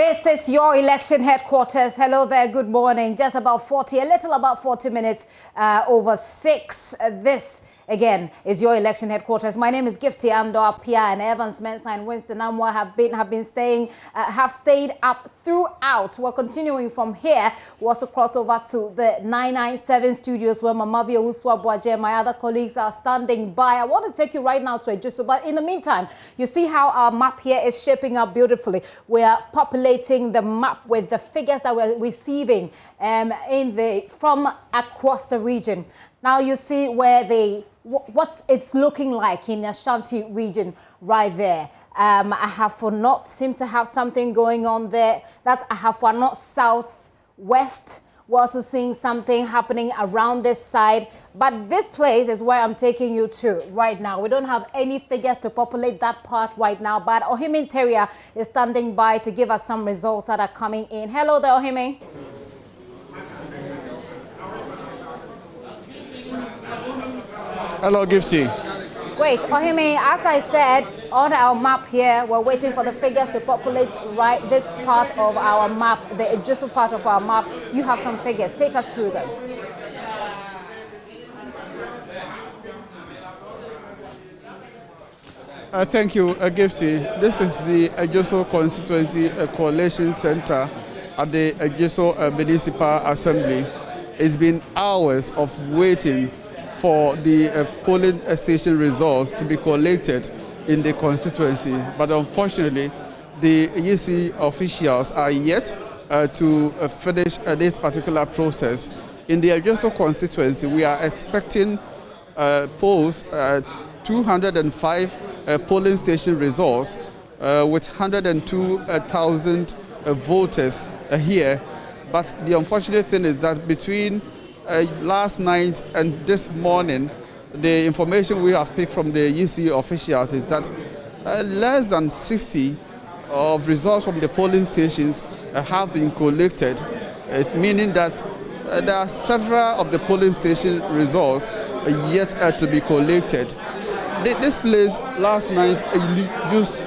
This is your election headquarters. Hello there, good morning. Just about 40 minutes over 6. This, again, is your election headquarters. My name is Gifty Andor, Pia and Evans, Mensah and Winston Amwa have stayed up throughout. We're continuing from here. We also cross over to the 997 studios where Mamavia Uswa Bwaje, my other colleagues are standing by. I want to take you right now to Idoso, but in the meantime, you see how our map here is shaping up beautifully. We are populating the map with the figures that we're receiving from across the region. Now you see where what it's looking like in the Ashanti region right there. Ahafo North seems to have something going on there. That's Ahafo North Southwest. We're also seeing something happening around this side. But this place is where I'm taking you to right now. We don't have any figures to populate that part right now. But Ohime Teria is standing by to give us some results that are coming in. Hello there, Ohime. Hello, Gifty. Wait, Ohime, as I said, on our map here, we're waiting for the figures to populate right this part of our map, the Idoso part of our map. You have some figures. Take us through them. Thank you, Gifty. This is the Ayawaso Constituency Coalition Center at the Idoso Municipal Assembly. It's been hours of waiting for the polling station results to be collected in the constituency. But unfortunately, the EC officials are yet to finish this particular process. In the Ayawaso constituency, we are expecting polls 205 polling station results with 102,000 voters here. But the unfortunate thing is that between last night and this morning, the information we have picked from the EC officials is that less than 60 of results from the polling stations have been collected, meaning that there are several of the polling station results yet to be collected. This place last night used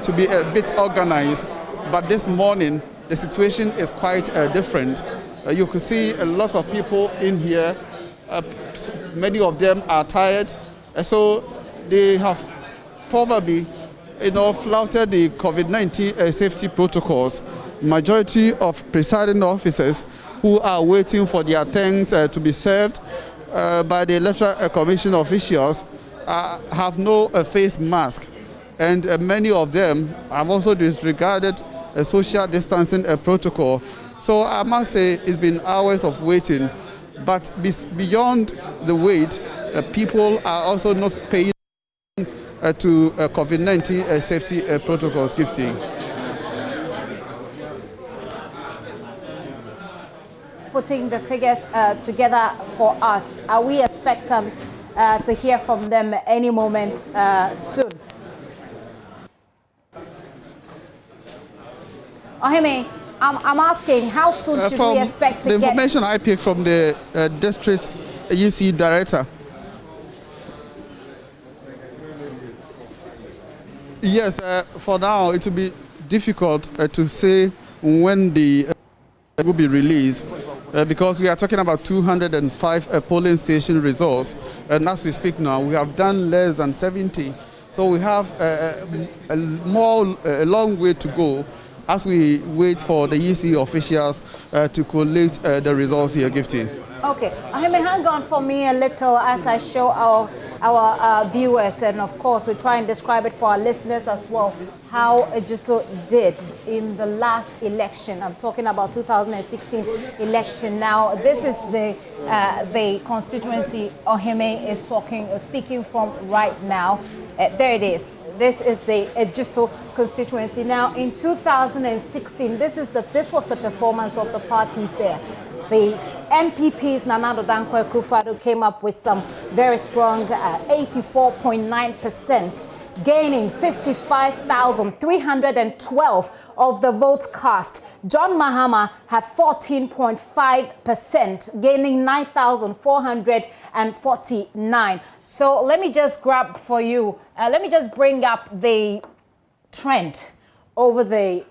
to be a bit organized, but this morning the situation is quite different. You can see a lot of people in here. Many of them are tired, so they have probably, flouted the COVID-19 safety protocols. Majority of presiding officers who are waiting for their things to be served by the Electoral Commission officials have no face mask, and many of them have also disregarded a social distancing protocol. So I must say it's been hours of waiting, but beyond the wait, people are also not paying to COVID-19 safety protocols, Gifting. Putting the figures together for us, are we expectant to hear from them any moment soon? Ohime, I'm asking, how soon should we expect to get... The information I picked from the district EC director. Yes, for now it will be difficult to say when the will be released because we are talking about 205 polling station results, and as we speak now, we have done less than 70. So we have a long way to go as we wait for the EC officials to collect the results here, Gifty. Okay, Ohime, hang on for me a little as I show our viewers, and of course we try and describe it for our listeners as well, how Idoso did in the last election. I'm talking about 2016 election. Now, this is the constituency Ohime is speaking from right now. There it is. This is the Idoso constituency. Now, in 2016, this was the performance of the parties there. The NPP's Nana Addo Dankwa Akufo-Addo came up with some very strong 84.9%, gaining 55,312 of the votes cast. John Mahama had 14.5%, gaining 9,449. So let me just grab for you, let me just bring up the trend over the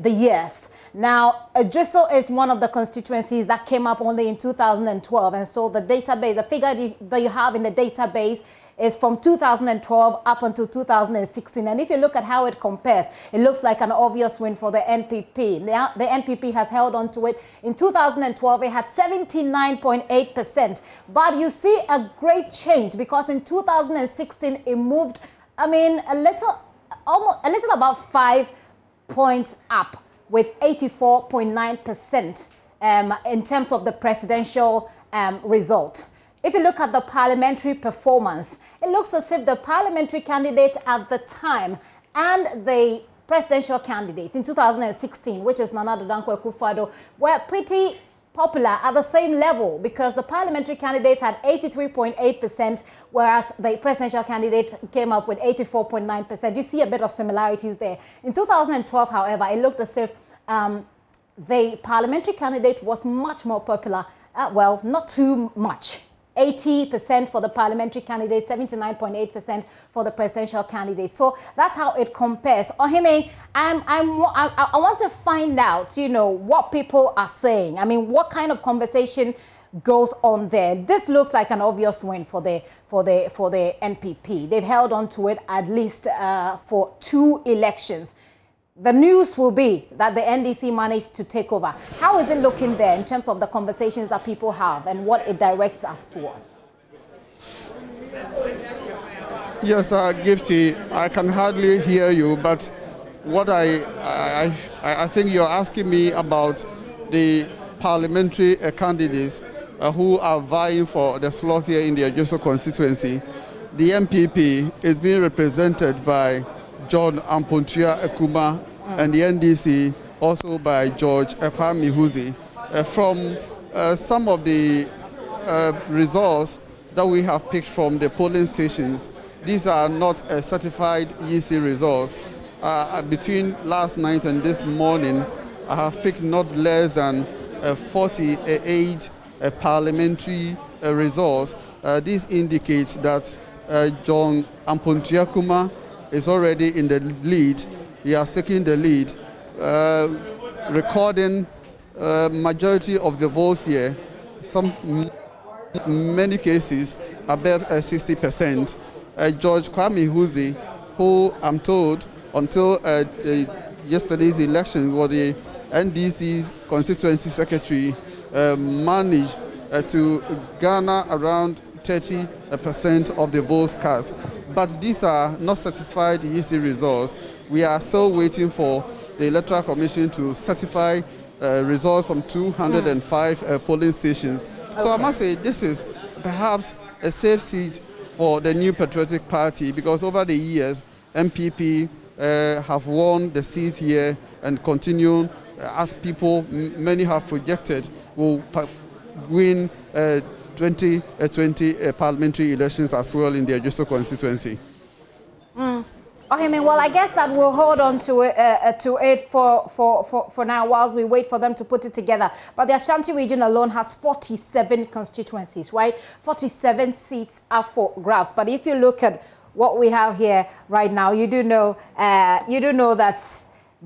years. Now, Idoso is one of the constituencies that came up only in 2012, and so the database, the figure that you have in the database is from 2012 up until 2016. And if you look at how it compares, it looks like an obvious win for the NPP. Now, the NPP has held on to it. In 2012, it had 79.8%. But you see a great change because in 2016, it moved, a little about 5 points up with 84.9% in terms of the presidential result. If you look at the parliamentary performance, it looks as if the parliamentary candidates at the time and the presidential candidate in 2016, which is Nana Addo Dankwa Akufo-Addo, were pretty popular at the same level because the parliamentary candidates had 83.8%, whereas the presidential candidate came up with 84.9%. You see a bit of similarities there. In 2012, however, it looked as if the parliamentary candidate was much more popular. Well, not too much. 80% for the parliamentary candidate, 79.8% for the presidential candidate. So that's how it compares. Ohime, I want to find out, what people are saying. What kind of conversation goes on there? This looks like an obvious win for the NPP. They've held on to it at least for 2 elections. The news will be that the NDC managed to take over. How is it looking there in terms of the conversations that people have and what it directs us towards? Yes, Gifty, I can hardly hear you, but what I think you're asking me about the parliamentary candidates who are vying for the slot here in the Idoso constituency. The MPP is being represented by John Ampontua Ekuma, and the NDC also by George Kwame Huzi. From some of the results that we have picked from the polling stations, these are not certified EC results. Between last night and this morning, I have picked not less than 48 parliamentary results. This indicates that John Ampontua Ekuma is already in the lead. He has taken the lead, recording majority of the votes here, many cases above 60%. George Kwame Huzi, who I'm told until yesterday's election was the NDC's constituency secretary, managed to garner around 30% of the votes cast. But these are not certified EC results. We are still waiting for the Electoral Commission to certify results from 205 polling stations. Okay. So I must say this is perhaps a safe seat for the New Patriotic Party because over the years, MPP have won the seat here and continue, as many have projected, will win 2020 parliamentary elections as well in the Idoso constituency. Well, I guess that we'll hold on to it for now whilst we wait for them to put it together. But the Ashanti region alone has 47 constituencies, right? 47 seats up for grabs. But if you look at what we have here right now, you do know that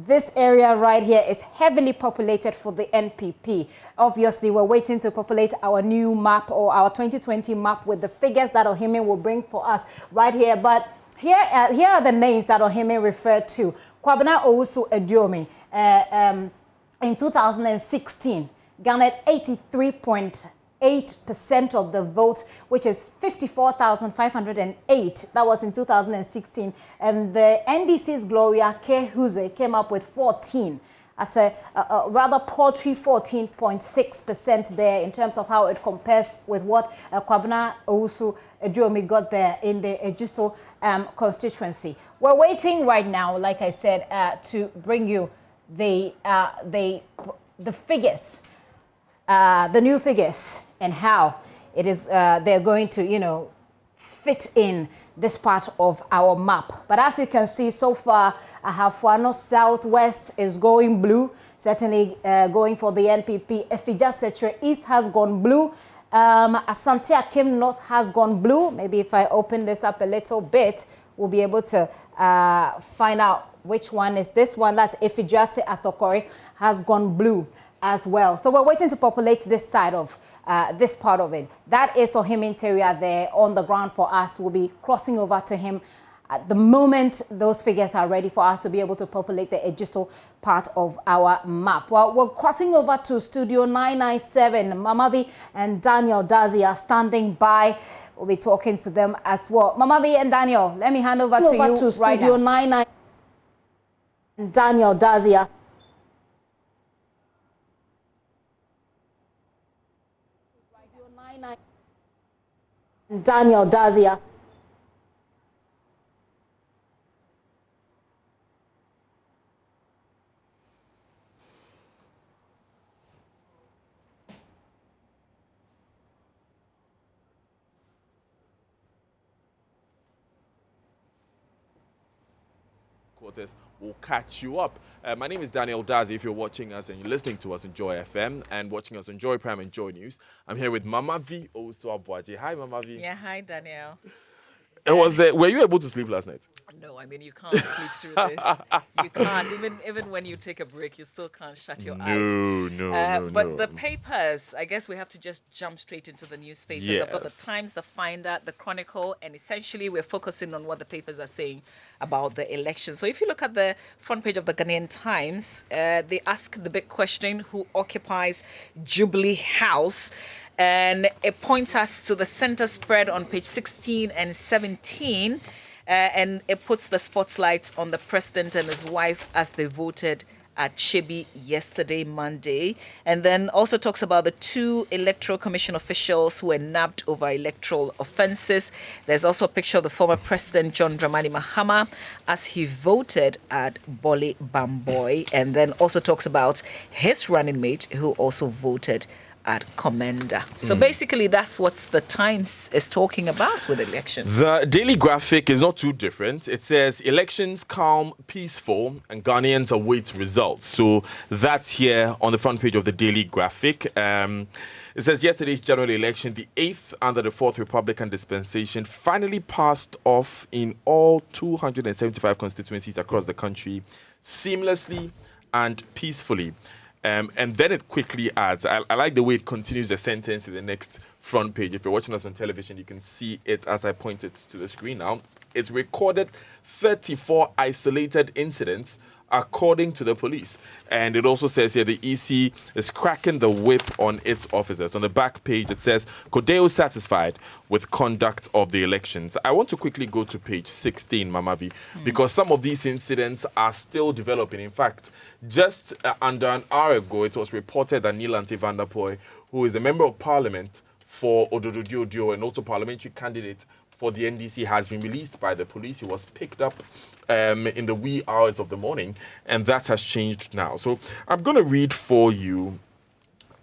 this area right here is heavily populated for the NPP. Obviously, we're waiting to populate our new map or our 2020 map with the figures that Ohime will bring for us right here. But here are the names that Ohime referred to. Kwabena Owusu Aduomi in 2016 garnered 83.8% of the votes, which is 54,508. That was in 2016. And the NDC's Gloria K. Huze came up with 14. As a rather paltry 14.6% there in terms of how it compares with what Kwabena Owusu Aduomi got there in the Idoso constituency. We're waiting right now, like I said, to bring you the figures, the new figures, and how it is they're going to, fit in this part of our map. But as you can see so far, Ayawaso Southwest is going blue, certainly going for the NPP. Efija Setre East has gone blue. Asante Akim North has gone blue. Maybe if I open this up a little bit, we'll be able to find out Which one is this one? That's Ifijase Asokori has gone blue as well. So we're waiting to populate this side of this part of it. That is Ohim Interior there on the ground for us. We'll be crossing over to him at the moment those figures are ready for us to be able to populate the Idoso part of our map. Well, we're crossing over to Studio 997. Mamavi and Daniel Dazi are standing by. We'll be talking to them as well. Mamavi and Daniel, let me hand over to you to Studio 997. Daniel Dazi are Daniel Dazi. Will catch you up. My name is Daniel Dazi. If you're watching us and you're listening to us on Joy FM and watching us on Joy Prime and Joy News, I'm here with Mama V Osuabuaji. Hi, Mama V. Yeah, hi, Daniel. Were you able to sleep last night? No, I mean, you can't sleep through this. You can't. Even when you take a break, you still can't shut your eyes. No. But the papers, I guess we have to just jump straight into the newspapers. Yes. I've got the Times, the Finder, the Chronicle, and essentially we're focusing on what the papers are saying about the election. So if you look at the front page of the Ghanaian Times, they ask the big question, who occupies Jubilee House? And it points us to the center spread on page 16 and 17. And it puts the spotlight on the president and his wife as they voted at Chibi yesterday, Monday. And then also talks about the 2 Electoral Commission officials who were nabbed over electoral offences. There's also a picture of the former president, John Dramani Mahama, as he voted at Bole Bamboy. And then also talks about his running mate who also voted at Commander. So basically that's what the Times is talking about with elections. The Daily Graphic is not too different. It says elections calm, peaceful, and Ghanaians await results. So that's here on the front page of the Daily Graphic. It says yesterday's general election, the 8th under the 4th Republican dispensation, finally passed off in all 275 constituencies across the country seamlessly and peacefully. And then it quickly adds, I like the way it continues the sentence in the next front page. If you're watching us on television, you can see it as I point it to the screen now. It's recorded 34 isolated incidents according to the police. And it also says here the EC is cracking the whip on its officers. On the back page, it says, Codeo satisfied with conduct of the elections. I want to quickly go to page 16, Mamavi, because some of these incidents are still developing. In fact, just under an hour ago, it was reported that Nilante Vanderpoy, who is the member of parliament for Ododo Diodio and also parliamentary candidate for the NDC, has been released by the police. He was picked up in the wee hours of the morning, and that has changed now. So I'm going to read for you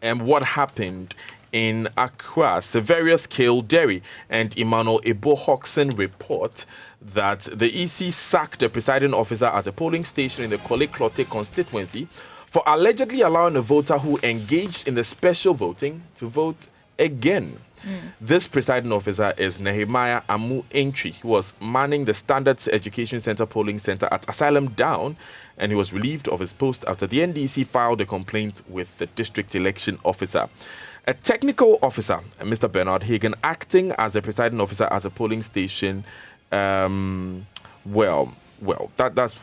what happened in Accra. Severius Kildare and Emmanuel Ebo-Hoxon report that the EC sacked a presiding officer at a polling station in the Korle-Klottey constituency for allegedly allowing a voter who engaged in the special voting to vote again. This presiding officer is Nehemiah Amu Entry. He was manning the Standards Education Center polling center at Asylum Down, and he was relieved of his post after the NDC filed a complaint with the district election officer. A technical officer, Mr. Bernard Hagen, acting as a presiding officer at a polling station, that's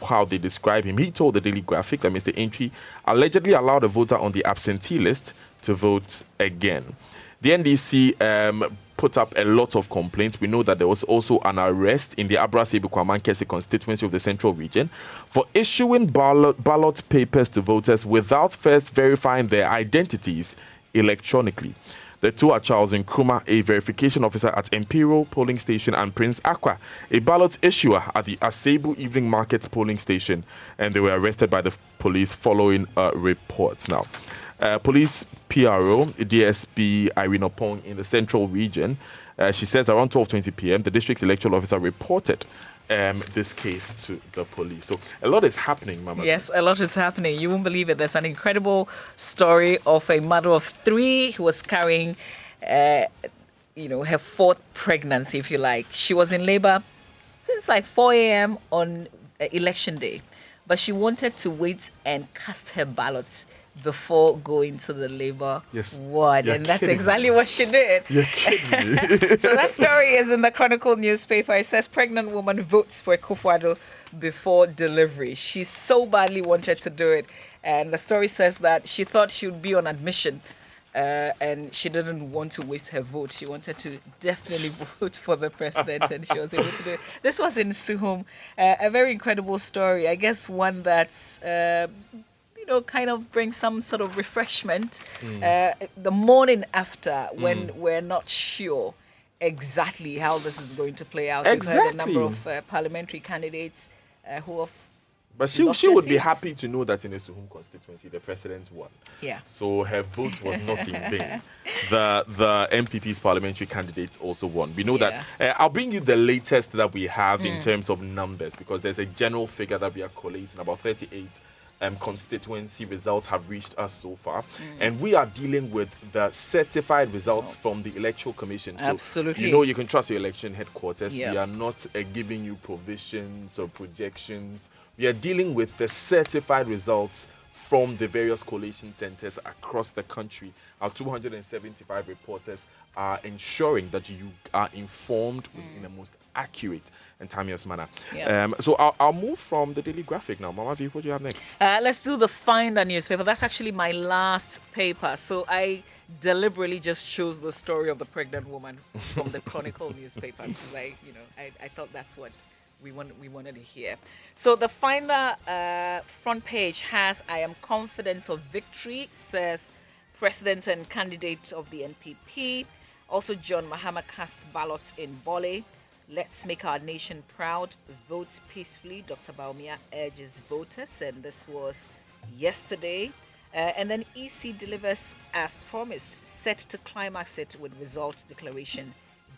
how they describe him. He told the Daily Graphic that Mr. Entry allegedly allowed a voter on the absentee list to vote again. The NDC put up a lot of complaints. We know that there was also an arrest in the Abra-Sebi-Kwamankese constituency of the Central Region for issuing ballot papers to voters without first verifying their identities electronically. The two are Charles Nkrumah, a verification officer at Imperial Polling Station, and Prince Aqua, a ballot issuer at the Asebu Evening Market Polling Station, and they were arrested by the police following reports. Now, police PRO, DSP Irene Opong in the Central Region, she says around 12:20 p.m., the district electoral officer reported this case to the police. So a lot is happening, Mama. Yes, a lot is happening. You won't believe it. There's an incredible story of a mother of 3 who was carrying, her 4th pregnancy, if you like. She was in labor since like 4 a.m. on election day. but she wanted to wait and cast her ballots before going to the Labour ward. You're And that's kidding exactly me. what she did. You're kidding me. So that story is in the Chronicle newspaper. It says pregnant woman votes for Akufo-Addo before delivery. She so badly wanted to do it. And the story says that she thought she would be on admission. And she didn't want to waste her vote. She wanted to definitely vote for the president, and she was able to do it. This was in Suhum. A very incredible story. I guess one that's kind of brings some sort of refreshment. The morning after, when we're not sure exactly how this is going to play out. We've heard a number of parliamentary candidates who have. But she would be happy to know that in the Suhum constituency, the president won. Yeah. So her vote was not in vain. The MPP's parliamentary candidate also won. We know that. I'll bring you the latest that we have in terms of numbers, because there's a general figure that we are collating. About 38 constituency results have reached us so far. And we are dealing with the certified results from the Electoral Commission. So absolutely. you can trust your election headquarters. We are not giving you provisions or projections. We are dealing with the certified results from the various collation centers across the country. Our 275 reporters are ensuring that you are informed in the most accurate and timeliest manner. So I'll move from the Daily Graphic now. Mama V, what do you have next? Let's do the Finder newspaper. That's actually my last paper. So I deliberately just chose the story of the pregnant woman from the Chronicle newspaper, because I thought that's what we wanted to hear. So the Finder front page has, "I am confident of victory," says President and candidate of the NPP. Also, John Mahama casts ballots in Bole. "Let's make our nation proud. Vote peacefully," Dr. Baumia urges voters. And this was yesterday. And then EC delivers as promised, set to climax it with result declaration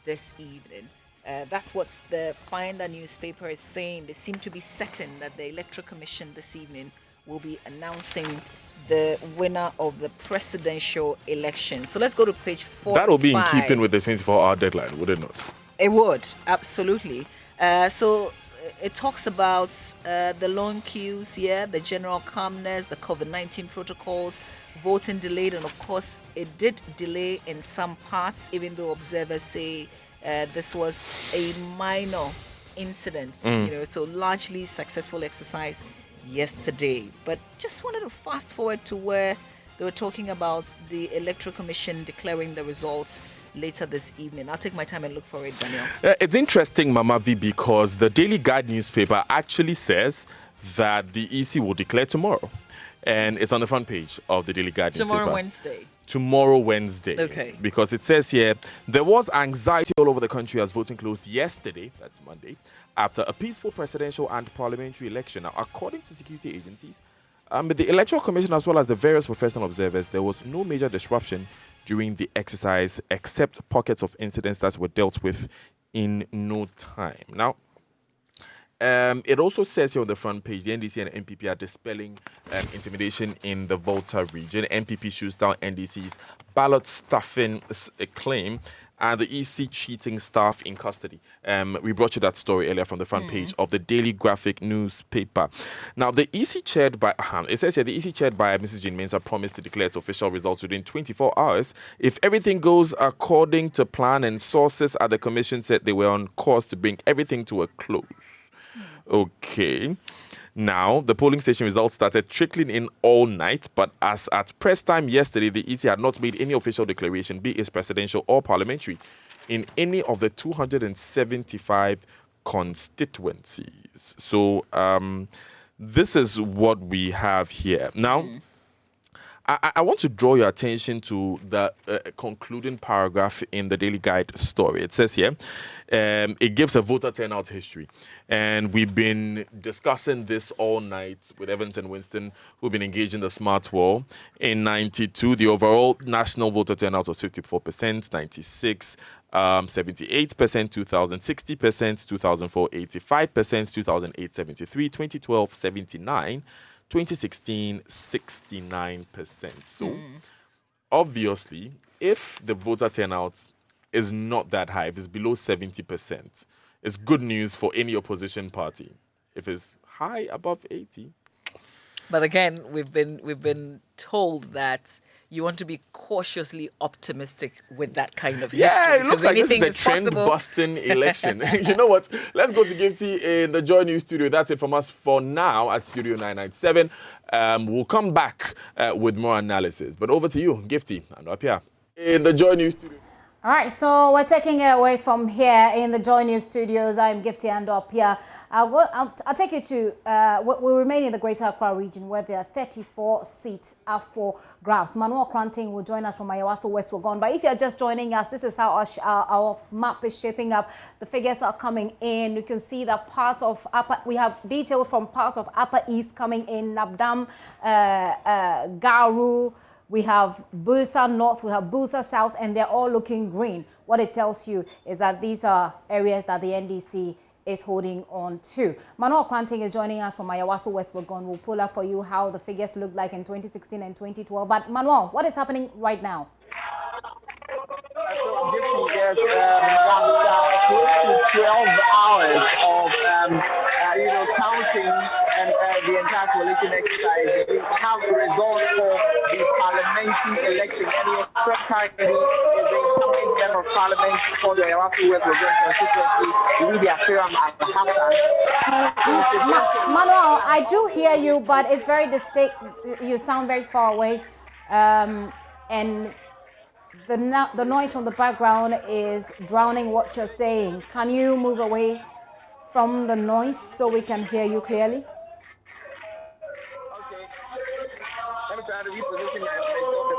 this evening. That's what the Finder newspaper is saying. They seem to be certain that the Electoral Commission this evening will be announcing the winner of the presidential election. So let's go to page 4. That will be in keeping with the 24-hour deadline, would it not? It would, absolutely. So it talks about the long queues, the general calmness, the COVID-19 protocols, voting delayed, and of course it did delay in some parts, even though observers say this was a minor incident, so largely successful exercise yesterday. But just wanted to fast forward to where they were talking about the Electoral Commission declaring the results later this evening. I'll take my time and look for it, Daniel. It's interesting, Mama V, because the Daily Guide newspaper actually says that the EC will declare tomorrow. And it's on the front page of the Daily Guide newspaper. Tomorrow, Wednesday. Okay. Because it says here, there was anxiety all over the country as voting closed yesterday, that's Monday, after a peaceful presidential and parliamentary election. Now, according to security agencies, the Electoral Commission as well as the various professional observers, there was no major disruption during the exercise except pockets of incidents that were dealt with in no time. Now, it also says here on the front page, the NDC and NPP are dispelling intimidation in the Volta region. NPP shoots down NDC's ballot stuffing claim and the EC cheating staff in custody. We brought you that story earlier from the front page of the Daily Graphic newspaper. Now, the EC chaired by, it says here, the EC chaired by Mrs. Jean Mensah promised to declare its official results within 24 hours if everything goes according to plan, and sources at the commission said they were on course to bring everything to a close. Okay. Now, the polling station results started trickling in all night, but as at press time yesterday, the EC had not made any official declaration, be it presidential or parliamentary, in any of the 275 constituencies. So, this is what we have here. Now, I want to draw your attention to the concluding paragraph in the Daily Guide story. It says here, it gives a voter turnout history. And we've been discussing this all night with Evans and Winston, who've been engaged in the smart wall. In 92, the overall national voter turnout was 54%, 96, 78%, 2000, 60%, 2004, 85%, 2008, 73, 2012, 79%. 2016, 69%. So, obviously, if the voter turnout is not that high, if it's below 70%, it's good news for any opposition party. If it's high above 80. But again, we've been told that you want to be cautiously optimistic with that kind of history. Yeah, it looks like this is a possible. trend-busting election. You know what? Let's go to Gifty in the Joy News studio. That's it from us for now at Studio 997. We'll come back with more analysis. But over to you, Gifty, and up here in the Joy News studio. All right, so we're taking it away from here in the Joy News studios. I'm Gifty and up here. I'll take you to, we remain in the Greater Accra region where there are 34 seats up for grabs. Manuel Kranting will join us from Ayawaso West. We're gone. But if you're just joining us, this is how our map is shaping up. The figures are coming in. You can see that parts of we have details from parts of Upper East coming in, Nabdam, Garu. We have Busa North, we have Busa South, and they're all looking green. What it tells you is that these are areas that the NDC is holding on to. Manuel Kranting is joining us from Ayawaso West. We'll pull up for you how the figures look like in 2016 and 2012. But Manuel, what is happening right now? So, yes, after close to 12 hours of counting and the entire coalition exercise, we have the results for the parliamentary election. And your currently is the incumbent member of parliament for the Ayawaso West constituency, Lydia Siram Al-Hassan. Manuel, I do hear you, but it's very distinct. You sound very far away, and the noise from the background is drowning what you're saying. Can you move away from the noise so we can hear you clearly? Okay. Let me try to reposition myself a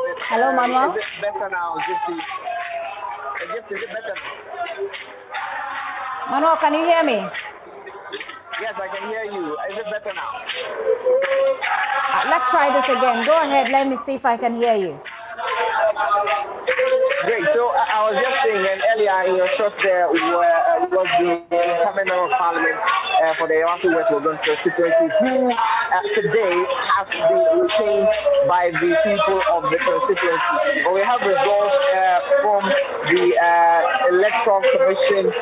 bit. Hello, Manuel. Is it better now, Gifty? Gifty, is it better? Manuel, can you hear me? Yes, I can hear you. Is it better now? Let's try this again. Go ahead. Let me see if I can hear you. Great. So I was just saying, and earlier in your shots there was the incumbent member of parliament for the Ayawaso West constituency, who today has been retained by the people of the constituency. But we have results from the electoral commission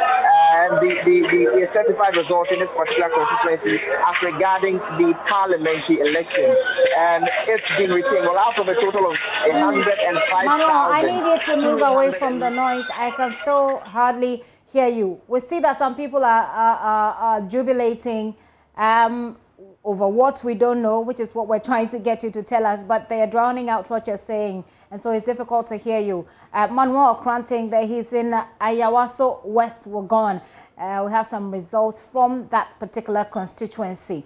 and the certified results in this particular constituency as regarding the parliamentary elections, and it's been retained. Well, out of a total of 105,000. Manuel, I need you to move away from the noise. I can still hardly hear you. We see that some people are jubilating over what we don't know, which is what we're trying to get you to tell us, but they are drowning out what you're saying, and so it's difficult to hear you. Manuel Kranting, that he's in Ayawaso West, we're gone. We have some results from that particular constituency.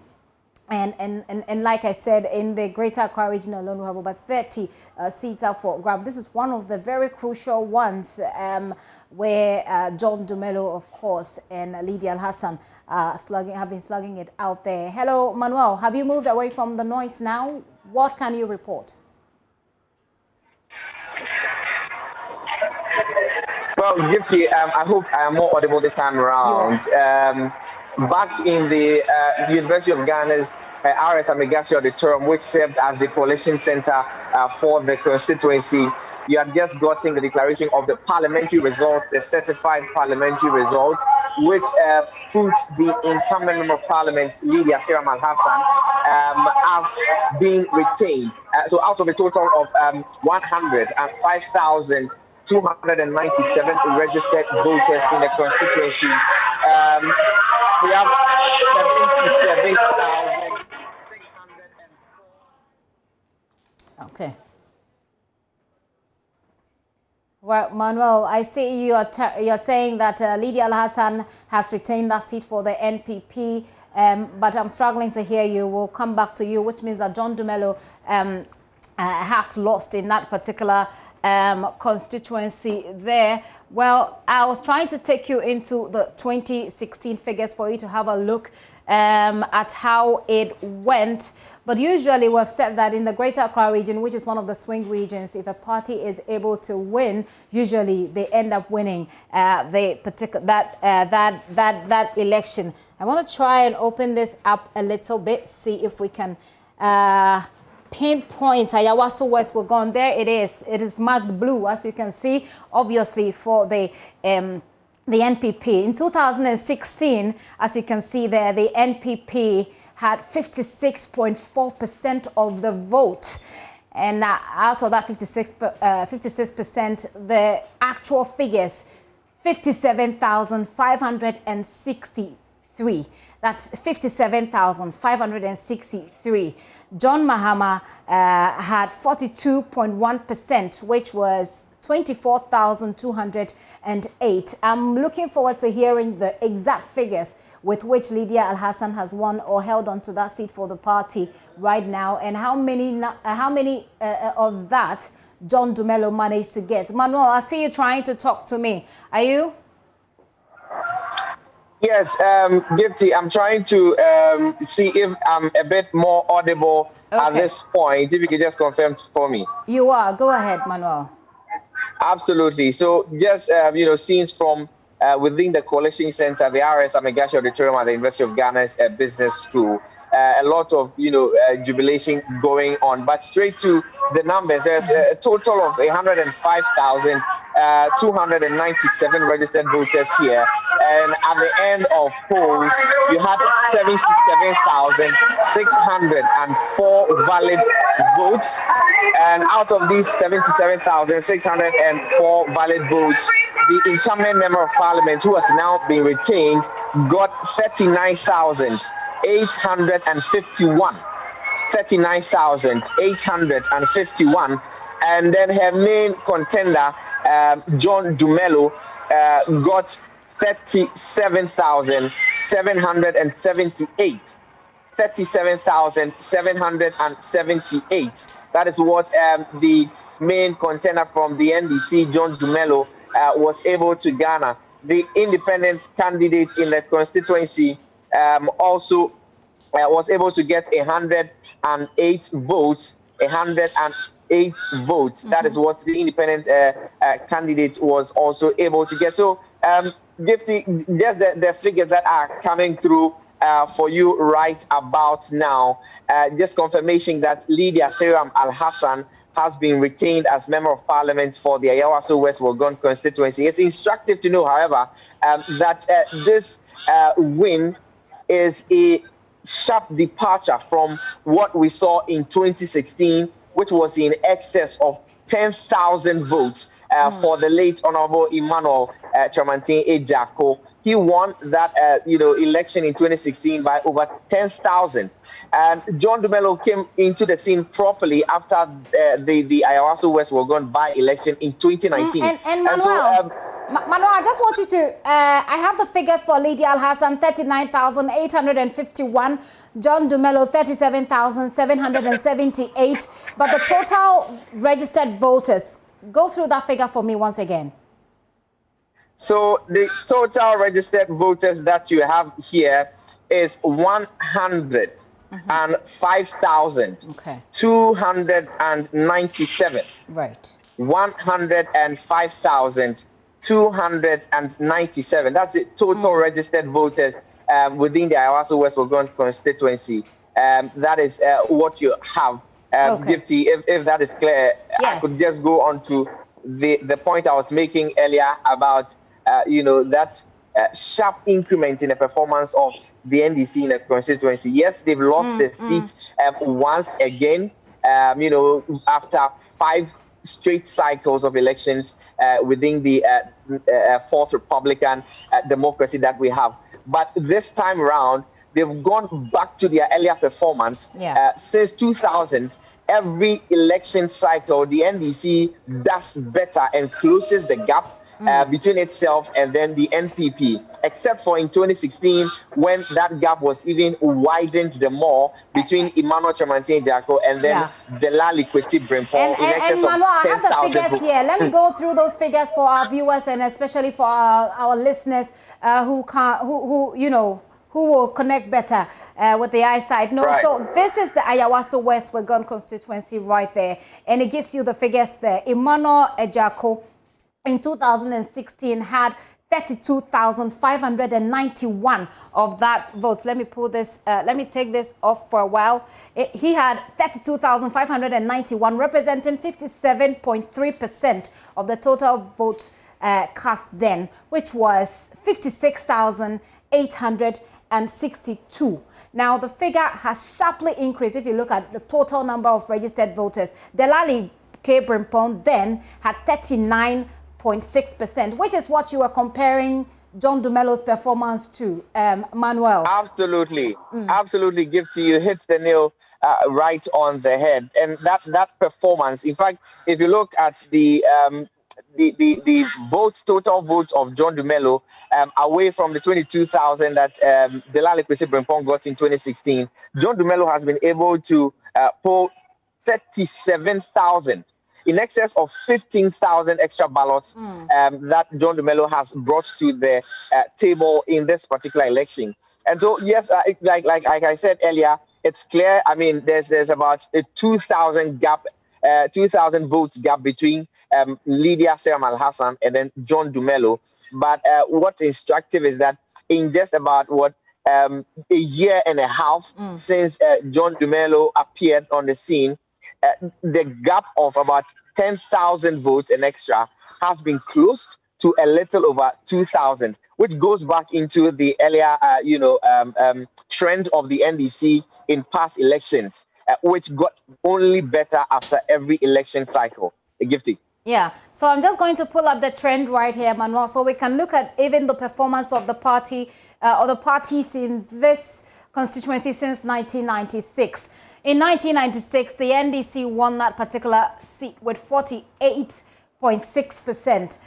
And like I said, in the Greater Accra region alone, we have about 30 seats up for grab. This is one of the very crucial ones where John Dumelo, of course, and Lydia Al-Hassan have been slugging it out there. Hello, Manuel. Have you moved away from the noise now? What can you report? Well, Gifty, I hope I am more audible this time around. Back in the University of Ghana's R.S. Amigashi Auditorium, which served as the coalition center for the constituency, you had just gotten the declaration of the parliamentary results, the certified parliamentary results, which puts the incumbent member of parliament, Lydia Siram Al-Hassan, as being retained. So out of a total of 105,297 registered voters in the constituency, we have 77,604. Okay. Well, Manuel, I see you're saying that Lydia Al-Hassan has retained that seat for the NPP, but I'm struggling to hear you. We'll come back to you, which means that John Dumelo has lost in that particular constituency there. Well, I was trying to take you into the 2016 figures for you to have a look at how it went. But usually we've said that in the Greater Accra region, which is one of the swing regions, if a party is able to win, usually they end up winning that election. I want to try and open this up a little bit, see if we can pinpoint Ayawaso West. We're gone. There it is. It is marked blue, as you can see, obviously for the the NPP. In 2016, as you can see there, the NPP had 56.4% of the vote. And out of that 56%, the actual figures, 57,563. That's 57,563. John Mahama had 42.1%, which was 24,208. I'm looking forward to hearing the exact figures with which Lydia Al-Hassan has won or held on to that seat for the party right now, and how many of that John Dumelo managed to get. Manuel, I see you trying to talk to me. Are you? Yes, Gifty, I'm trying to see if I'm a bit more audible at this point. If you could just confirm for me. You are. Go ahead, Manuel. Absolutely. So just, scenes from within the Coalition Center, the RS Amegashi Auditorium at the University of Ghana's Business School. A lot of, jubilation going on. But straight to the numbers, there's a total of 105,297 registered voters here. And at the end of polls, you had 77,604 valid votes. And out of these 77,604 valid votes, the incumbent member of parliament, who has now been retained, got 39,851. 39,851. And then her main contender, John Dumelo, got 37,778. 37,778. That is what the main contender from the NDC, John Dumelo, was able to garner. The independent candidate in the constituency also was able to get 108 votes. 108 votes. That is what the independent candidate was also able to get. So, Gifty, just the figures that are coming through for you right about now. Just confirmation that Lydia Seram Al-Hassan has been retained as Member of Parliament for the Ayawaso West Wogon constituency. It's instructive to know, however, that this win is a sharp departure from what we saw in 2016, which was in excess of 10,000 votes for the late Honorable Emmanuel Chamantin Ejako. He won that election in 2016 by over 10,000. And John Dumelo came into the scene properly after the Ayawaso West Wogon by-election in 2019. And Manuel, Manuel, I just want you to, I have the figures for Lydia Al-Hassan, 39,851. John Dumelo, 37,778. But the total registered voters, go through that figure for me once again. So the total registered voters that you have here is 105,297. Right. 105,297. That's the total registered voters within the Ayawaso West Wogon constituency. That is what you have. Gifty, if that is clear, yes. I could just go on to the point I was making earlier about that sharp increment in the performance of the NDC in the constituency. Yes, they've lost the seat once again, after 5 straight cycles of elections within the fourth Republican democracy that we have. But this time around, they've gone back to their earlier performance. Since 2000, every election cycle, the NDC does better and closes the gap between itself and then the NPP, except for in 2016, when that gap was even widened the more between Emmanuel Chamantin Ejako and then Delali Kwesi Brimpong in excess of 10,000 I have the figures here. Let me go through those figures for our viewers and especially for our listeners who will connect better with the eyesight. So this is the Ayawaso West Wogon constituency right there, and it gives you the figures there. Emmanuel Ejako in 2016 had 32,591 of that votes. Let me pull this, let me take this off for a while. He had 32,591, representing 57.3% of the total vote cast then, which was 56,862. Now, the figure has sharply increased if you look at the total number of registered voters. Delali Brimpong then had 39.6%, which is what you were comparing John Dumelo's performance to, Manuel. Absolutely. Absolutely, Gifty. You hit the nail right on the head. And that performance, in fact, if you look at the votes, total votes of John Dumelo, away from the 22,000 that Delali Brimpong got in 2016, John Dumelo has been able to poll 37,000. In excess of 15,000 extra ballots that John Dumelo has brought to the table in this particular election. And so, yes, like I said earlier, it's clear. I mean, there's about a 2,000 gap, 2,000 votes gap between Lydia Seram Al-Hassan and then John Dumelo. But what's instructive is that in just about a year and a half since John Dumelo appeared on the scene, the gap of about 10,000 votes and extra has been closed to a little over 2,000, which goes back into the earlier, trend of the NDC in past elections, which got only better after every election cycle. Gifty. Yeah, so I'm just going to pull up the trend right here, Manuel, so we can look at even the performance of the party or the parties in this constituency since 1996. In 1996, the NDC won that particular seat with 48.6%.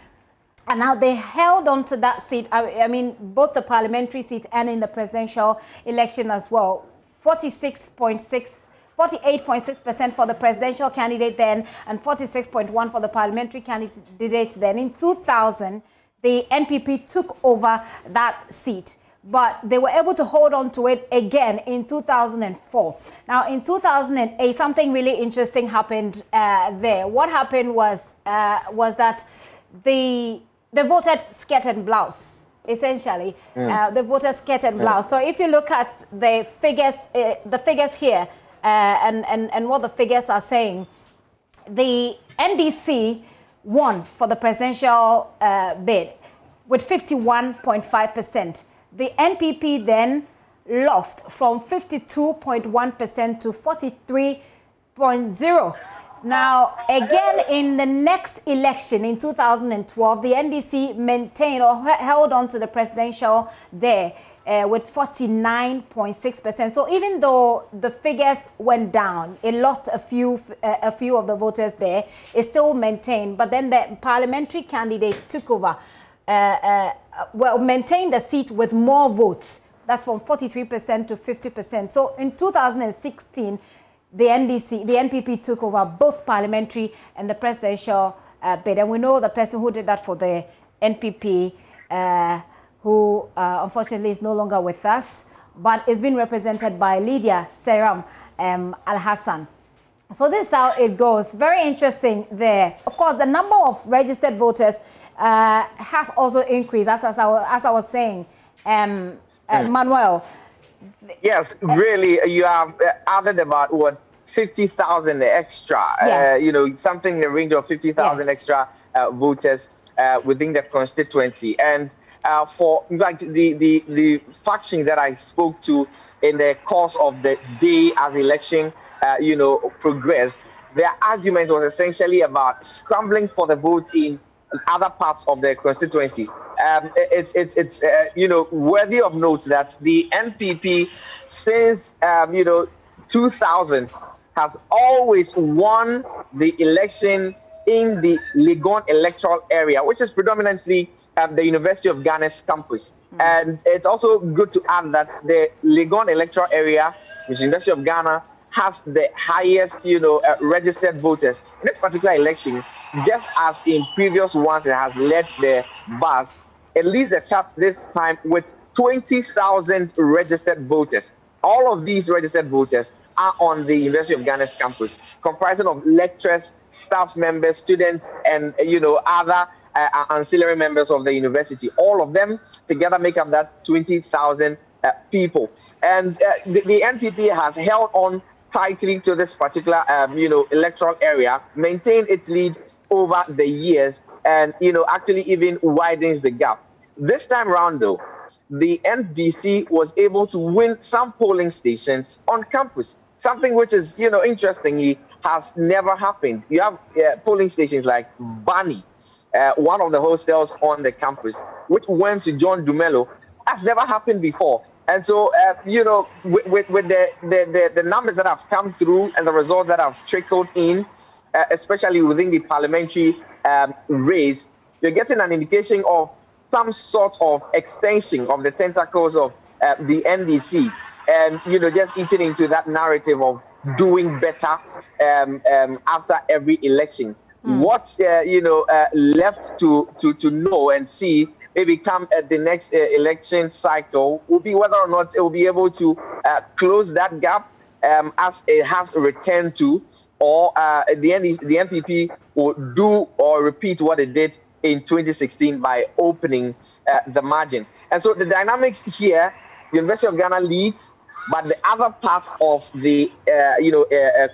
And now they held on to that seat, I mean, both the parliamentary seat and in the presidential election as well. 48.6% for the presidential candidate then, and 46.1% for the parliamentary candidates then. In 2000, the NPP took over that seat, but they were able to hold on to it again in 2004. Now, in 2008, something really interesting happened there. What happened was that the voted skirt and blouse, essentially. The voted skirt and blouse. So if you look at the figures here and what the figures are saying, the NDC won for the presidential bid with 51.5%. The NPP then lost from 52.1% to 43.0%. Now, again, in the next election in 2012, the NDC maintained or held on to the presidential there with 49.6%. So even though the figures went down, it lost a few of the voters there, it still maintained. But then the parliamentary candidates took over, maintained the seat with more votes. That's from 43% to 50%. So in 2016, the NPP took over both parliamentary and the presidential bid. And we know the person who did that for the NPP, who unfortunately is no longer with us, but is being represented by Lydia Seram Al-Hassan. So this is how it goes. Very interesting there. Of course, the number of registered voters has also increased, as I was saying, Manuel. Yes, really, you have added about 50,000 extra. Yes. Something in the range of 50,000 yes. extra voters within the constituency. And for in fact, the faction that I spoke to in the course of the day as election, progressed, their argument was essentially about scrambling for the vote in other parts of the constituency. It's worthy of note that the NPP since 2000 has always won the election in the Legon electoral area, which is predominantly the University of Ghana's campus. And it's also good to add that the Legon electoral area, which is University of Ghana, has the highest, registered voters in this particular election. Just as in previous ones, it has led the bus. It leads the charts this time with 20,000 registered voters. All of these registered voters are on the University of Ghana's campus, comprising of lecturers, staff members, students, and other ancillary members of the university. All of them together make up that 20,000 people. And the NPP has held on tightly to this particular electoral area, maintained its lead over the years, and actually even widens the gap. This time round, though, the NDC was able to win some polling stations on campus, something which is, interestingly, has never happened. You have polling stations like Bani, one of the hostels on the campus, which went to John Dumelo. That's never happened before. And so, with the numbers that have come through and the results that have trickled in, especially within the parliamentary race, you're getting an indication of some sort of extension of the tentacles of the NDC, and just eating into that narrative of doing better after every election. What's left to know and see, maybe come at the next election cycle, will be whether or not it will be able to close that gap as it has returned to, or the NPP will do or repeat what it did in 2016 by opening the margin. And so the dynamics here, the University of Ghana leads, but the other part of the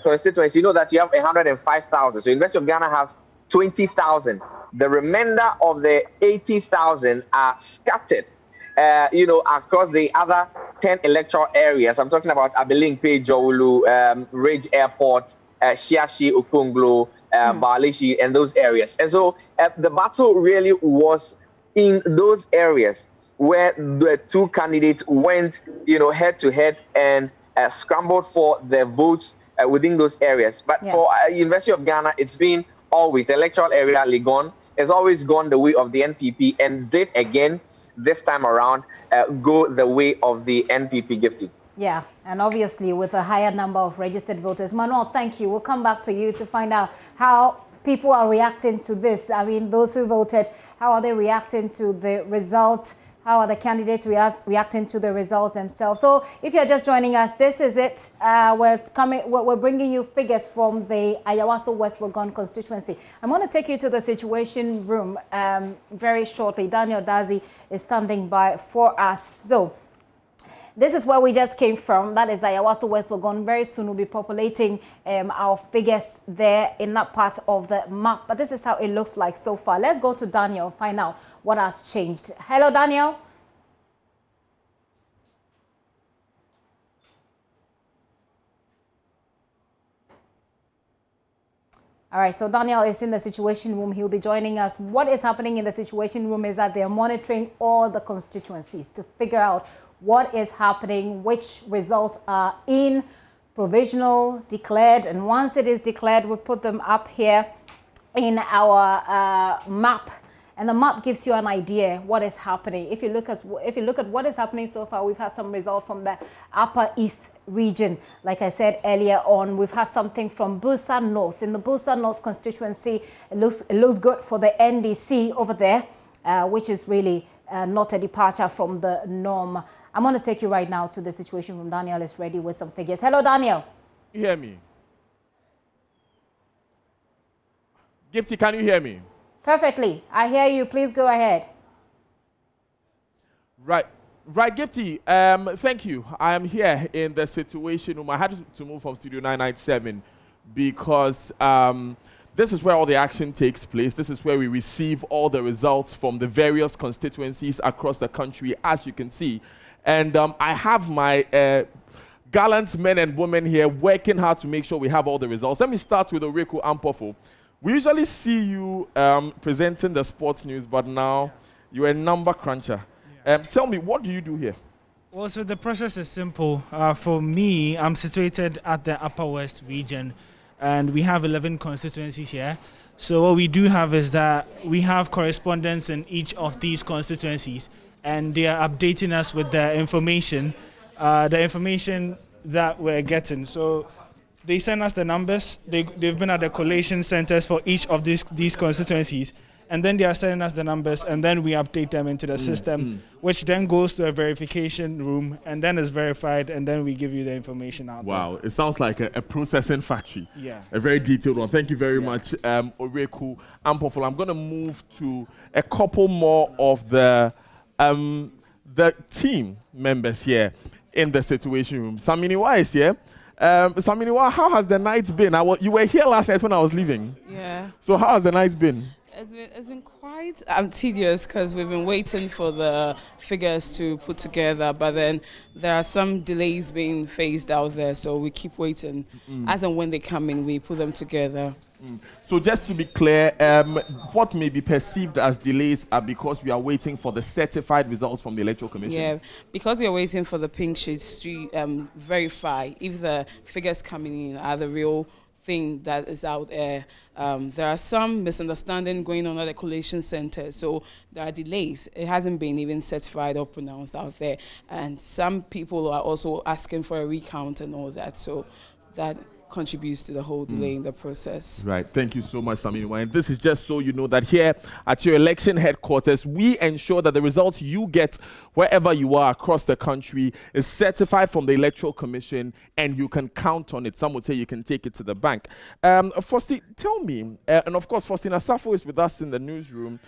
constituency, that you have 105,000. So University of Ghana has 20,000. The remainder of the 80,000 are scattered, across the other 10 electoral areas. I'm talking about Abelimpe, Jowulu, Ridge Airport, Shiashi, Okonglo, Balishi, and those areas. And so the battle really was in those areas where the two candidates went, head to head and scrambled for their votes within those areas. But for University of Ghana, it's been always the electoral area, Legon, has always gone the way of the NPP, and did again this time around go the way of the NPP, Gifty. Yeah, and obviously with a higher number of registered voters. Manuel, thank you. We'll come back to you to find out how people are reacting to this. I mean, those who voted, how are they reacting to the result? How are the candidates reacting to the results themselves? So if you're just joining us, this is it. We're bringing you figures from the Ayawaso West constituency. I'm going to take you to the situation room very shortly. Daniel Dazi is standing by for us. So this is where we just came from. That is Ayawaso West. Very soon we'll be populating our figures there in that part of the map. But this is how it looks like so far. Let's go to Daniel and find out what has changed. Hello, Daniel. All right, so Daniel is in the situation room. He'll be joining us. What is happening in the situation room is that they're monitoring all the constituencies to figure out what is happening, which results are in, provisional, declared, and once it is declared, we put them up here in our map, and the map gives you an idea what is happening. If you look at what is happening so far, we've had some result from the Upper East region. Like I said earlier on, we've had something from Busa North. In the Busa North constituency, it looks good for the NDC over there, which is really not a departure from the norm. I'm going to take you right now to the situation room. Daniel is ready with some figures. Hello, Daniel. You hear me? Gifty, can you hear me? Perfectly. I hear you. Please go ahead. Right, Gifty. Thank you. I am here in the situation room. I had to move from Studio 997 because this is where all the action takes place. This is where we receive all the results from the various constituencies across the country, as you can see. And I have my gallant men and women here working hard to make sure we have all the results. Let me start with Oreku Ampofo. We usually see you presenting the sports news, but now you're a number cruncher. Tell me, what do you do here? Well, so the process is simple. For me, I'm situated at the Upper West region, and we have 11 constituencies here. So what we do have is that we have correspondents in each of these constituencies, and they are updating us with the information that we're getting. So they send us the numbers. They've been at the collation centers for each of these constituencies, and then they are sending us the numbers, and then we update them into the system, which then goes to a verification room, and then is verified, and then we give you the information out. Wow, it sounds like a processing factory. Yeah. A very detailed one. Thank you very much, Oreku Ampofo. I'm going to move to a couple more of the team members here in the situation room. Samini, why is here? Samini, how has the night been? You were here last night when I was leaving. Yeah. So how has the night been? It's been quite tedious because we've been waiting for the figures to put together, but then there are some delays being phased out there, so we keep waiting. As and when they come in, we put them together. So just to be clear, what may be perceived as delays are because we are waiting for the certified results from the Electoral Commission? Yeah, because we are waiting for the pink sheets to verify if the figures coming in are the real thing that is out there. There are some misunderstanding going on at the collation center, so there are delays. It hasn't been even certified or pronounced out there, and some people are also asking for a recount and all that, so that contributes to the whole delay in the process. Right. Thank you so much, Samini. And this is just so you know that here at your election headquarters, we ensure that the results you get wherever you are across the country is certified from the Electoral Commission and you can count on it. Some would say you can take it to the bank. Faustina, tell me, and of course, Faustina Safo is with us in the newsroom.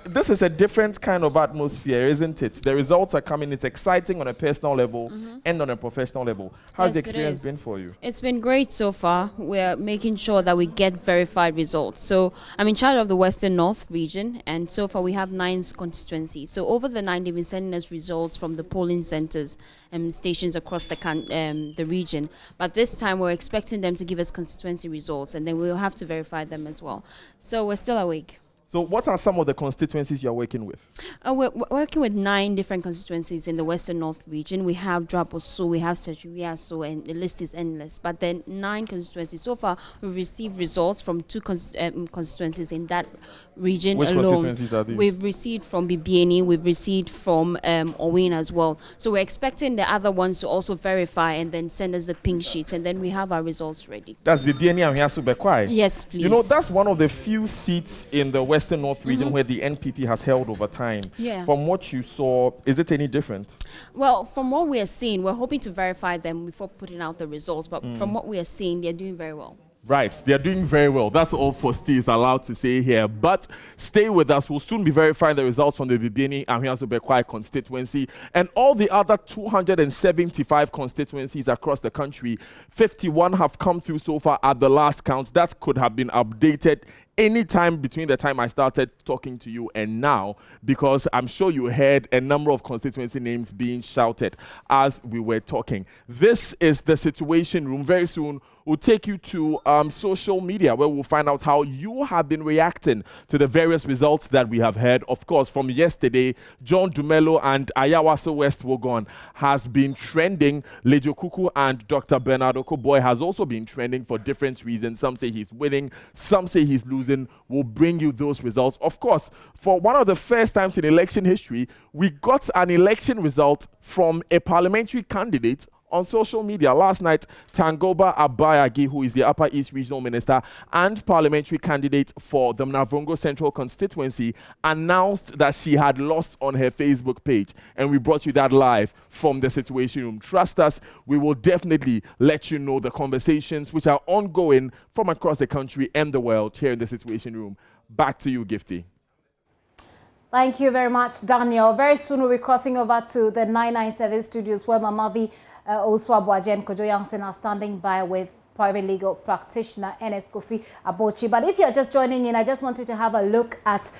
This is a different kind of atmosphere, isn't it? The results are coming. It's exciting on a personal level and on a professional level. How's the experience been for you? It's been great so far. We're making sure that we get verified results. So I'm in charge of the Western North region, and so far we have 9 constituencies. So over the 9, they've been sending us results from the polling centers and stations across the region. But this time we're expecting them to give us constituency results, and then we'll have to verify them as well. So we're still awake. So what are some of the constituencies you're working with? We're working with 9 different constituencies in the Western North region. We have Draposo, we have Ayawaso, and the list is endless. But then 9 constituencies. So far, we've received results from 2 constituencies in that region alone. Which constituencies are these? We've received from Bibiani, we've received from Owin as well. So we're expecting the other ones to also verify and then send us the pink sheets, and then we have our results ready. That's Bibiani and Ayawaso West. Yes, please. You know, that's one of the few seats in the Western North region where the NPP has held over time. Yeah. From what you saw, is it any different? Well, from what we are seeing, we're hoping to verify them before putting out the results, but from what we are seeing, they're doing very well. Right, they are doing very well. That's all Fosti is allowed to say here. But stay with us. We'll soon be verifying the results from the Bibiani and Ayawaso constituency and all the other 275 constituencies across the country. 51 have come through so far at the last count. That could have been updated any time between the time I started talking to you and now, because I'm sure you heard a number of constituency names being shouted as we were talking. This is the Situation Room. Very soon, we'll take you to social media where we'll find out how you have been reacting to the various results that we have heard. Of course, from yesterday, John Dumelo and Ayawaso West Wogon has been trending. Lejo Kuku and Dr. Bernardo Koboy has also been trending for different reasons. Some say he's winning, some say he's losing. We'll bring you those results. Of course, for one of the first times in election history, we got an election result from a parliamentary candidate on social media. Last night, Tangoba Abayagi, who is the Upper East Regional Minister and parliamentary candidate for the Mnavrongo Central Constituency, announced that she had lost on her Facebook page. And we brought you that live from the Situation Room. Trust us, we will definitely let you know the conversations which are ongoing from across the country and the world here in the Situation Room. Back to you, Gifty. Thank you very much, Daniel. Very soon we'll be crossing over to the 997 studios where Mamavi Oswabuaje and Kojo Youngson are standing by with private legal practitioner Ernest Kofi Abochi. But if you're just joining in, I just wanted to have a look at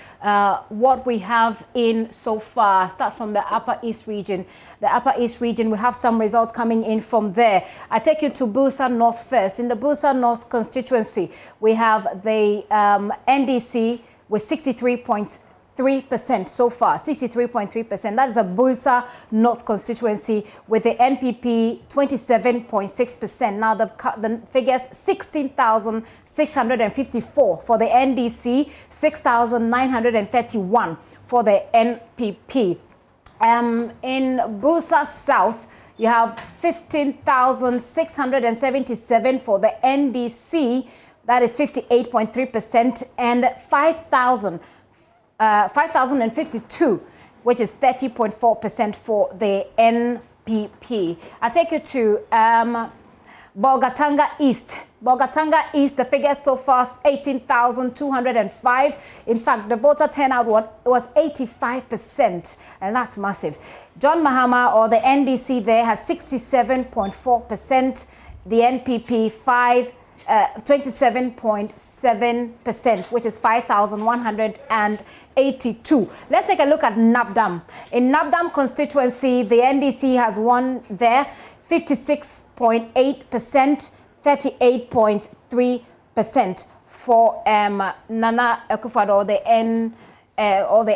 what we have in so far. Start from the Upper East region. The Upper East region, we have some results coming in from there. I take you to Busa North first. In the Busa North constituency, we have the NDC with 63.3% so far, 63.3%. That is a Busa North constituency with the NPP 27.6%. Now the figures 16,654 for the NDC, 6,931 for the NPP. In Busa South, you have 15,677 for the NDC, that is 58.3%, and 5,052, which is 30.4% for the NPP. I take you to Bolgatanga East. Bolgatanga East, the figures so far, 18,205. In fact, the voter turnout was 85%, and that's massive. John Mahama, or the NDC there, has 67.4%. the NPP 27.7%, which is 5,182. Let's take a look at Nabdam. In Nabdam constituency, the NDC has won there 56.8%, 38.3% for Nana Akufo-Addo, the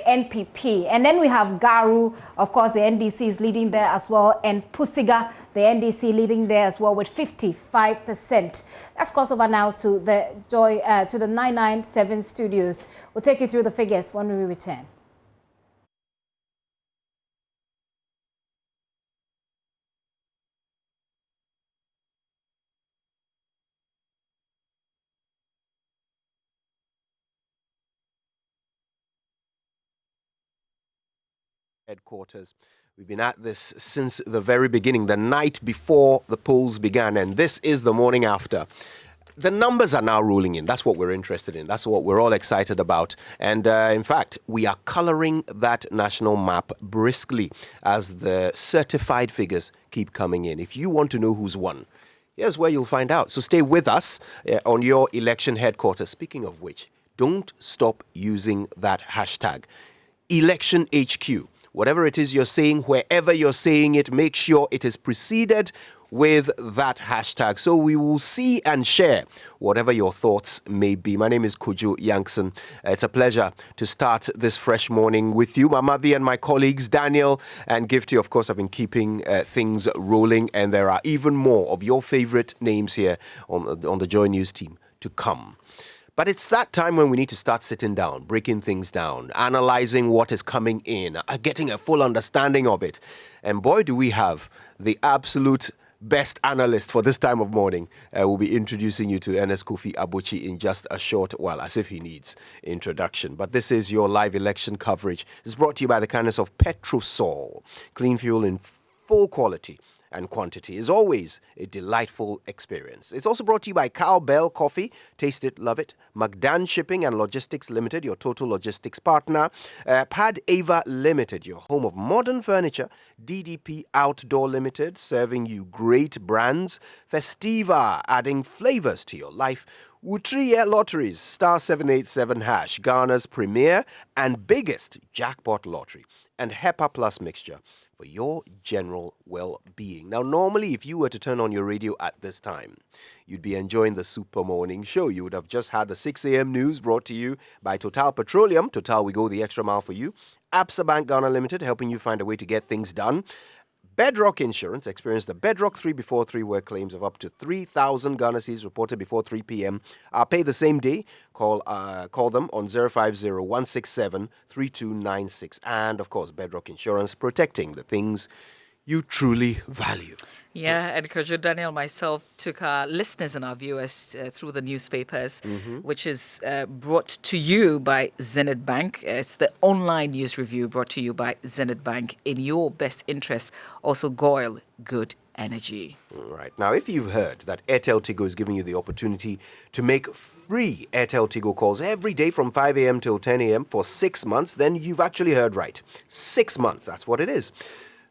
NPP. And then we have Garu, of course, the NDC is leading there as well, and Pusiga, the NDC, leading there as well with 55%. Let's cross over now to the to the 997 studios. We'll take you through the figures when we return. Headquarters. We've been at this since the very beginning, the night before the polls began, and this is the morning after. The numbers are now rolling in. That's what we're interested in. That's what we're all excited about. And in fact, we are coloring that national map briskly as the certified figures keep coming in. If you want to know who's won, here's where you'll find out. So stay with us on your election headquarters. Speaking of which, don't stop using that hashtag, Election HQ. Whatever it is you're saying, wherever you're saying it, make sure it is preceded with that hashtag so we will see and share whatever your thoughts may be. My name is Kojo Yankson. It's a pleasure to start this fresh morning with you. Mama V and my colleagues, Daniel and Gifty, of course, have been keeping things rolling, and there are even more of your favorite names here on the JoyNews team to come. But it's that time when we need to start sitting down, breaking things down, analyzing what is coming in, getting a full understanding of it. And boy, do we have the absolute best analyst for this time of morning. We'll be introducing you to Ernest Kofi Abochi in just a short while, as if he needs introduction. But this is your live election coverage. It's brought to you by the kindness of Petrosol. Clean fuel in full quality and quantity is always a delightful experience. It's also brought to you by Cowbell Coffee. Taste it, love it. McDan Shipping and Logistics Limited, your total logistics partner. Pad Ava Limited, your home of modern furniture. DDP Outdoor Limited, serving you great brands. Festiva, adding flavors to your life. Utriye Lotteries, star 787 hash, Ghana's premier and biggest jackpot lottery. And HEPA Plus mixture for your general well-being. Now, normally, if you were to turn on your radio at this time, you'd be enjoying the Super Morning Show. You would have just had the 6 a.m. news brought to you by Total Petroleum. Total, we go the extra mile for you. Absa Bank Ghana Limited, helping you find a way to get things done. Bedrock Insurance, experience the Bedrock 3 before 3 work claims of up to 3,000 Ghana cedis reported before 3 p.m. Pay the same day. Call them on 050-167-3296. And, of course, Bedrock Insurance, protecting the things you truly value. Yeah, and Kojo, Daniel, myself took our listeners and our viewers through the newspapers, which is brought to you by Zenith Bank. It's the online news review brought to you by Zenith Bank in your best interest. Also, Goyle Good Energy. Right. Now, if you've heard that Airtel Tigo is giving you the opportunity to make free Airtel Tigo calls every day from 5 a.m. till 10 a.m. for 6 months, then you've actually heard right. 6 months, that's what it is.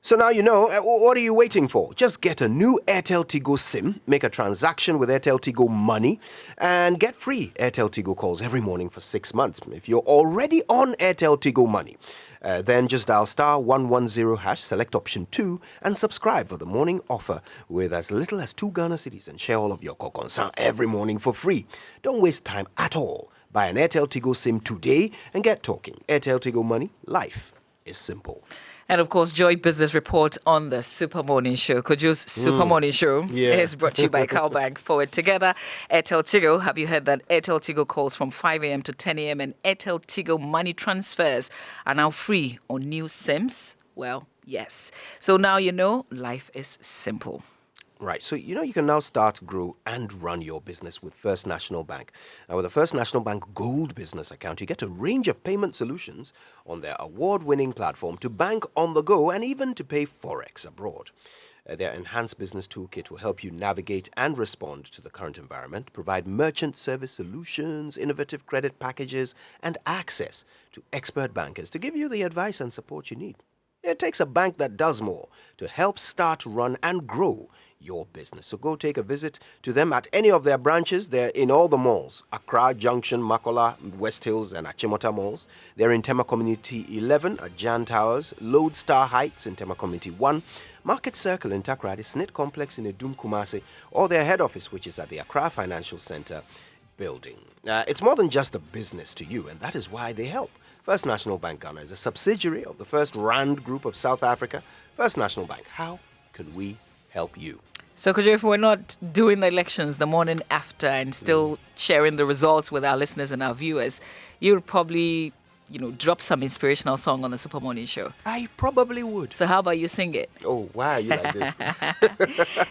So now you know, what are you waiting for? Just get a new Airtel Tigo SIM, make a transaction with Airtel Tigo Money, and get free Airtel Tigo calls every morning for 6 months. If you're already on Airtel Tigo Money, then just dial star 110 hash, select option 2, and subscribe for the morning offer with as little as 2 Ghana cedis and share all of your kokonsan every morning for free. Don't waste time at all. Buy an Airtel Tigo SIM today and get talking. Airtel Tigo Money, life is simple. And of course, Joy Business Report on the Super Morning Show. Kojo's Super Morning Show is brought to you by Cowbank. Forward Together, Airtel Tigo. Have you heard that Airtel Tigo calls from 5 a.m. to 10 a.m. and Airtel Tigo money transfers are now free on new SIMs? Well, yes. So now you know life is simple. Right. So, you know, you can now start, grow, and run your business with First National Bank. Now, with the First National Bank Gold Business Account, you get a range of payment solutions on their award-winning platform to bank on the go and even to pay Forex abroad. Their enhanced business toolkit will help you navigate and respond to the current environment, provide merchant service solutions, innovative credit packages, and access to expert bankers to give you the advice and support you need. It takes a bank that does more to help start, run, and grow your business. So go take a visit to them at any of their branches. They're in all the malls: Accra, Junction, Makola, West Hills, and Achimota malls. They're in Tema Community 11 at Jan Towers, Lodestar Heights in Tema Community 1, Market Circle in Takrady, Snit Complex in Edum Kumasi, or their head office, which is at the Accra Financial Center building. It's more than just a business to you, and that is why they help. First National Bank Ghana is a subsidiary of the First Rand Group of South Africa. First National Bank, how can we help you? So, Kojo, if we're not doing the elections the morning after and still sharing the results with our listeners and our viewers, you'll probably, drop some inspirational song on the Super Morning Show. I probably would. So how about you sing it? Oh, why are you like this?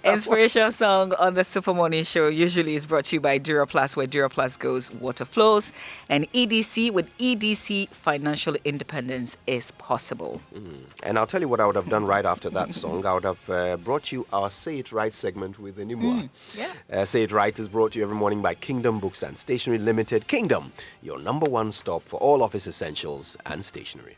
Inspirational song on the Super Morning Show usually is brought to you by Duraplus, where Duraplus goes, water flows, and EDC. With EDC, financial independence is possible. And I'll tell you what I would have done right after that song. I would have brought you our Say It Right segment with the Nimua. Say It Right is brought to you every morning by Kingdom Books and Stationery Limited. Kingdom, your #1 stop for all office essentials and stationery.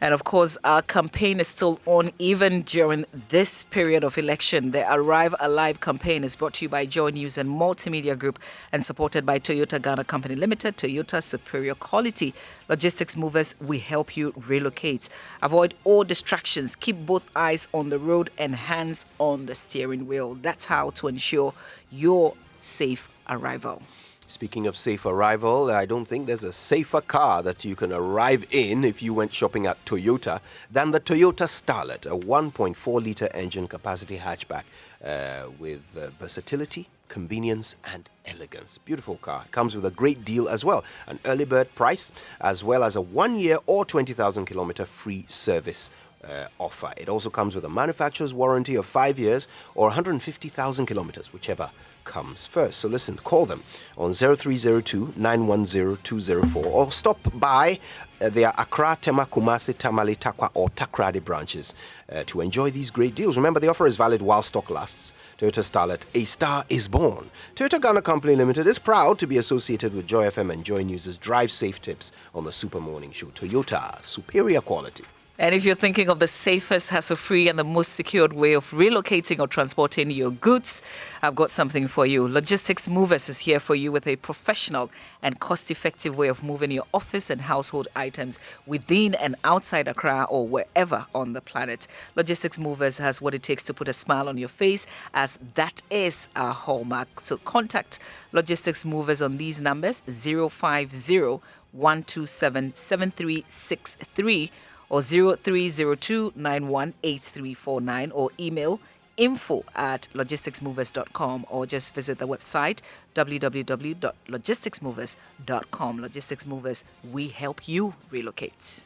And of course, our campaign is still on even during this period of election. The Arrive Alive campaign is brought to you by JoyNews and Multimedia Group and supported by Toyota Ghana Company Limited. Toyota, superior quality. Logistics movers, we help you relocate. Avoid all distractions. Keep both eyes on the road and hands on the steering wheel. That's how to ensure your safe arrival. Speaking of safe arrival, I don't think there's a safer car that you can arrive in if you went shopping at Toyota than the Toyota Starlet, a 1.4-litre engine capacity hatchback with versatility, convenience, and elegance. Beautiful car. It comes with a great deal as well. An early bird price, as well as a 1-year or 20,000-kilometer free service offer. It also comes with a manufacturer's warranty of 5 years or 150,000 kilometers, whichever comes first. So listen, call them on 0302-910-204 or stop by their Accra, Tema, Kumasi, Tamale, Takwa or Takrady branches to enjoy these great deals. Remember, the offer is valid while stock lasts. Toyota Starlet, a star is born. Toyota Ghana Company Limited is proud to be associated with Joy FM and Joy News' Drive Safe Tips on the Super Morning Show. Toyota, superior quality. And if you're thinking of the safest, hassle-free and the most secured way of relocating or transporting your goods, I've got something for you. Logistics Movers is here for you with a professional and cost-effective way of moving your office and household items within and outside Accra or wherever on the planet. Logistics Movers has what it takes to put a smile on your face, as that is our hallmark. So contact Logistics Movers on these numbers: 050-127-7363 or 0302-918349 or email info@logisticsmovers.com or just visit the website www.logisticsmovers.com. Logistics Movers, we help you relocate.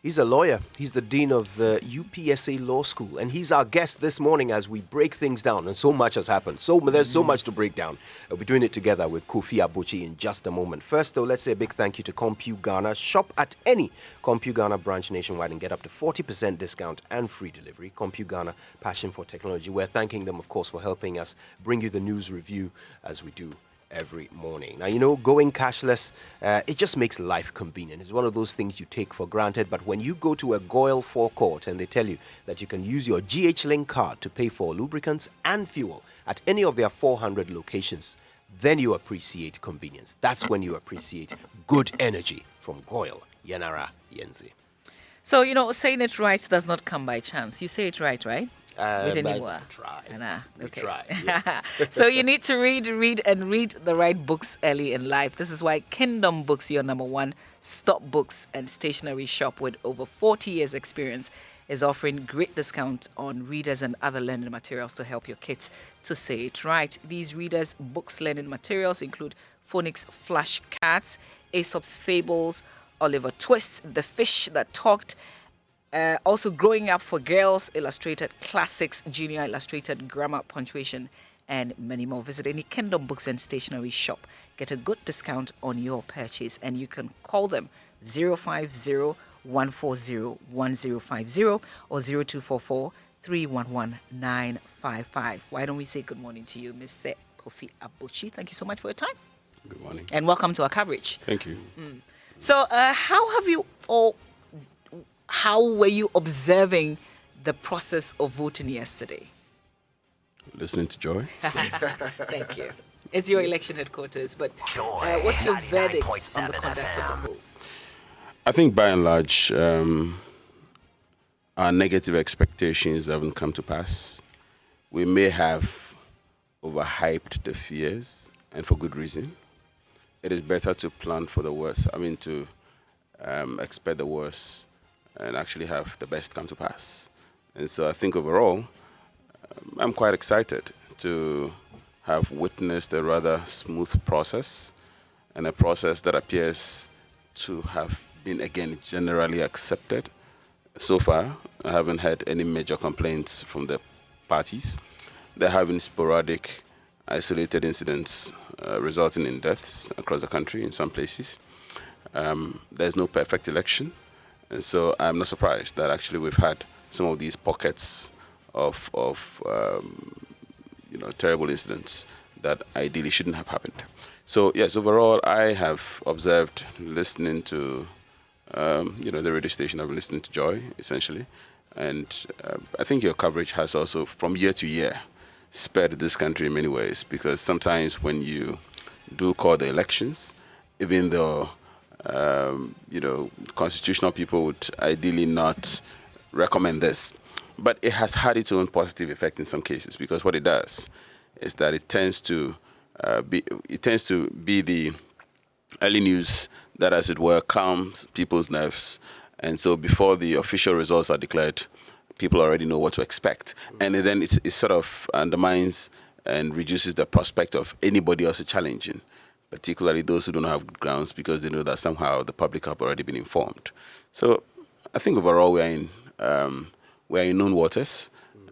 He's a lawyer. He's the dean of the UPSA Law School, and he's our guest this morning as we break things down. And so much has happened. There's so much to break down. We'll be doing it together with Kofi Abuchi in just a moment. First, though, let's say a big thank you to CompuGhana. Ghana. Shop at any CompuGhana Ghana branch nationwide and get up to 40% discount and free delivery. CompuGhana Ghana, passion for technology. We're thanking them, of course, for helping us bring you the news review as we do every morning. Now, going cashless, it just makes life convenient. It's one of those things you take for granted, but when you go to a Goyle forecourt and they tell you that you can use your GH-Link card to pay for lubricants and fuel at any of their 400 locations, then you appreciate convenience. That's when you appreciate good energy from Goyle. Yanara Yenzi. So, saying it right does not come by chance. You say it right, right? With Try. Okay. Try, yes. So you need to read the right books early in life. This is why Kingdom Books, your #1 stop books and stationery shop with over 40 years experience, is offering great discount on readers and other learning materials to help your kids to say it right. These readers' books learning materials include Phonics flashcards, Aesop's Fables, Oliver Twist, The Fish That Talked, also Growing Up for Girls, Illustrated Classics, Junior Illustrated Grammar, Punctuation, and many more. Visit any Kingdom Books and Stationery shop. Get a good discount on your purchase, and you can call them 050-140-1050 or 0244-311-955. Why don't we say good morning to you, Mr. Kofi Abuchi? Thank you so much for your time. Good morning. And welcome to our coverage. Thank you. So how have you all how were you observing the process of voting yesterday? Listening to Joy. Thank you. It's your election headquarters, but what's your verdicts on the conduct of the polls? I think by and large, our negative expectations haven't come to pass. We may have overhyped the fears, and for good reason. It is better to plan for the worst, to expect the worst and actually have the best come to pass. And so I think overall, I'm quite excited to have witnessed a rather smooth process, and a process that appears to have been, again, generally accepted. So far, I haven't had any major complaints from the parties. There have been sporadic, isolated incidents resulting in deaths across the country in some places. There's no perfect election, and so I'm not surprised that actually we've had some of these pockets of terrible incidents that ideally shouldn't have happened. So yes, overall, I have observed, listening to the radio station. I've been listening to Joy essentially, and I think your coverage has also, from year to year, spared this country in many ways, because sometimes when you do call the elections, even though constitutional people would ideally not recommend this, but it has had its own positive effect in some cases, because what it does is that it tends to be the early news that, as it were, calms people's nerves, and so before the official results are declared, people already know what to expect, and then it sort of undermines and reduces the prospect of anybody else challenging, particularly those who don't have good grounds, because they know that somehow the public have already been informed. So I think overall we are in known waters,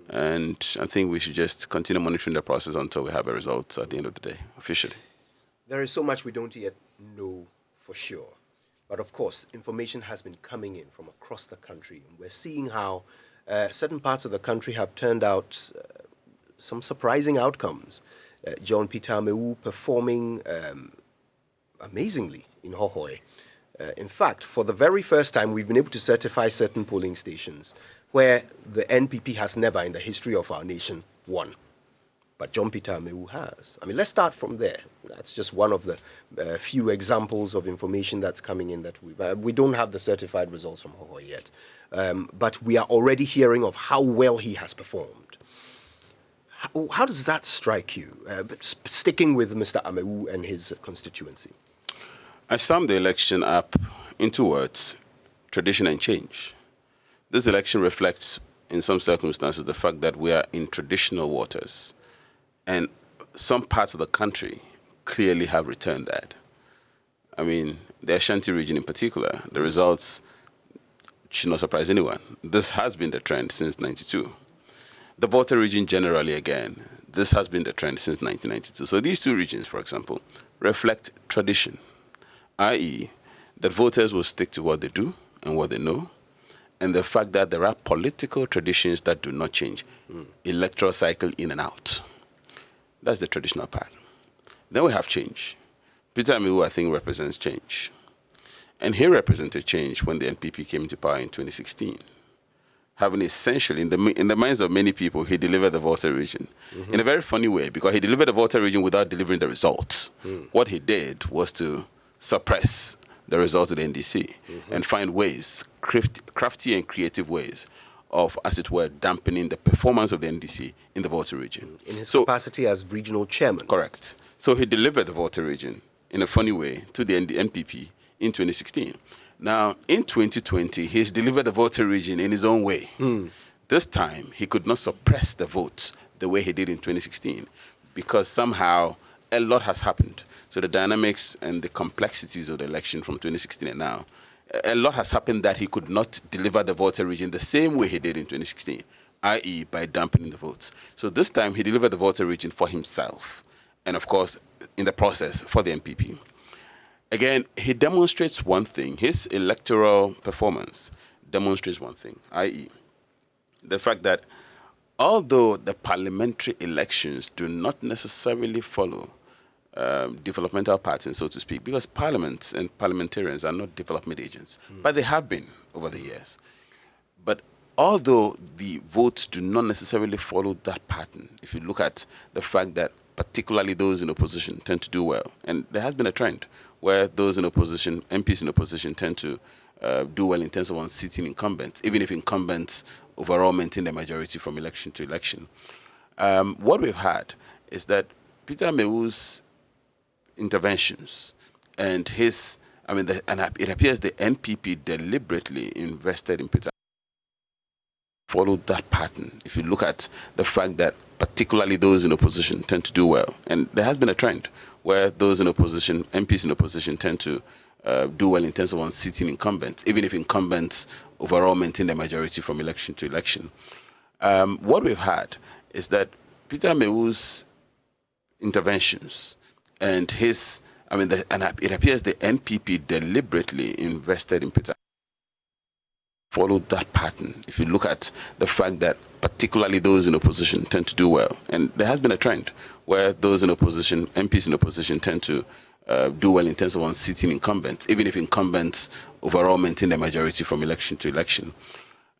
and I think we should just continue monitoring the process until we have a result at the end of the day, officially. There is so much we don't yet know for sure. But of course, information has been coming in from across the country. We're seeing how certain parts of the country have turned out some surprising outcomes. John Peter Amewu performing amazingly in Hohoe. In fact, for the very first time, we've been able to certify certain polling stations where the NPP has never in the history of our nation won. But John Peter Amewu has. Let's start from there. That's just one of the few examples of information that's coming in that we don't have the certified results from Hohoe yet. But we are already hearing of how well he has performed. How does that strike you, sticking with Mr. Amewu and his constituency? I sum the election up in 2 words: tradition and change. This election reflects, in some circumstances, the fact that we are in traditional waters, and some parts of the country clearly have returned that. The Ashanti region in particular, the results should not surprise anyone. This has been the trend since '92. The Volta region generally, again, this has been the trend since 1992. So these 2 regions, for example, reflect tradition, i.e., that voters will stick to what they do and what they know, and the fact that there are political traditions that do not change, electoral cycle in and out. That's the traditional part. Then we have change. Peter Amewu, I think, represents change. And he represented change when the NPP came into power in 2016. Having essentially, in the minds of many people, he delivered the Volta region in a very funny way, because he delivered the Volta region without delivering the results. What he did was to suppress the results of the NDC and find ways, crafty and creative ways, of, as it were, dampening the performance of the NDC in the Volta region. In his capacity as regional chairman. Correct. So he delivered the Volta region in a funny way to the NPP in 2016. Now, in 2020, he's delivered the Volta region in his own way. This time, he could not suppress the votes the way he did in 2016, because somehow a lot has happened. So the dynamics and the complexities of the election from 2016 and now, a lot has happened that he could not deliver the Volta region the same way he did in 2016, i.e. by dampening the votes. So this time, he delivered the Volta region for himself, and of course, in the process, for the NPP. Again, he demonstrates one thing. His electoral performance demonstrates one thing, i.e., the fact that although the parliamentary elections do not necessarily follow developmental patterns, so to speak, because parliament and parliamentarians are not development agents, but they have been over the years. although the votes do not necessarily follow that pattern, if you look at the fact that particularly those in opposition tend to do well, and there has been a trend where those in opposition, MPs in opposition, tend to do well in terms of unseating incumbents, even if incumbents overall maintain their majority from election to election. What we've had is that Peter Mewu's interventions and his, it appears the NPP deliberately invested in Peter. Followed that pattern. If you look at the fact that particularly those in opposition tend to do well, and there has been a trend where those in opposition, MPs in opposition, tend to do well in terms of unseating incumbents, even if incumbents overall maintain their majority from election to election. What we've had is that Peter Mewu's interventions and his, it appears the NPP deliberately invested in Peter. Followed that pattern. If you look at the fact that particularly those in opposition tend to do well, and there has been a trend where those in opposition, MPs in opposition, tend to do well in terms of unseating incumbents, even if incumbents overall maintain their majority from election to election.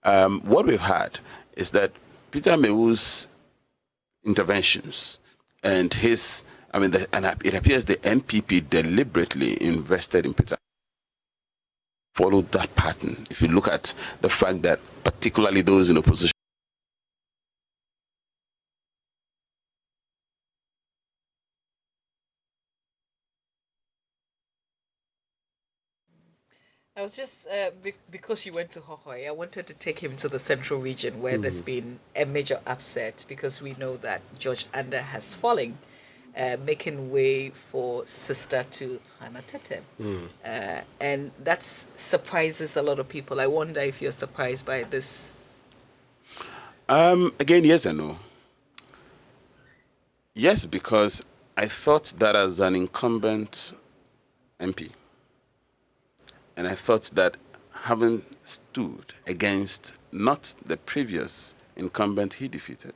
What we've had is that Peter Mewu's interventions and his, it appears the NPP deliberately invested in Peter. Followed that pattern. If you look at the fact that particularly those in opposition. I was just, because you went to Hohoi, I wanted to take him to the central region where there's been a major upset because we know that George Anda has fallen, making way for sister to Hannah Tete. And that surprises a lot of people. I wonder if you're surprised by this. Again, yes and no. Yes, because I thought that as an incumbent MP, and I thought that having stood against not the previous incumbent he defeated,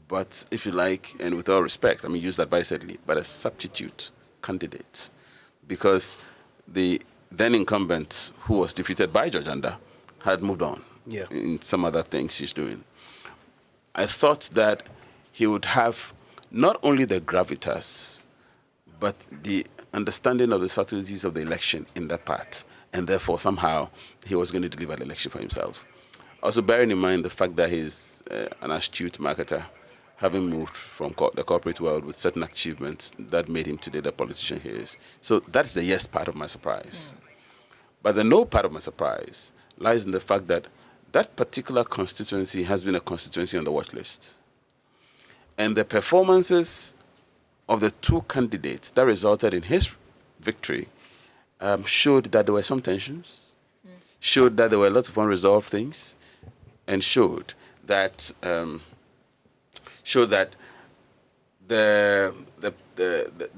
but if you like, and with all respect, use that advisedly, but a substitute candidate, because the then incumbent who was defeated by George Anda had moved on in some other things he's doing. I thought that he would have not only the gravitas, but the understanding of the subtleties of the election in that part, and therefore somehow he was going to deliver the election for himself. Also bearing in mind the fact that he's an astute marketer, having moved from the corporate world with certain achievements that made him today the politician he is. So that's the yes part of my surprise. But the no part of my surprise lies in the fact that that particular constituency has been a constituency on the watch list. And the performances of the two candidates that resulted in his victory showed that there were some tensions, showed that there were lots of unresolved things, and showed that the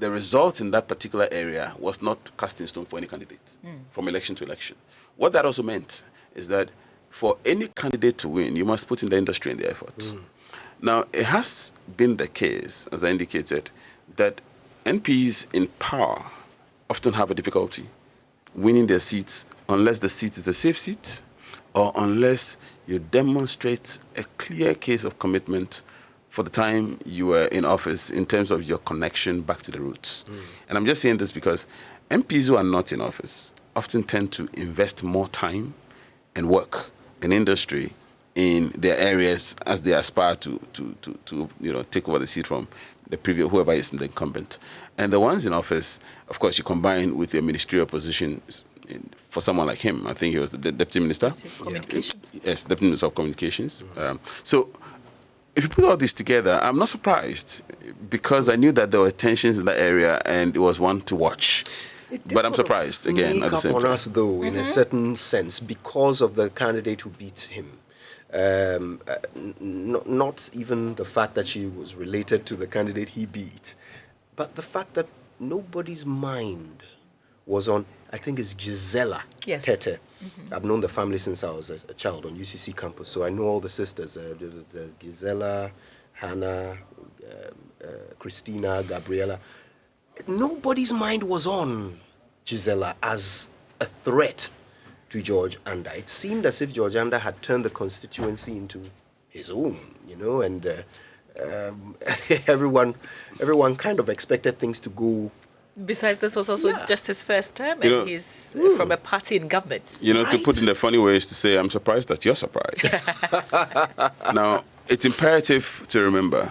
result in that particular area was not cast in stone for any candidate from election to election. What that also meant is that for any candidate to win, you must put in the industry and the effort. Now, it has been the case, as I indicated, that MPs in power often have a difficulty winning their seats unless the seat is a safe seat or unless you demonstrate a clear case of commitment for the time you were in office in terms of your connection back to the roots. And I'm just saying this because MPs who are not in office often tend to invest more time and work in industry in their areas as they aspire to take over the seat from the previous, whoever is in the incumbent. And the ones in office, of course, you combine with your ministerial position. For someone like him, I think he was the deputy minister. Communications. Yes, deputy minister of communications. So if you put all this together, I'm not surprised because I knew that there were tensions in that area and it was one to watch. But I'm surprised again at the same time. On us, though, in a certain sense, because of the candidate who beat him. Not even the fact that she was related to the candidate he beat, but the fact that nobody's mind was on, I think it's Gisela Tete. I've known the family since I was a child on UCC campus, so I know all the sisters, Gisela, Hannah, Christina, Gabriela. Nobody's mind was on Gisela as a threat to George Anda. It seemed as if George Anda had turned the constituency into his own, and everyone kind of expected things to go. Besides, this was also just his first term, and he's from a party in government. To put in a funny way is to say, I'm surprised that you're surprised. Now, it's imperative to remember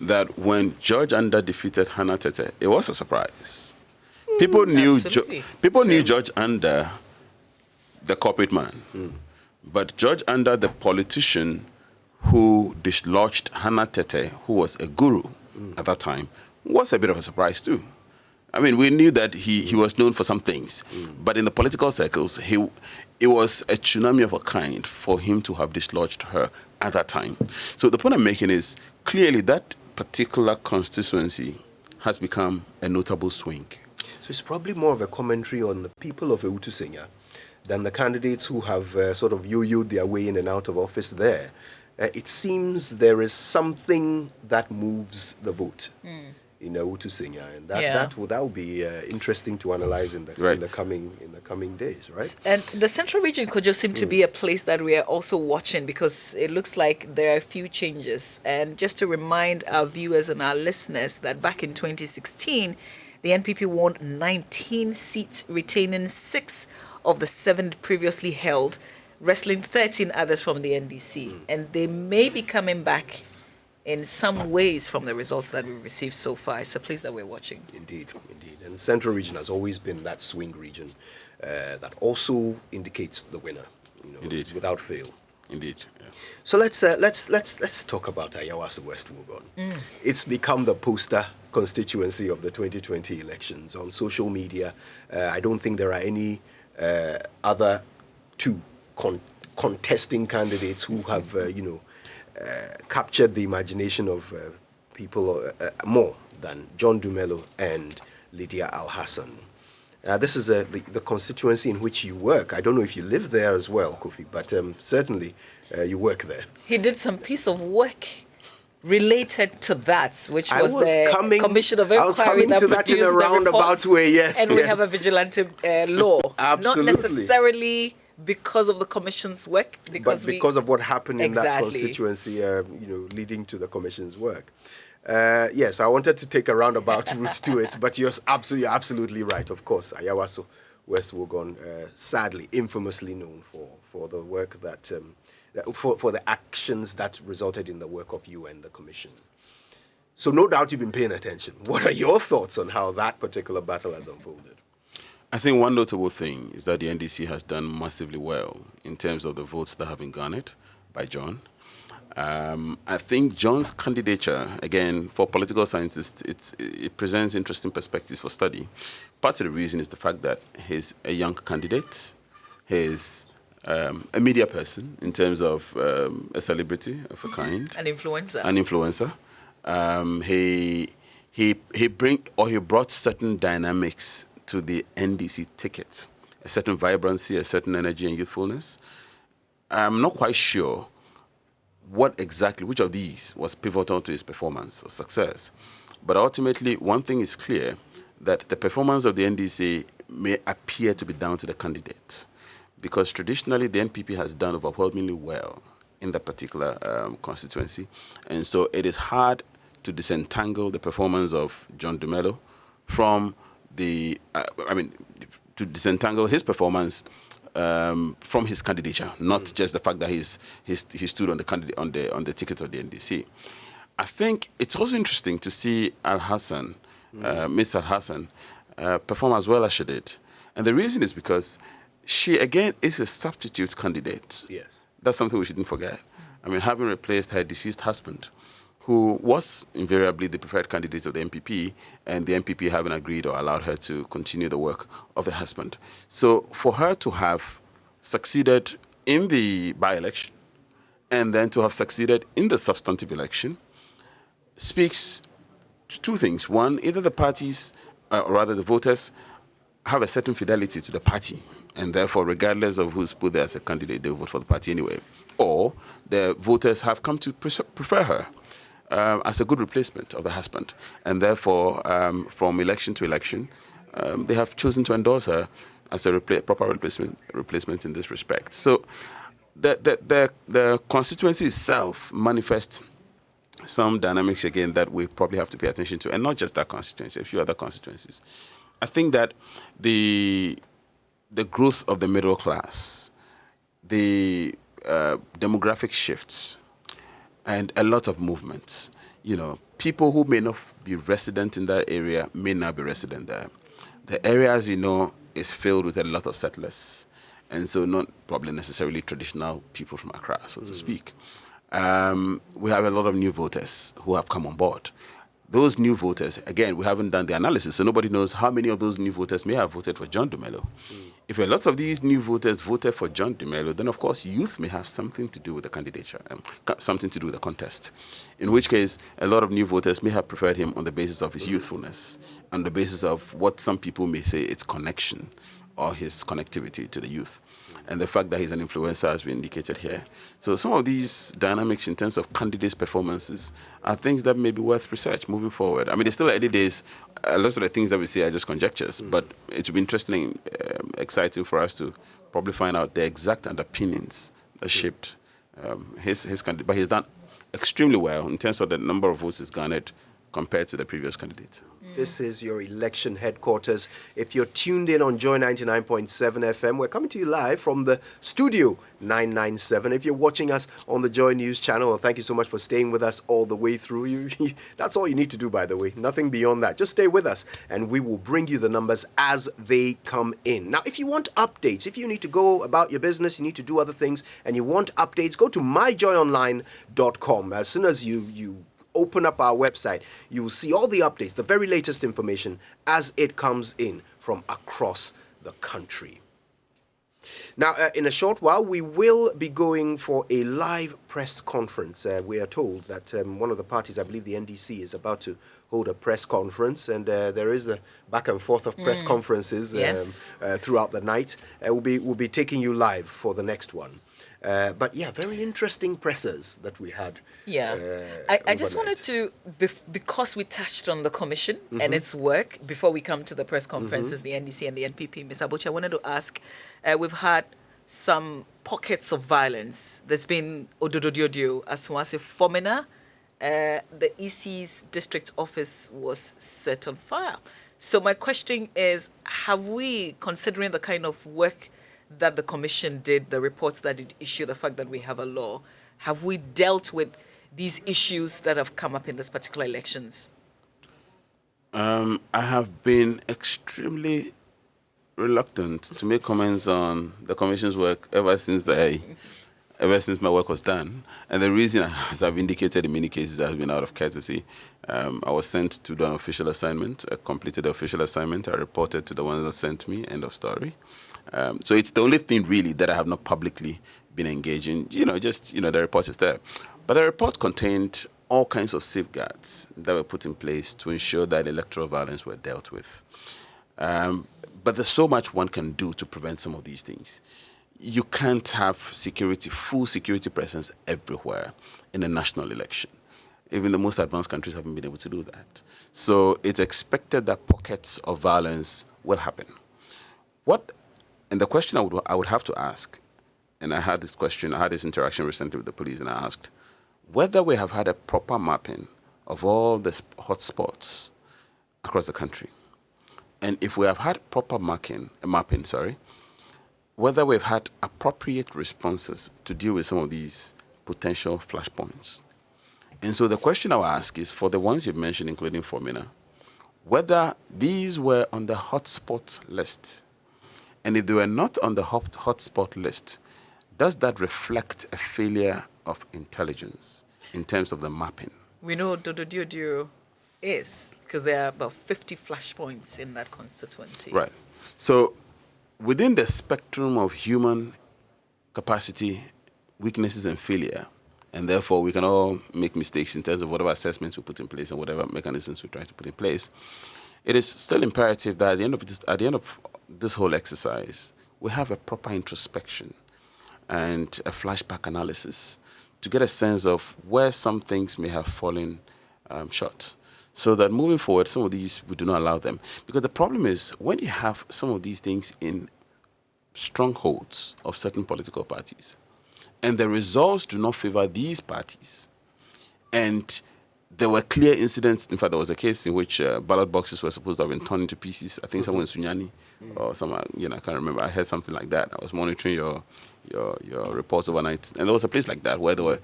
that when George Anda defeated Hannah Tete, it was a surprise. People knew George Anda, the corporate man, but George Anda, the politician who dislodged Hannah Tete, who was a guru at that time, was a bit of a surprise too. I mean, we knew that he was known for some things, but in the political circles, it was a tsunami of a kind for him to have dislodged her at that time. So the point I'm making is, clearly that particular constituency has become a notable swing. So it's probably more of a commentary on the people of Ewutu than the candidates who have sort of yo-yoed their way in and out of office there. It seems there is something that moves the vote. In Ewutu, and that will be interesting to analyze in the coming days, right? And the Central Region could just seem to be a place that we are also watching, because it looks like there are a few changes. And just to remind our viewers and our listeners that back in 2016, the NPP won 19 seats, retaining 6 of the 7 previously held, wrestling 13 others from the NDC, and they may be coming back in some ways from the results that we've received so far. It's a place that we're watching. Indeed. And the Central Region has always been that swing region that also indicates the winner, Indeed. Without fail. Indeed. Yeah. So let's talk about Ayawaso West, Wugon. It's become the poster constituency of the 2020 elections on social media. I don't think there are any other two contesting candidates who have, captured the imagination of people more than John Dumelo and Lydia Al-Hassan. This is the constituency in which you work. I don't know if you live there as well, Kofi, but certainly you work there. He did some piece of work related to that, which was the Commission of Inquiry that produced the reports. And we have a vigilante law. Absolutely. Not necessarily because of the Commission's work, because of what happened in that constituency, leading to the Commission's work. Yes, I wanted to take a roundabout route to it, but you're absolutely right. Of course, Ayawaso West Wugon, sadly, infamously known for the work that, for the actions that resulted in the work of you and the Commission. So no doubt you've been paying attention. What are your thoughts on how that particular battle has unfolded? I think one notable thing is that the NDC has done massively well in terms of the votes that have been garnered by John. I think John's candidature, again, for political scientists, it presents interesting perspectives for study. Part of the reason is the fact that he's a young candidate, he's a media person in terms of a celebrity of a kind. An influencer. An influencer. He brought certain dynamics to the NDC tickets, a certain vibrancy, a certain energy and youthfulness. I'm not quite sure which of these was pivotal to his performance or success. But ultimately, one thing is clear, that the performance of the NDC may appear to be down to the candidate, because traditionally the NPP has done overwhelmingly well in that particular constituency. And so it is hard to disentangle the performance of John Dumelo from to disentangle his performance from his candidature, not just the fact that he stood on the ticket of the NDC. I think it's also interesting to see Al-Hassan, Miss Al-Hassan, perform as well as she did. And the reason is because she, again, is a substitute candidate. Yes. That's something we shouldn't forget. I mean, having replaced her deceased husband, who was invariably the preferred candidate of the NPP, and the NPP having agreed or allowed her to continue the work of the husband. So for her to have succeeded in the by-election and then to have succeeded in the substantive election speaks to two things. One, either the parties, or rather the voters, have a certain fidelity to the party, and therefore, regardless of who's put there as a candidate, they'll vote for the party anyway. Or the voters have come to prefer her as a good replacement of the husband. And therefore, from election to election, they have chosen to endorse her as a proper replacement in this respect. So the constituency itself manifests some dynamics again that we probably have to pay attention to, and not just that constituency, a few other constituencies. I think that the growth of the middle class, the demographic shifts, and a lot of movements. People who may not be resident in that area may not be resident there. The area, as you know, is filled with a lot of settlers, and so not probably necessarily traditional people from Accra, so to speak. We have a lot of new voters who have come on board. Those new voters, again, we haven't done the analysis, so nobody knows how many of those new voters may have voted for John Dumelo. If a lot of these new voters voted for John Dumelo, then of course youth may have something to do with the candidature, something to do with the contest. In which case, a lot of new voters may have preferred him on the basis of his youthfulness, on the basis of what some people may say its connection or his connectivity to the youth, and the fact that he's an influencer, as we indicated here. So some of these dynamics in terms of candidates' performances are things that may be worth research moving forward. I mean, it's still early days. A lot of the things that we say are just conjectures, but it will be interesting, exciting for us to probably find out the exact underpinnings that shaped his candidate. But he's done extremely well in terms of the number of votes he's garnered compared to the previous candidate. This is your election headquarters. If you're tuned in on Joy 99.7 FM, we're coming to you live from the studio 997. If you're watching us on the Joy News channel, well, thank you so much for staying with us all the way through. That's all you need to do, by the way. Nothing beyond that. Just stay with us, and we will bring you the numbers as they come in. Now, if you want updates, if you need to go about your business, you need to do other things, and you want updates, go to myjoyonline.com. As soon as you open up our website, you will see all the updates, the very latest information as it comes in from across the country. Now, in a short while, we will be going for a live press conference. We are told that one of the parties, I believe the NDC, is about to hold a press conference, and there is a back and forth of press conferences throughout the night. We'll be taking you live for the next one. But yeah, very interesting pressers that we had. I just wanted to, because we touched on the commission and its work, before we come to the press conferences, the NDC and the NPP, Ms. Abuchi, I wanted to ask, we've had some pockets of violence. There's been Odododiodio, Aswasi Fomina. The EC's district office was set on fire. So my question is, have we, considering the kind of work that the commission did, the reports that it issued, the fact that we have a law, have we dealt with these issues that have come up in this particular elections? I have been extremely reluctant to make comments on the commission's work ever since my work was done. And the reason, as I've indicated in many cases, has been out of courtesy. I was sent to do an official assignment. I completed the official assignment. I reported to the one that sent me, end of story. So it's the only thing really that I have not publicly been engaging. The report is there. But the report contained all kinds of safeguards that were put in place to ensure that electoral violence were dealt with. But there's so much one can do to prevent some of these things. You can't have full security presence everywhere in a national election. Even the most advanced countries haven't been able to do that. So it's expected that pockets of violence will happen. And the question I would have to ask, and I had this interaction recently with the police, and I asked whether we have had a proper mapping of all the hotspots across the country. And if we have had proper mapping, whether we've had appropriate responses to deal with some of these potential flashpoints. And so the question I will ask is, for the ones you've mentioned, including Formina, whether these were on the hotspot list. And if they were not on the hotspot list, does that reflect a failure of intelligence in terms of the mapping? We know Dododiodio is, because there are about 50 flashpoints in that constituency. Right. So within the spectrum of human capacity, weaknesses and failure, and therefore we can all make mistakes in terms of whatever assessments we put in place and whatever mechanisms we try to put in place, it is still imperative that at the end of this whole exercise, we have a proper introspection and a flashback analysis to get a sense of where some things may have fallen short, so that moving forward, some of these, we do not allow them. Because the problem is, when you have some of these things in strongholds of certain political parties. And the results do not favor these parties. And there were clear incidents. In fact, there was a case in which ballot boxes were supposed to have been torn into pieces. I think someone in Sunyani or someone, I can't remember. I heard something like that. I was monitoring your reports overnight. And there was a place like that where there were,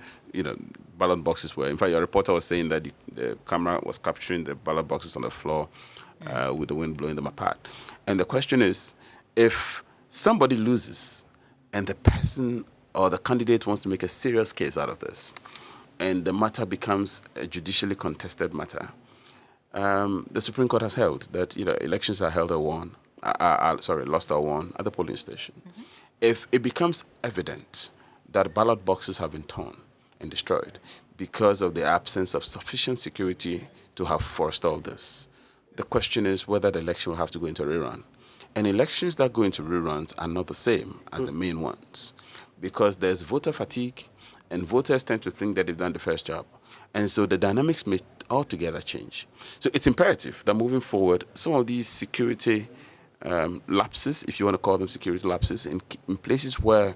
ballot boxes were. In fact, your reporter was saying that the camera was capturing the ballot boxes on the floor with the wind blowing them apart. And the question is, if somebody loses and the person or the candidate wants to make a serious case out of this, and the matter becomes a judicially contested matter, the Supreme Court has held that elections are held or won, lost or won at the polling station. If it becomes evident that ballot boxes have been torn and destroyed because of the absence of sufficient security to have forestalled this, the question is whether the election will have to go into a rerun. And elections that go into reruns are not the same as the main ones, because there's voter fatigue, and voters tend to think that they've done the first job. And so the dynamics may altogether change. So it's imperative that moving forward, some of these security lapses, if you want to call them security lapses, in places where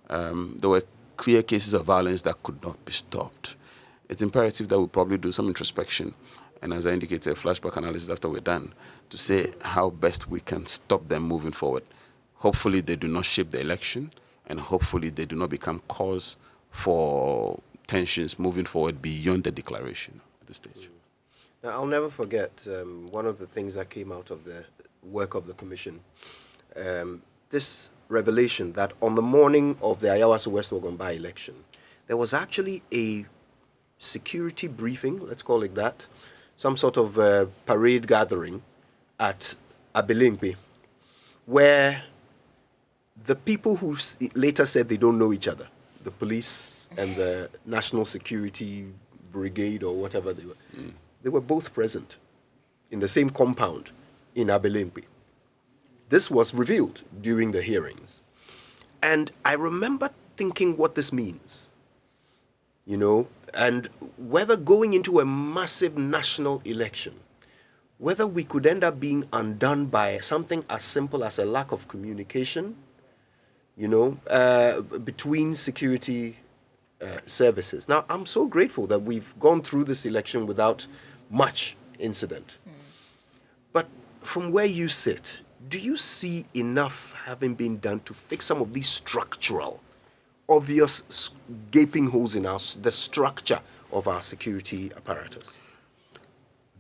there were clear cases of violence that could not be stopped, it's imperative that we probably do some introspection, and as I indicated, a flashback analysis after we're done, to say how best we can stop them moving forward. Hopefully they do not shape the election, and hopefully they do not become cause for tensions moving forward beyond the declaration at this stage. Now, I'll never forget one of the things that came out of the work of the commission, this revelation that on the morning of the Ayawaso West Ogun by-election, there was actually a security briefing, let's call it that, some sort of parade gathering at Abelempe, where the people who later said they don't know each other, the police and the National Security Brigade or whatever they were both present in the same compound in Abelempe. This was revealed during the hearings. And I remember thinking what this means, and whether going into a massive national election, whether we could end up being undone by something as simple as a lack of communication, between security services. Now, I'm so grateful that we've gone through this election without much incident. But from where you sit, do you see enough having been done to fix some of these structural, obvious gaping holes in the structure of our security apparatus?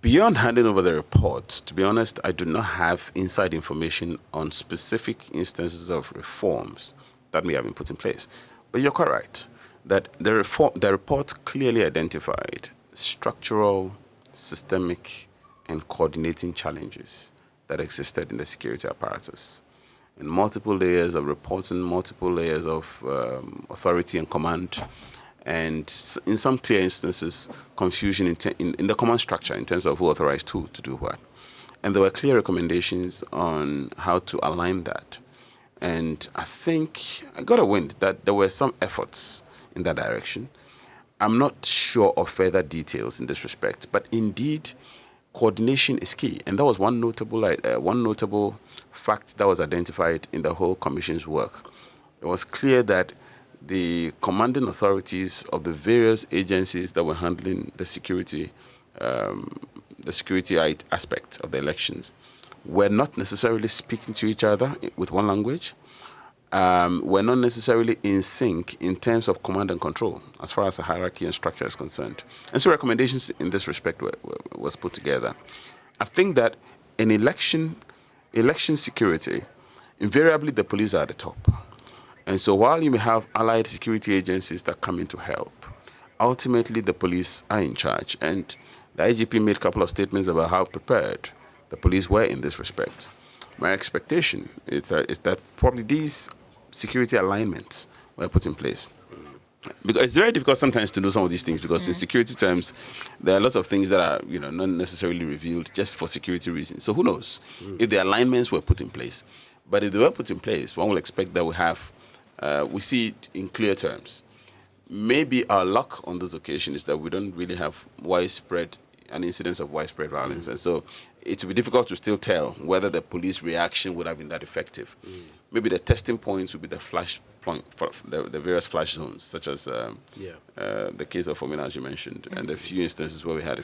Beyond handing over the reports, to be honest, I do not have inside information on specific instances of reforms that may have been put in place. But you're quite right that the report clearly identified structural, systemic, and coordinating challenges that existed in the security apparatus. And multiple layers of reporting, multiple layers of authority and command, and in some clear instances, confusion in the command structure in terms of who authorized who to do what. And there were clear recommendations on how to align that. And I think I got a wind that there were some efforts in that direction. I'm not sure of further details in this respect, but indeed, coordination is key. And that was one notable fact that was identified in the whole commission's work. It was clear that the commanding authorities of the various agencies that were handling the security aspect of the elections were not necessarily speaking to each other with one language, were not necessarily in sync in terms of command and control as far as the hierarchy and structure is concerned. And so recommendations in this respect was put together. I think that in election security, invariably the police are at the top. And so while you may have allied security agencies that come in to help, ultimately the police are in charge. And the IGP made a couple of statements about how prepared the police were in this respect. My expectation is that probably these security alignments were put in place. Because it's very difficult sometimes to know some of these things, because in security terms, there are lots of things that are not necessarily revealed just for security reasons. So who knows if the alignments were put in place. But if they were put in place, one will expect that we see it in clear terms. Maybe our luck on this occasion is that we don't really have an incidence of widespread violence. And so it will be difficult to still tell whether the police reaction would have been that effective. maybe the testing points would be the flash point for the various flash zones, such as the case of Formina, as you mentioned, and the few instances where we had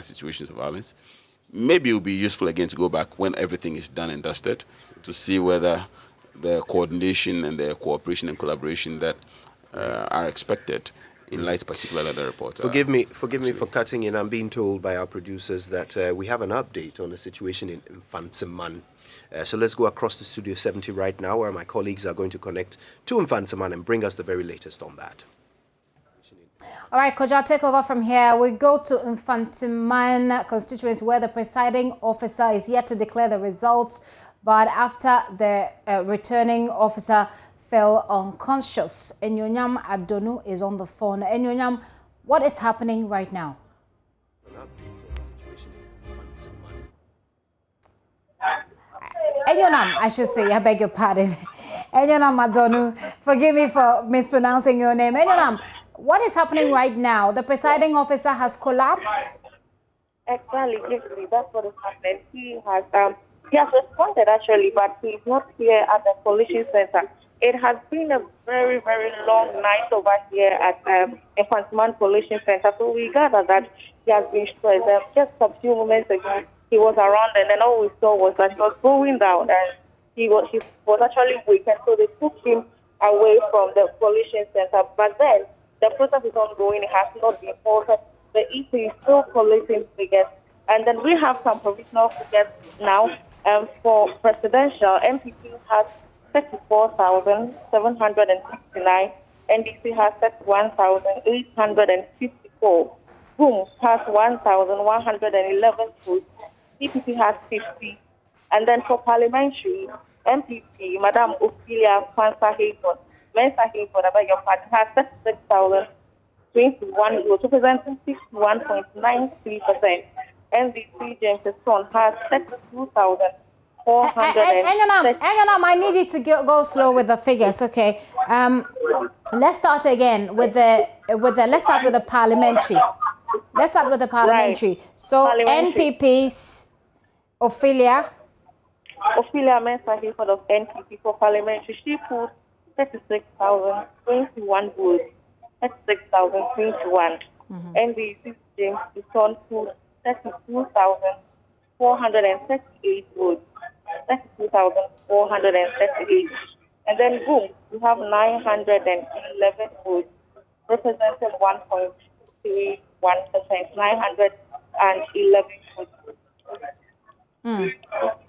situations of violence. Maybe it would be useful again to go back when everything is done and dusted to see whether the coordination and the cooperation and collaboration that are expected in light particularly of the report. Forgive me for cutting in. I'm being told by our producers that we have an update on the situation in Mfantseman. So let's go across to Studio 70 right now, where my colleagues are going to connect to Mfantseman and bring us the very latest on that. All right, Coach, I'll take over from here. We go to Mfantseman constituency, where the presiding officer is yet to declare the results, but after the returning officer fell unconscious. Enyonyam Adonu is on the phone. Enyonyam, what is happening right now? An update on the situation in Mfantseman. Enyonyam, I should say, I beg your pardon. Enyonyam Adonu, forgive me for mispronouncing your name. Enyonyam, what is happening right now? The presiding officer has collapsed? Exactly, that's what is happening. He has responded actually, but he's not here at the coalition center. It has been a very, very long night over here at Mfantseman Coalition Center. So we gather that he has been stressed. Just a few moments ago, he was around, and then all we saw was that he was going down, and he was actually weak, and so they took him away from the coalition center. But then the process is ongoing. It has not been altered. The EP is still collating figures, and then we have some provisional figures now. For presidential, MPP has 34,769. NDC has 31,854. Boom has 1,111 votes. CPP has 50. And then for parliamentary, MPP, Madam Ophelia Mensa Hayford, I beg your pardon, has 36,021 votes, representing 61.93%. NDC James' son has 32,400. Enyonyam, I need you to go slow with the figures, okay? Let's start again with the let's start with the parliamentary. Let's start with the parliamentary. Right. So NPP's Ophelia Mensa Hayford of NPP for parliamentary. She put 36,021 votes. 36,021. NDC James' son put 32,438 votes. 32,438. And then boom, we have 911 votes, representing 1.31%. 911 votes.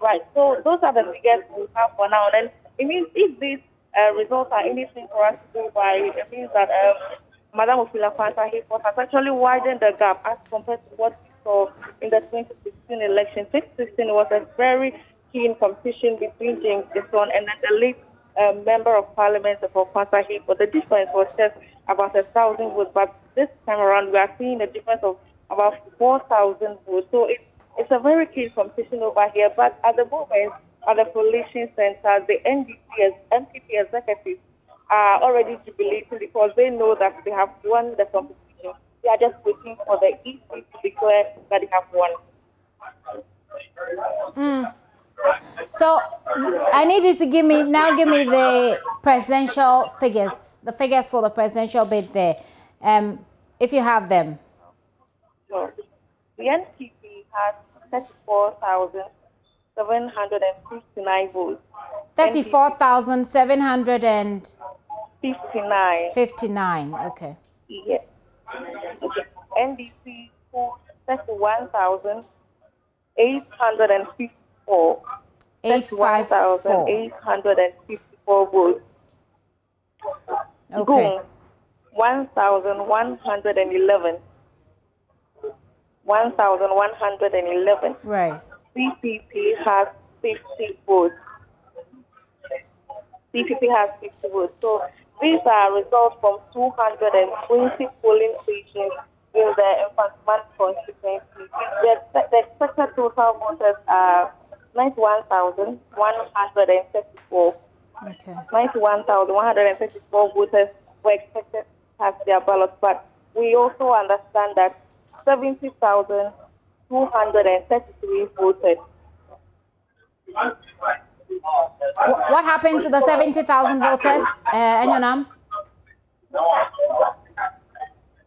Right. So those are the figures we have for now. And it means if these results are anything for us to go by, it means that Madam Ophelia Mensa Hayford has actually widened the gap as compared to what we saw in the 2016 election. 2016 was a very keen competition between James Dixon and then the late member of parliament for Mensa Hayford. The difference was just about 1,000 votes, but this time around we are seeing a difference of about 4,000 votes. So it's a very keen competition over here. But at the moment, at the coalition center, the MPP executives are already jubilating because they know that they have won the competition. They are just waiting for the EC to declare that they have won. So I need you to give me the presidential figures, the figures for the presidential bid there, if you have them. Sure. The NPP has 34,759 votes. 34,759. Okay. Yes. Okay. NDC put 31,854. 31,854 votes. Okay. Boom. 1,111. 1,111. Right. CPP has 50 votes. CPP has 50 votes. So these are results from 220 polling stations in the Mfantseman constituency. The expected total voters are 91,134. Okay. 91,134 voters were expected to cast their ballots, but we also understand that 70,233 voted. What happened to the 70,000 voters, Enyonam?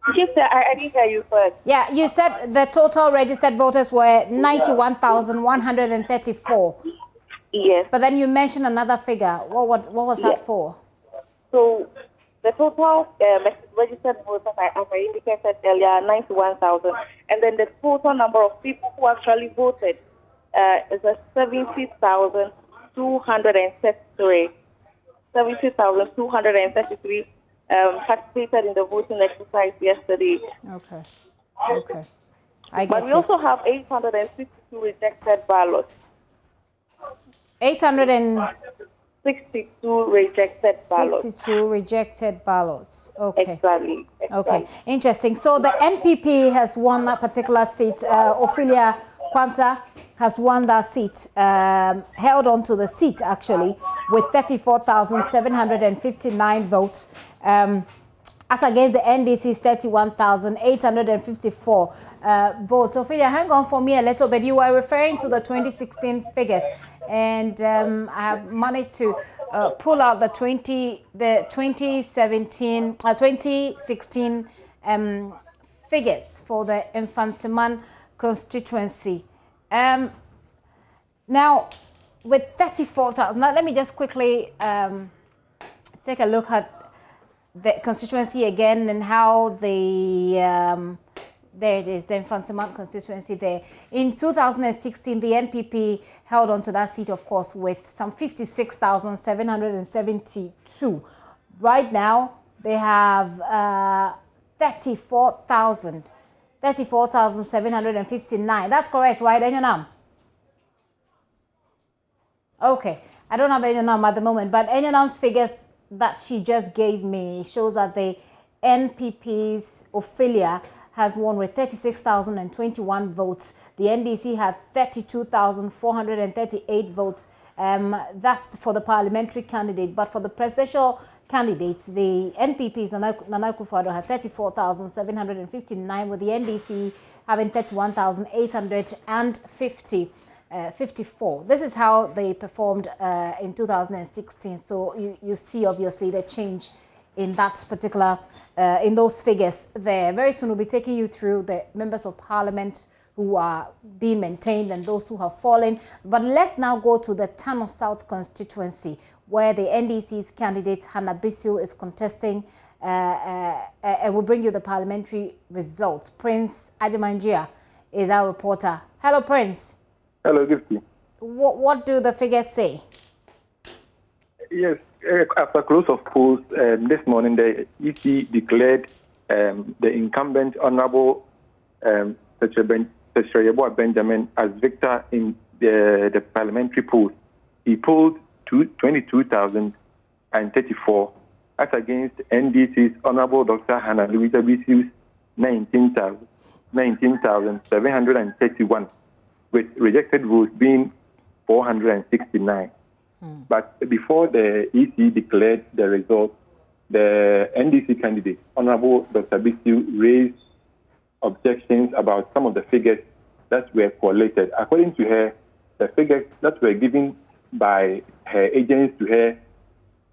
I didn't hear you first. Yeah, you said the total registered voters were 91,134. Yes. But then you mentioned another figure. What was that for? So the total registered voters, as I indicated earlier, 91,000. And then the total number of people who actually voted is 70,233. 70,233 participated in the voting exercise yesterday. Okay. I get But we also have 862 rejected ballots. 862 rejected ballots. 62 rejected ballots. Okay. Exactly. Okay. Interesting. So the NPP has won that particular seat. Ophelia Kwanzaa has won that seat, held on to the seat actually, with 34,759 votes, as against the NDC's 31,854 votes. Ophelia, hang on for me a little bit. You were referring to the 2016 figures, and I have managed to pull out the 2016 figures for the Infantiman constituency. Now, with 34,000, now let me just quickly take a look at the constituency again and how the there it is, the Infantiman constituency there. In 2016, the NPP held on to that seat, of course, with some 56,772. Right now, they have 34,759. That's correct, right, Enyonam? Okay, I don't have Enyonam at the moment, but Enyonam's figures that she just gave me shows that the NPP's Ophelia has won with 36,021 votes. The NDC had 32,438 votes. That's for the parliamentary candidate, but for the presidential candidates, the NPP's Nana Akufo-Addo had 34,759, with the NDC having 31,854. This is how they performed in 2016. So you see, obviously, the change in that particular, in those figures there. Very soon we'll be taking you through the members of parliament who are being maintained and those who have fallen. But let's now go to the Tano South constituency, where the NDC's candidate Hannah Bissell is contesting, and we'll bring you the parliamentary results. Prince Ajimanjia is our reporter. Hello, Prince. Hello, Gifty. What do the figures say? Yes, after close of polls this morning, the EC declared the incumbent Honorable Yeboah Benjamin as victor in the parliamentary polls. He polled 22,034 as against NDC's Honorable Dr. Hannah Louisa Bissell's 19,731, with rejected votes being 469. But before the EC declared the results, the NDC candidate, Honorable Dr. Bissell, raised objections about some of the figures that were collated. According to her, the figures that were given by her agents to her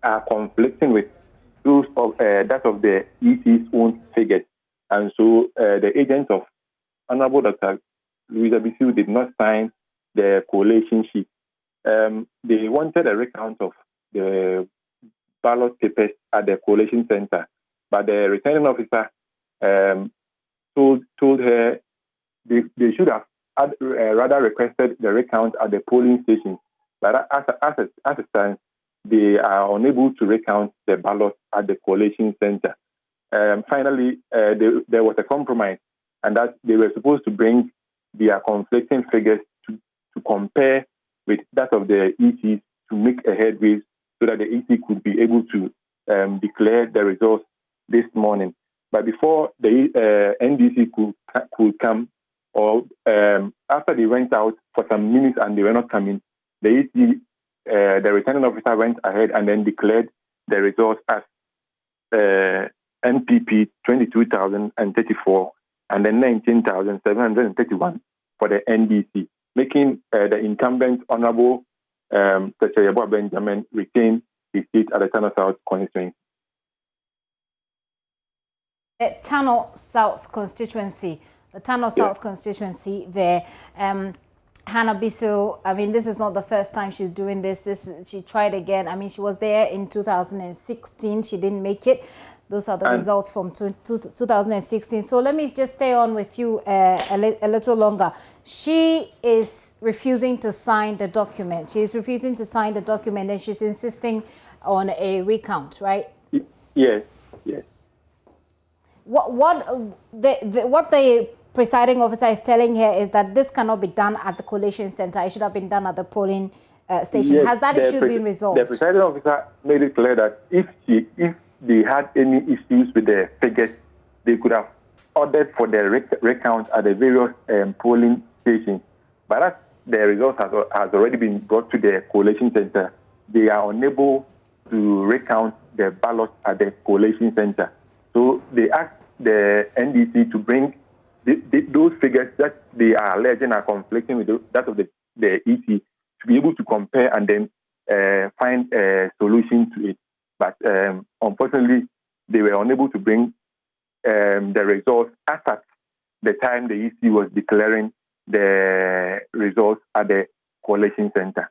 are conflicting with those of that of the EC's own figures. And so the agents of Honorable Dr. Louisa Bissell did not sign the collation sheet. They wanted a recount of the ballot papers at the collation center, but the returning officer told her they should have rather requested the recount at the polling station. But as it stands, they are unable to recount the ballot at the collation center. Finally, there was a compromise, and that they were supposed to bring their conflicting figures to compare with that of the EC to make a headway so that the EC could be able to declare the results this morning. But before the NDC could come, or after they went out for some minutes and they were not coming, the EC, the returning officer went ahead and then declared the results as NPP 22,034 and then 19,731 for the NDC, making the incumbent Honorable Secretary Yeboah Benjamin retained his seat at the Tano South constituency. The Tano South constituency, there. Hannah Bissell, I mean, this is not the first time she's doing this. She tried again. I mean, she was there in 2016. She didn't make it. Those are the results from 2016. So let me just stay on with you a little longer. She is refusing to sign the document. She's refusing to sign the document, and she's insisting on a recount, right? Yes. What the presiding officer is telling her is that this cannot be done at the collation center. It should have been done at the polling station. Yes, has that issue been resolved? The presiding officer made it clear that if they had any issues with the figures, they could have ordered for the recount at the various polling stations. But as the results has already been brought to the collation center, they are unable to recount the ballots at the collation center. So they asked the NDC to bring those figures that they are alleging are conflicting with that of the EC to be able to compare and then find a solution to it. But unfortunately, they were unable to bring the results as at the time the EC was declaring the results at the collation center.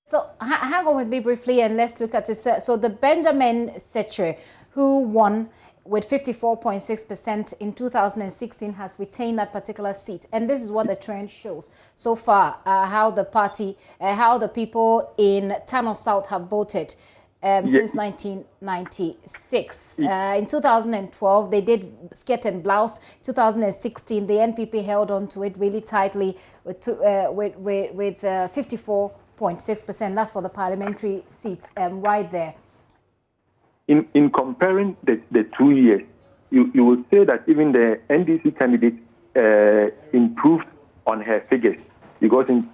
So hang on with me briefly and let's look at it. So the Benjamin Seche, who won with 54.6% in 2016, has retained that particular seat. And this is what the trend shows so far, how the people in Tano South have voted since 1996. In 2012, they did skirt and blouse. 2016, the NPP held on to it really tightly with 54.6%. That's for the parliamentary seats right there. In comparing the 2 years, you will say that even the NDC candidate improved on her figures, because in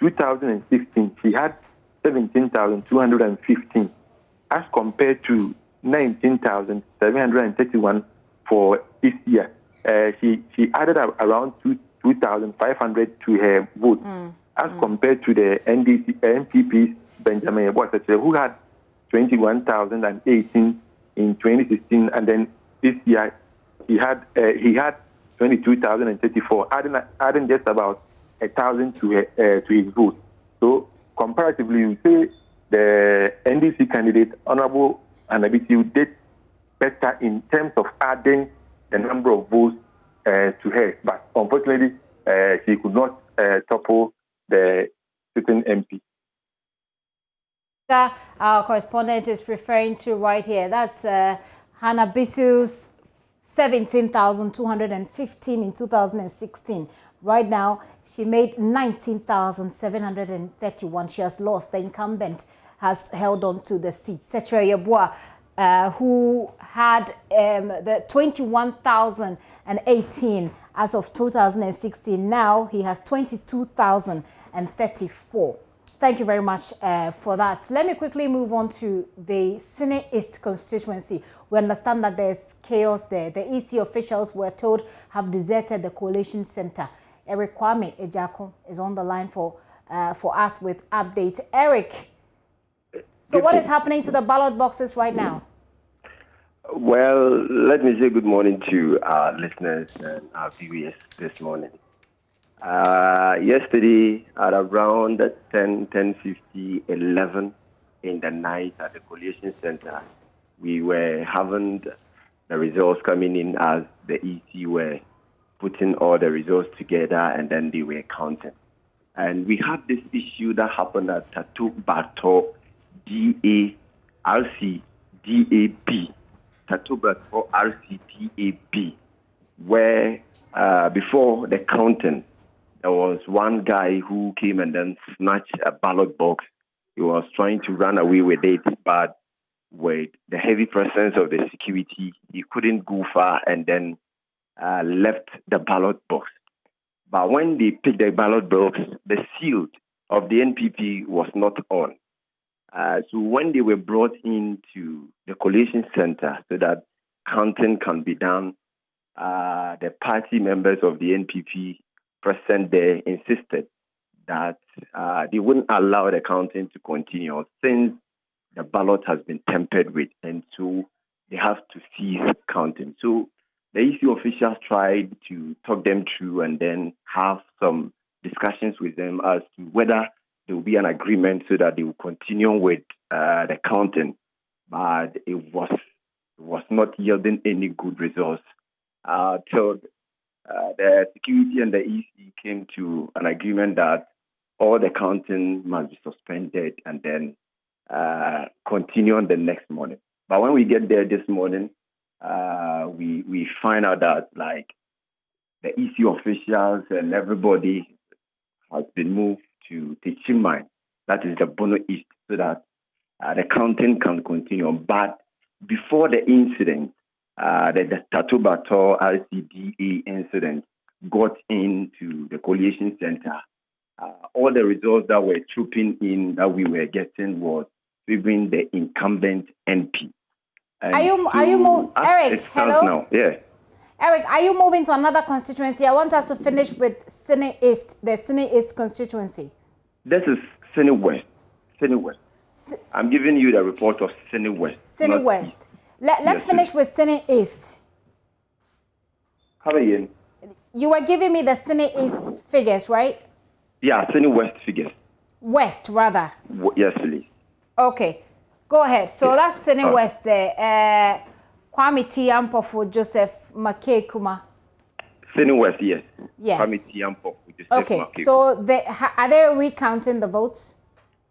2016 she had 17,215 as compared to 19,731 for this year. She added around 2,500 to her vote as compared to the NPP's Benjamin Yeboah, who had 21,018 in 2016, and then this year he had 22,034, adding just about 1,000 to his vote. So comparatively, you say the NDC candidate, Honorable Anabitiu, did better in terms of adding the number of votes to her, but unfortunately she could not topple the sitting MP. Our correspondent is referring to right here. That's Hannah Bissell's 17,215 in 2016. Right now, she made 19,731. She has lost. The incumbent has held on to the seat. Secretary Yeboah, who had the 21,018 as of 2016. Now he has 22,034. Thank you very much for that. Let me quickly move on to the Sine East constituency. We understand that there's chaos there. The EC officials, we're told, have deserted the collation center. Eric Kwame Ejako is on the line for us with updates. Eric, so what is happening to the ballot boxes right now? Well, let me say good morning to our listeners and our viewers this morning. Yesterday at around 10:50, 11 in the night at the collation center, we were having the results coming in as the EC were putting all the results together and then they were counting. And we had this issue that happened at Tatu Bato DARC-DAB, Tatu Bato RC-DAB, where before the counting, there was one guy who came and then snatched a ballot box. He was trying to run away with it, but with the heavy presence of the security, he couldn't go far and then left the ballot box. But when they picked the ballot box, the seal of the NPP was not on. So when they were brought into the collation center so that counting can be done, the party members of the NPP present there insisted that they wouldn't allow the counting to continue since the ballot has been tampered with, and so they have to cease counting. So the EC officials tried to talk them through and then have some discussions with them as to whether there will be an agreement so that they will continue with the counting, but it was not yielding any good results. So the security and the EC came to an agreement that all the counting must be suspended and then continue on the next morning. But when we get there this morning, we find out that like the EC officials and everybody has been moved to Tichimai, that is the Bono East, so that the counting can continue. But before the incident, the Tatobato RCDA incident got into the collation center, all the results that were trooping in that we were getting was even the incumbent MP. And are you moving, Eric? Hello. Now, yeah. Eric, are you moving to another constituency? I want us to finish with Sene East, the Sene East constituency. This is Sene West. Sene West. I'm giving you the report of Sene West. Sene West. Let's finish with Sene East. How are you? You were giving me the Sene East figures, right? Yeah, Sene West figures. West, rather. Yes, please. Okay, go ahead. So that's Sene West there. Kwame Tiampofu, Joseph McKay Kuma. Sene West, yes. Yes. Kwame Tiampofu, Joseph okay, McKay. So are they recounting the votes?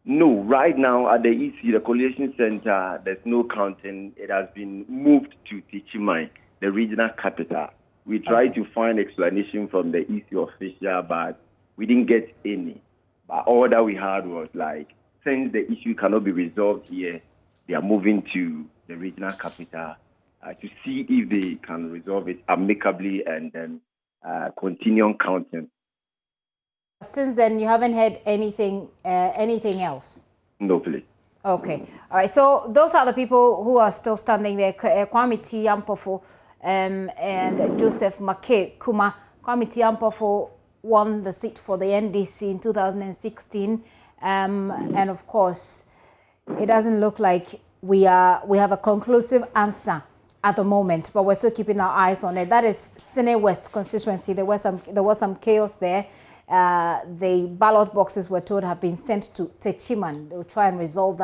No, right now at the EC, the collation center, there's no counting. It has been moved to Tichimai, the regional capital. We tried to find explanation from the EC official, but we didn't get any. But all that we had was like, since the issue cannot be resolved here, they are moving to the regional capital to see if they can resolve it amicably and then continue on counting. Since then, you haven't heard anything else? No, please. Okay. All right. So those are the people who are still standing there. Kwame Tiampofu and Joseph McKay Kuma. Kwame Tiampofu won the seat for the NDC in 2016. And of course, it doesn't look like we have a conclusive answer at the moment, but we're still keeping our eyes on it. That is Sene West constituency. There was some chaos there. The ballot boxes were told have been sent to Techiman. They'll try and resolve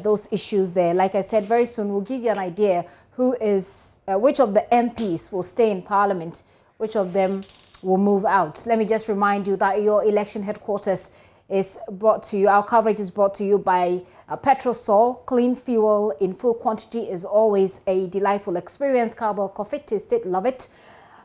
those issues there. Like I said, very soon we'll give you an idea which of the MPs will stay in Parliament, which of them will move out. Let me just remind you that your election headquarters is brought to you. Our coverage is brought to you by Petrosol. Clean fuel in full quantity is always a delightful experience. Carbo coffee, taste it, love it.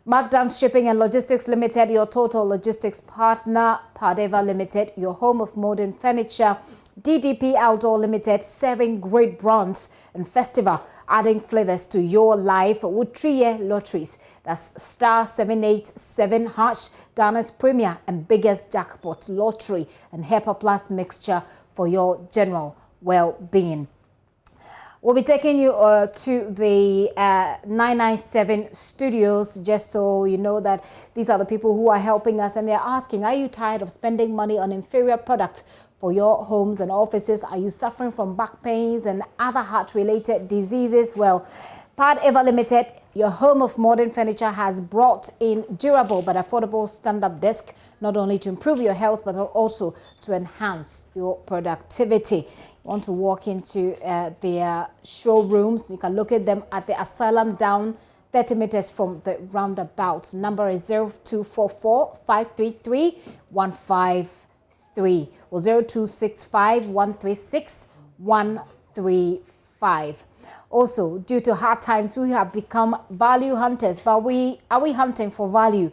Markdown Shipping and Logistics Limited, your total logistics partner. Padeva Limited, your home of modern furniture. DDP Outdoor Limited, serving great brands and festival, adding flavors to your life. Woodtree Lotteries, that's star 787 hash, Ghana's premier and biggest jackpot lottery, and Hepa Plus mixture for your general well-being. We'll be taking you to the 997 studios, just so you know that these are the people who are helping us, and they're asking, are you tired of spending money on inferior products for your homes and offices? Are you suffering from back pains and other heart-related diseases? Well, Pad Eva Limited, your home of modern furniture, has brought in durable but affordable stand-up desk, not only to improve your health, but also to enhance your productivity. Want to walk into their showrooms, you can locate them at the Asylum down 30 meters from the roundabout. Number is 0244 533 153 or 0265 136 135. Also, due to hard times, we have become value hunters, but are we hunting for value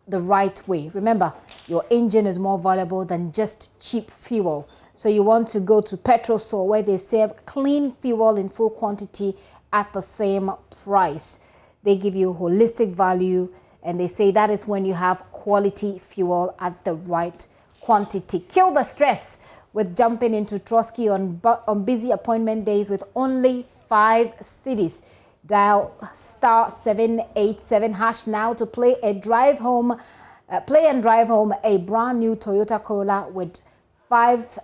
the right way? Remember, your engine is more valuable than just cheap fuel. So you want to go to Petrosol, where they serve clean fuel in full quantity at the same price. They give you holistic value, and they say that is when you have quality fuel at the right quantity. Kill the stress with jumping into Trotsky on busy appointment days with only 5 cities. Dial star 787 hash now to play a drive home play and drive home a brand new Toyota Corolla with 5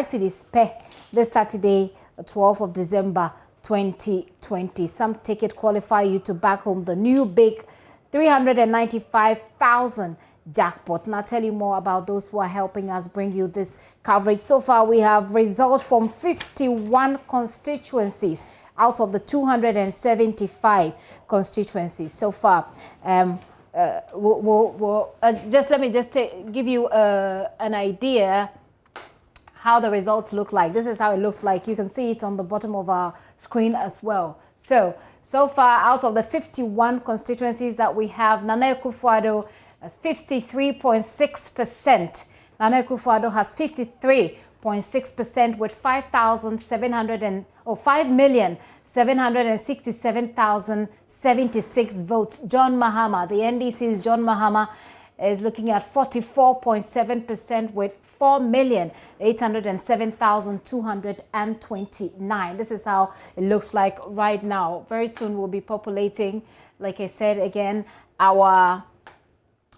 cities per this Saturday, the 12th of December 2020. Some ticket qualify you to back home the new big 395,000 jackpot. And I'll tell you more about those who are helping us bring you this coverage. So far, we have results from 51 constituencies out of the 275 constituencies so far. Let me give you an idea how the results look like. This is how it looks like. You can see it on the bottom of our screen as well. So far, out of the 51 constituencies that we have, Nana Akufo-Addo has 53.6%. Nana Akufo-Addo has 53.6% with 5,767,076 votes. John Mahama, the NDC's John Mahama, is looking at 44.7% with 4,807,229. This is how it looks like right now. Very soon we'll be populating, like I said again, our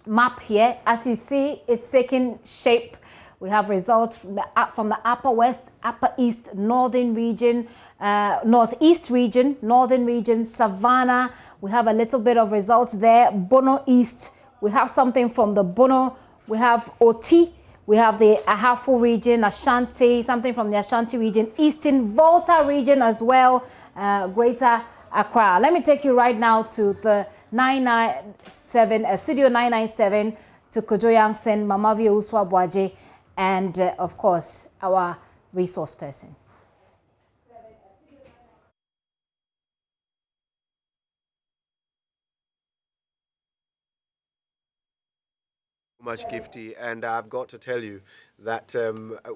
map here. As you see, it's taking shape. We have results from the Upper West, Upper East, Northern region, Northeast region, Northern region, Savannah. We have a little bit of results there. Bono East. We have something from the Bono. We have Oti. We have the Ahafo region, Ashanti, something from the Ashanti region, Eastern Volta region as well, Greater Accra. Let me take you right now to the 997, Studio 997, to Kojo Yankson, Mamavi Uswa-Boaje, and of course, our resource person. Much, Gifty, and I've got to tell you that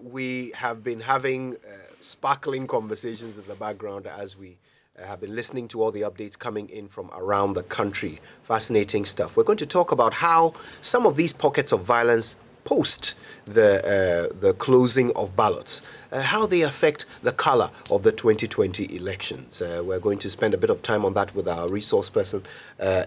we have been having sparkling conversations in the background as we have been listening to all the updates coming in from around the country. Fascinating stuff. We're going to talk about how some of these pockets of violence post the closing of ballots, how they affect the color of the 2020 elections. We're going to spend a bit of time on that with our resource person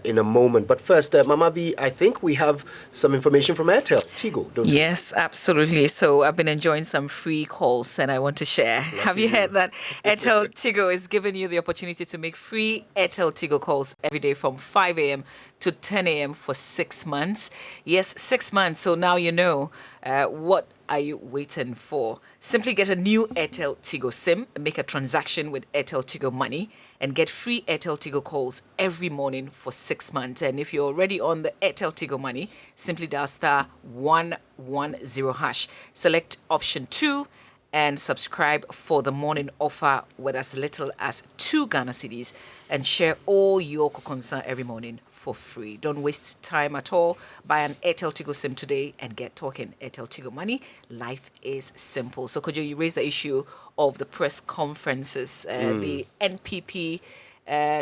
in a moment. But first, Mama V, I think we have some information from Airtel Tigo, don't you? Yes, absolutely. So I've been enjoying some free calls and I want to share. Have you heard that Airtel Tigo is giving you the opportunity to make free Airtel Tigo calls every day from 5 a.m. to 10 a.m. for 6 months. Yes, 6 months. So now you know what are you waiting for. Simply get a new Airtel Tigo SIM, make a transaction with Airtel Tigo Money, and get free Airtel Tigo calls every morning for 6 months. And if you're already on the Airtel Tigo Money, simply dial *110#. Select option 2 and subscribe for the morning offer with as little as 2 Ghana cedis and share all your concern every morning for free. Don't waste time at all. Buy an Airtel Tigo SIM today and get talking. Airtel Tigo Money. Life is simple. So, Kojo, you raised the issue of the press conferences. The NPP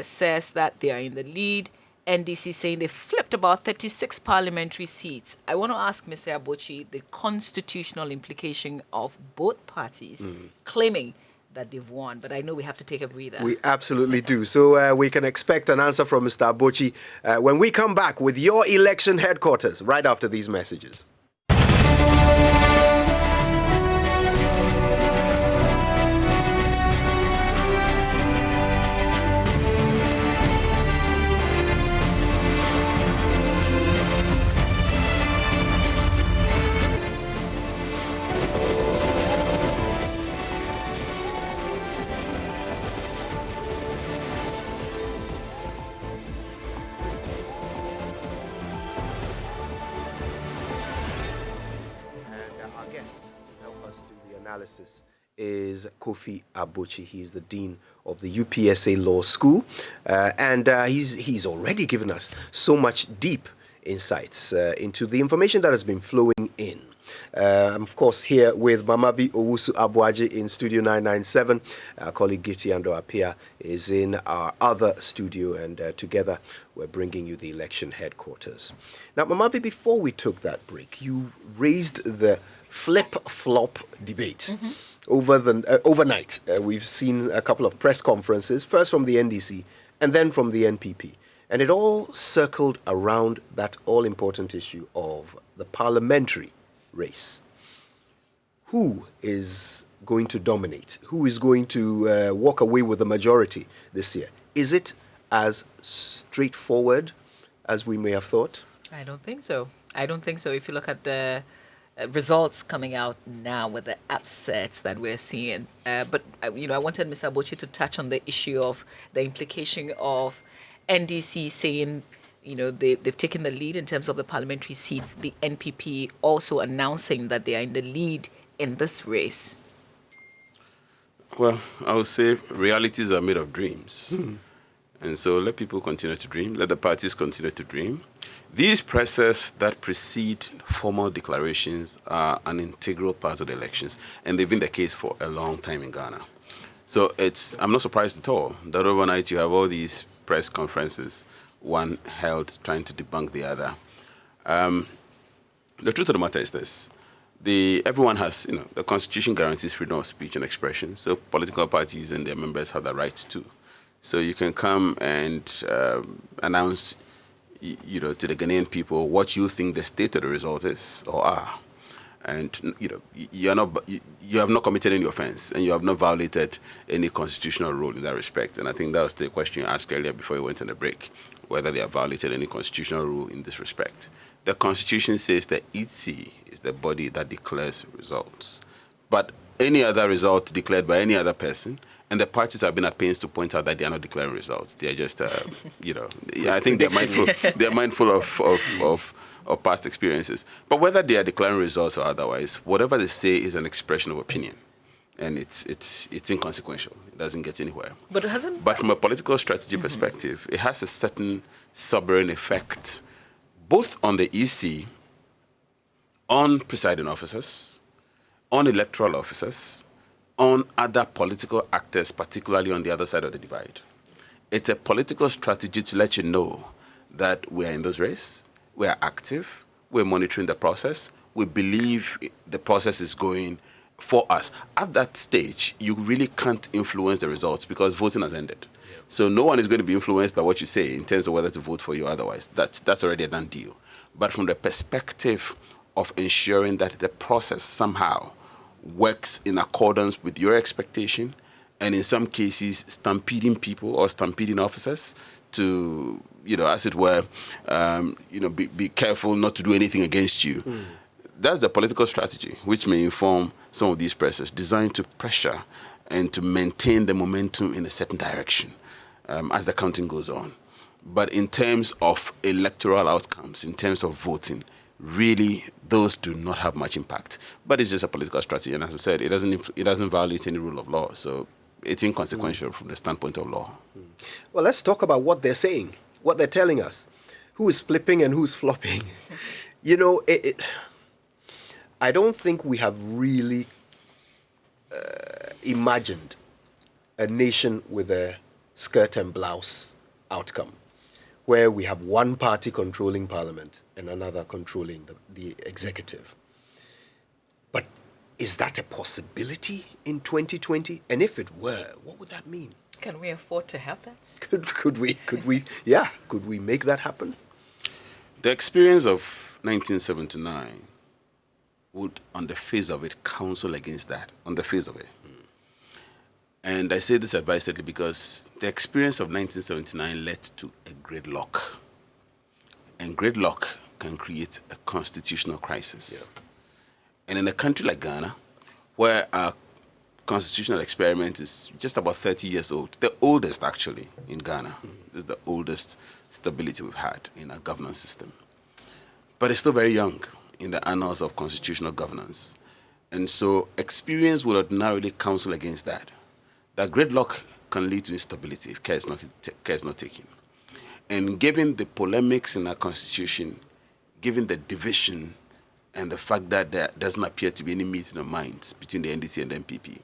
says that they are in the lead. NDC saying they flipped about 36 parliamentary seats. I want to ask Mr. Abochi the constitutional implication of both parties claiming that they've won, but I know we have to take a breather. We absolutely do. So we can expect an answer from Mr. Abochi when we come back with your election headquarters right after these messages. Is Kofi Abochi. He's the Dean of the UPSA Law School, and he's already given us so much deep insights into the information that has been flowing in. I'm of course here with Mamavi Owusu-Aboaje in Studio 997. Our colleague Gifty Ando-Apia is in our other studio, and together we're bringing you the election headquarters. Now, Mamavi, before we took that break, you raised the flip-flop debate. Overnight. We've seen a couple of press conferences, first from the NDC and then from the NPP. And it all circled around that all-important issue of the parliamentary race. Who is going to dominate? Who is going to walk away with the majority this year? Is it as straightforward as we may have thought? I don't think so. I don't think so. If you look at the results coming out now with the upsets that we're seeing. But I wanted Mr. Abochi to touch on the issue of the implication of NDC saying, they've taken the lead in terms of the parliamentary seats, the NPP also announcing that they are in the lead in this race. Well, I would say realities are made of dreams. And so let people continue to dream. Let the parties continue to dream. These presses that precede formal declarations are an integral part of the elections, and they've been the case for a long time in Ghana. So I'm not surprised at all that overnight you have all these press conferences, one held trying to debunk the other. The truth of the matter is this. Everyone has, the Constitution guarantees freedom of speech and expression, so political parties and their members have that right too. So you can come and announce, to the Ghanaian people what you think the state of the result is or are. And, you have not committed any offense and you have not violated any constitutional rule in that respect. And I think that was the question you asked earlier before you went on the break, whether they have violated any constitutional rule in this respect. The Constitution says that EC is the body that declares results. But any other result declared by any other person, and the parties have been at pains to point out that they are not declaring results. They are just, I think they're mindful. They're mindful of past experiences. But whether they are declaring results or otherwise, whatever they say is an expression of opinion, and it's inconsequential. It doesn't get anywhere. But from a political strategy perspective, it has a certain sovereign effect, both on the EC, on presiding officers, on electoral officers, on other political actors, particularly on the other side of the divide. It's a political strategy to let you know that we are in this race, we are active, we're monitoring the process, we believe the process is going for us. At that stage, you really can't influence the results because voting has ended. So no one is going to be influenced by what you say in terms of whether to vote for you or otherwise. That's already a done deal. But from the perspective of ensuring that the process somehow works in accordance with your expectation, and in some cases stampeding people or stampeding officers to, as it were, be careful not to do anything against you. That's the political strategy, which may inform some of these presses, designed to pressure and to maintain the momentum in a certain direction as the counting goes on. But in terms of electoral outcomes, in terms of voting, really, those do not have much impact. But it's just a political strategy, and as I said, it doesn't violate any rule of law, so it's inconsequential from the standpoint of law. Well, let's talk about what they're saying, what they're telling us. Who is flipping and who's flopping? I don't think we have really imagined a nation with a skirt and blouse outcome, where we have one party controlling parliament and another controlling the executive. But is that a possibility in 2020? And if it were, what would that mean? Can we afford to have that? Could we make that happen? The experience of 1979 would, on the face of it, counsel against that, on the face of it. And I say this advisedly because the experience of 1979 led to a gridlock. And gridlock can create a constitutional crisis. Yeah. And in a country like Ghana, where our constitutional experiment is just about 30 years old, the oldest actually in Ghana, this is the oldest stability we've had in our governance system. But it's still very young in the annals of constitutional governance. And so experience would ordinarily counsel against that. That gridlock can lead to instability if care is not taken. And given the polemics in our constitution, given the division and the fact that there doesn't appear to be any meeting of minds between the NDC and the MPP,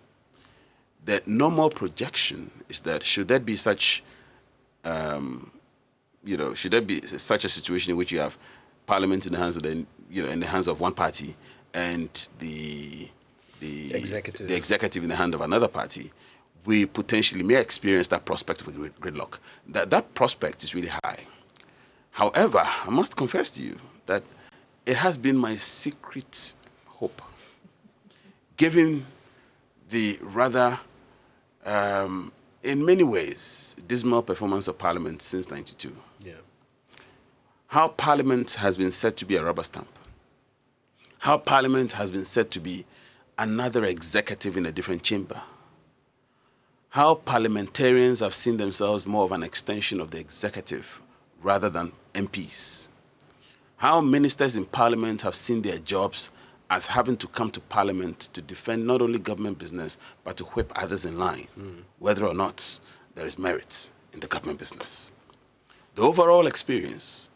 the normal projection is that should there be such, should there be such a situation in which you have parliament in the hands of in the hands of one party and the executive in the hand of another party, we potentially may experience that prospect of a gridlock. That prospect is really high. However, I must confess to you that it has been my secret hope, given the rather, in many ways, dismal performance of Parliament since '92. Yeah. How Parliament has been said to be a rubber stamp. How Parliament has been said to be another executive in a different chamber. How parliamentarians have seen themselves more of an extension of the executive rather than MPs. How ministers in Parliament have seen their jobs as having to come to Parliament to defend not only government business, but to whip others in line, whether or not there is merit in the government business. The overall experience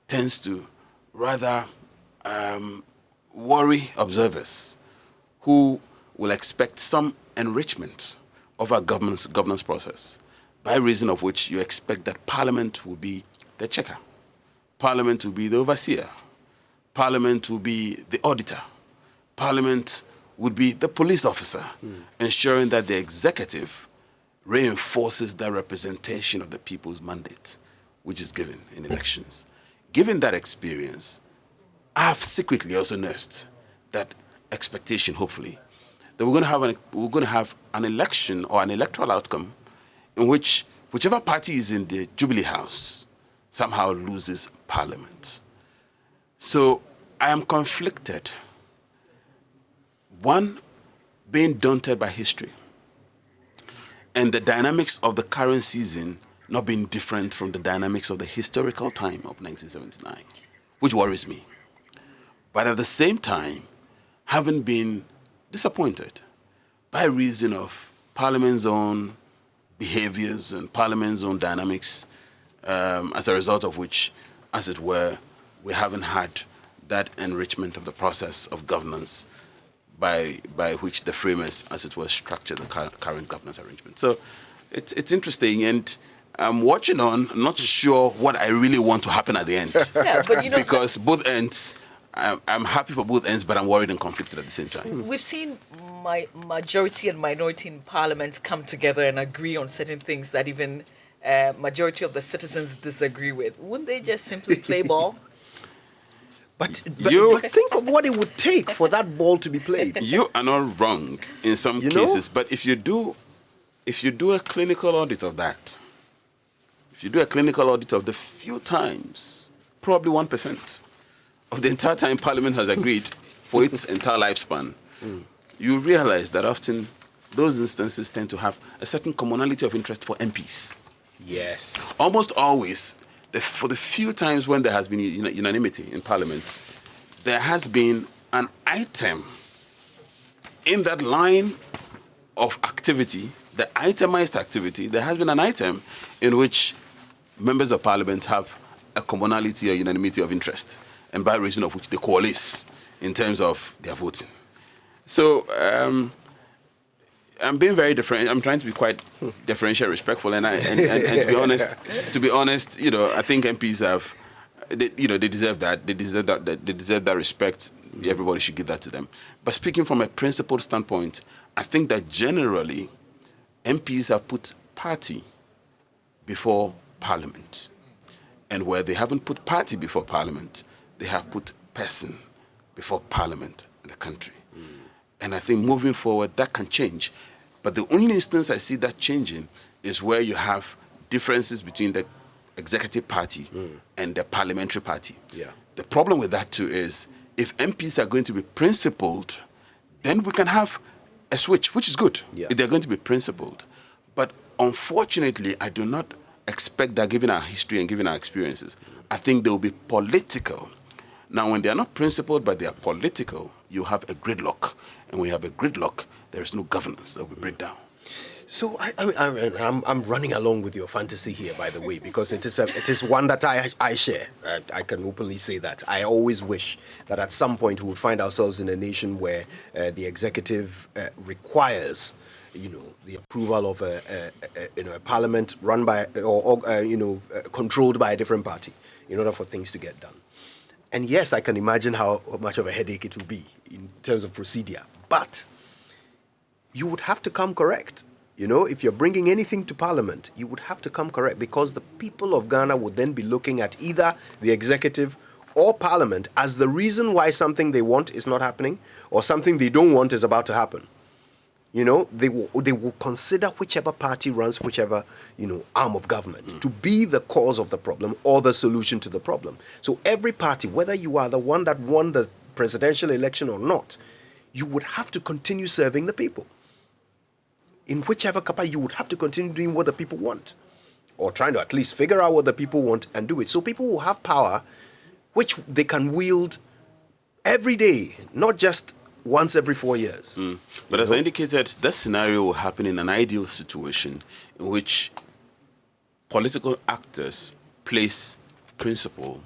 tends to rather worry observers who will expect some enrichment of our governance process, by reason of which you expect that Parliament will be the checker, Parliament will be the overseer, Parliament will be the auditor, Parliament would be the police officer, ensuring that the executive reinforces that representation of the people's mandate, which is given in elections. Given that experience, I have secretly also nursed that expectation, hopefully, that we're going to have an election or an electoral outcome in which whichever party is in the Jubilee House somehow loses Parliament. So I am conflicted. One, being daunted by history and the dynamics of the current season not being different from the dynamics of the historical time of 1979, which worries me. But at the same time, having been disappointed by reason of Parliament's own behaviors and Parliament's own dynamics, as a result of which, as it were, we haven't had that enrichment of the process of governance by which the framers, as it were, structured the current governance arrangement. So it's interesting, and I'm watching on, not sure what I really want to happen at the end. Yeah, but because both ends, I'm happy for both ends, but I'm worried and conflicted at the same time. We've seen majority and minority in Parliament come together and agree on certain things that even majority of the citizens disagree with. Wouldn't they just simply play ball? But you think of what it would take for that ball to be played. You are not wrong in some cases, but if you do a clinical audit of that, if you do a clinical audit of the few times, probably 1% of the entire time Parliament has agreed for its entire lifespan, you realize that often those instances tend to have a certain commonality of interest for MPs. Yes. Almost always, for the few times when there has been unanimity in Parliament, there has been an item in that line of activity, the itemized activity, there has been an item in which members of Parliament have a commonality or unanimity of interest, and by reason of which they coalesce in terms of their voting. So I'm being very different. I'm trying to be quite differential, respectful, and to be honest, I think MPs have, they deserve that. They deserve that. They deserve that respect. Everybody should give that to them. But speaking from a principled standpoint, I think that generally MPs have put party before Parliament, and where they haven't put party before Parliament, they have put person before Parliament and the country. And I think moving forward, that can change. But the only instance I see that changing is where you have differences between the executive party and the parliamentary party. Yeah. The problem with that too is if MPs are going to be principled, then we can have a switch, which is good. Yeah. If they're going to be principled. But unfortunately, I do not expect that, given our history and given our experiences. I think they will be political. Now, when they are not principled, but they are political, you have a gridlock. And when you have a gridlock, there is no governance that will break down. So I'm running along with your fantasy here, by the way, because it is one that I share. I can openly say that. I always wish that at some point we would find ourselves in a nation where the executive requires, the approval of a parliament run by or controlled by a different party in order for things to get done. And yes, I can imagine how much of a headache it will be in terms of procedure. But you would have to come correct. You know, if you're bringing anything to Parliament, you would have to come correct, because the people of Ghana would then be looking at either the executive or Parliament as the reason why something they want is not happening, or something they don't want is about to happen. You know, they will consider whichever party runs whichever, arm of government to be the cause of the problem or the solution to the problem. So every party, whether you are the one that won the presidential election or not, you would have to continue serving the people. In whichever capacity, you would have to continue doing what the people want, or trying to at least figure out what the people want and do it. So people will have power which they can wield every day, not just once every 4 years. But as I indicated, that scenario will happen in an ideal situation in which political actors place principle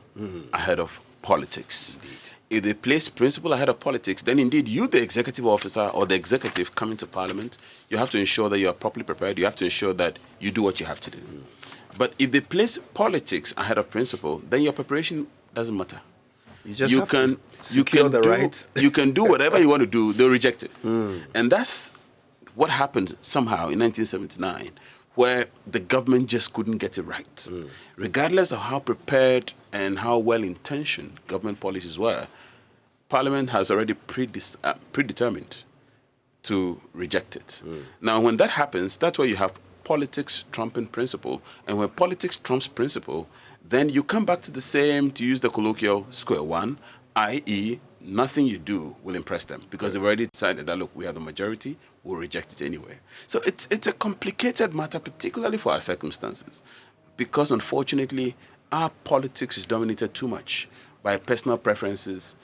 ahead of politics. Indeed. If they place principle ahead of politics, then indeed you, the executive officer or the executive coming to Parliament, you have to ensure that you are properly prepared. You have to ensure that you do what you have to do. But if they place politics ahead of principle, then your preparation doesn't matter. You can do whatever you want to do. They'll reject it. And that's what happened somehow in 1979, where the government just couldn't get it right. Regardless of how prepared and how well-intentioned government policies were, Parliament has already predetermined to reject it. Now, when that happens, that's where you have politics trumping principle. And when politics trumps principle, then you come back to the same, to use the colloquial, square one, i.e., nothing you do will impress them, because they've already decided that, look, we are the majority, we'll reject it anyway. So it's a complicated matter, particularly for our circumstances, because unfortunately, our politics is dominated too much by personal preferences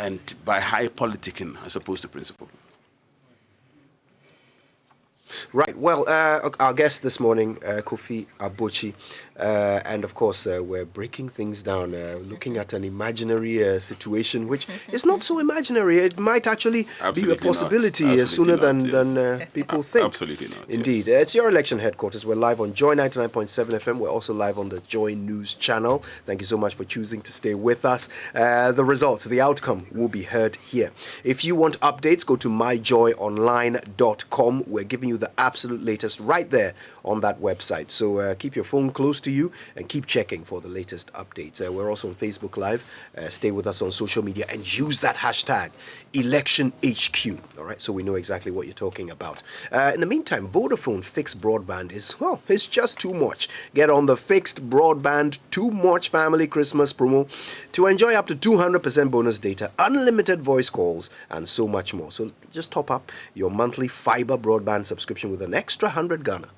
and by high politicking as opposed to principle. Right. Well, our guest this morning, Kofi Abochi, and of course, we're breaking things down, looking at an imaginary situation, which is not so imaginary. It might actually be a possibility sooner than people think. Absolutely not. Indeed. Yes. It's your election headquarters. We're live on Joy 99.7 FM. We're also live on the JoyNews channel. Thank you so much for choosing to stay with us. The results, the outcome will be heard here. If you want updates, go to myjoyonline.com. We're giving you the absolute latest right there on that website. So keep your phone close to you and keep checking for the latest updates. We're also on Facebook Live. Stay with us on social media and use that hashtag ElectionHQ. All right, so we know exactly what you're talking about. In the meantime, Vodafone fixed broadband it's just too much. Get on the fixed broadband too much family Christmas promo to enjoy up to 200% bonus data, unlimited voice calls, and so much more. So just top up your monthly fiber broadband subscription with an extra 100 Ghana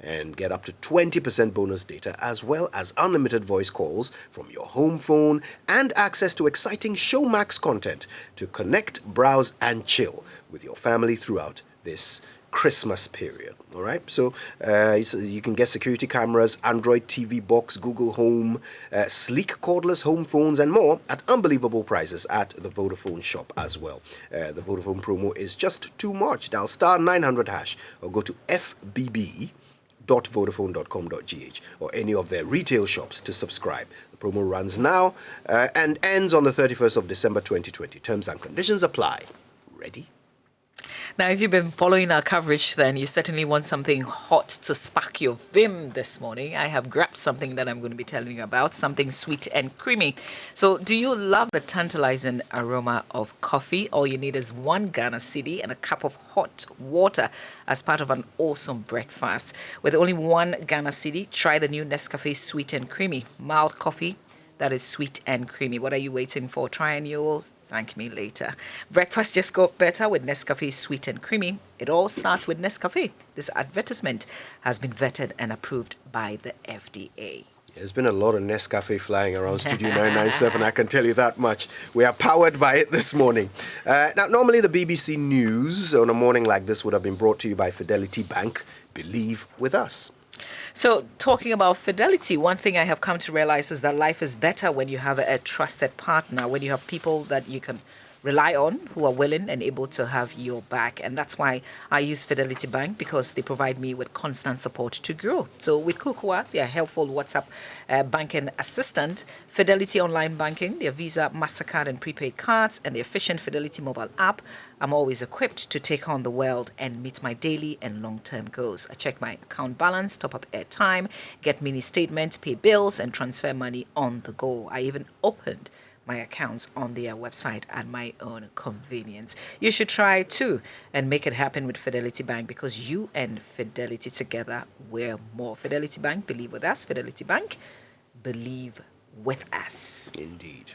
and get up to 20% bonus data, as well as unlimited voice calls from your home phone and access to exciting Showmax content to connect, browse, and chill with your family throughout this Christmas period. All right, so you can get security cameras, Android TV box, Google Home, sleek cordless home phones, and more at unbelievable prices at the Vodafone shop as well. The Vodafone promo is just too much. Dial *900# or go to fbb.vodafone.com.gh or any of their retail shops to subscribe. The promo runs now and ends on the 31st of December 2020. Terms and conditions apply. Ready? Now, if you've been following our coverage, then you certainly want something hot to spark your vim this morning. I have grabbed something that I'm going to be telling you about, something sweet and creamy. So, do you love the tantalizing aroma of coffee? All you need is 1 Ghana cedi and a cup of hot water as part of an awesome breakfast. With only 1 Ghana cedi, try the new Nescafe Sweet and Creamy. Mild coffee that is sweet and creamy. What are you waiting for? Try and you'll thank me later. Breakfast just got better with Nescafe Sweet and Creamy. It all starts with Nescafe. This advertisement has been vetted and approved by the FDA. There's been a lot of Nescafe flying around Studio 997, I can tell you that much. We are powered by it this morning. Now, normally the BBC News on a morning like this would have been brought to you by Fidelity Bank. Believe with us. So, talking about fidelity, one thing I have come to realize is that life is better when you have a trusted partner, when you have people that you can rely on who are willing and able to have your back. And that's why I use Fidelity Bank, because they provide me with constant support to grow. So with Kukua, their helpful WhatsApp banking assistant, Fidelity Online Banking, their Visa, MasterCard and prepaid cards, and the efficient Fidelity mobile app, I'm always equipped to take on the world and meet my daily and long-term goals. I check my account balance, top up airtime, get mini statements, pay bills, and transfer money on the go. I even opened my accounts on their website at my own convenience. You should try too and make it happen with Fidelity Bank, because you and Fidelity together, we're more. Fidelity Bank, believe with us. Fidelity Bank, believe with us. Indeed.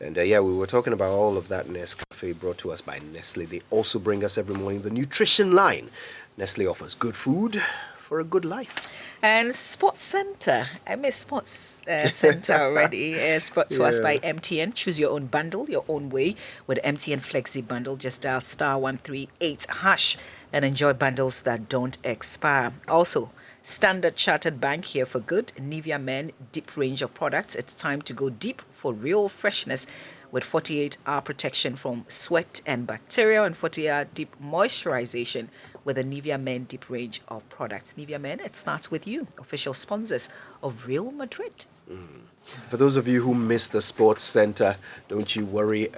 And we were talking about all of that Nescafe brought to us by Nestle. They also bring us every morning the nutrition line. Nestle offers good food for a good life. And Sports Center, I miss Sports Center already. It's brought to us by MTN. Choose your own bundle, your own way with MTN Flexi Bundle. Just dial *138# and enjoy bundles that don't expire. Also, Standard Chartered Bank, here for good. Nivea Men deep range of products. It's time to go deep for real freshness with 48-hour protection from sweat and bacteria and 48-hour deep moisturization with the Nivea Men deep range of products. Nivea Men, it starts with you, official sponsors of Real Madrid. For those of you who missed the Sports Center, don't you worry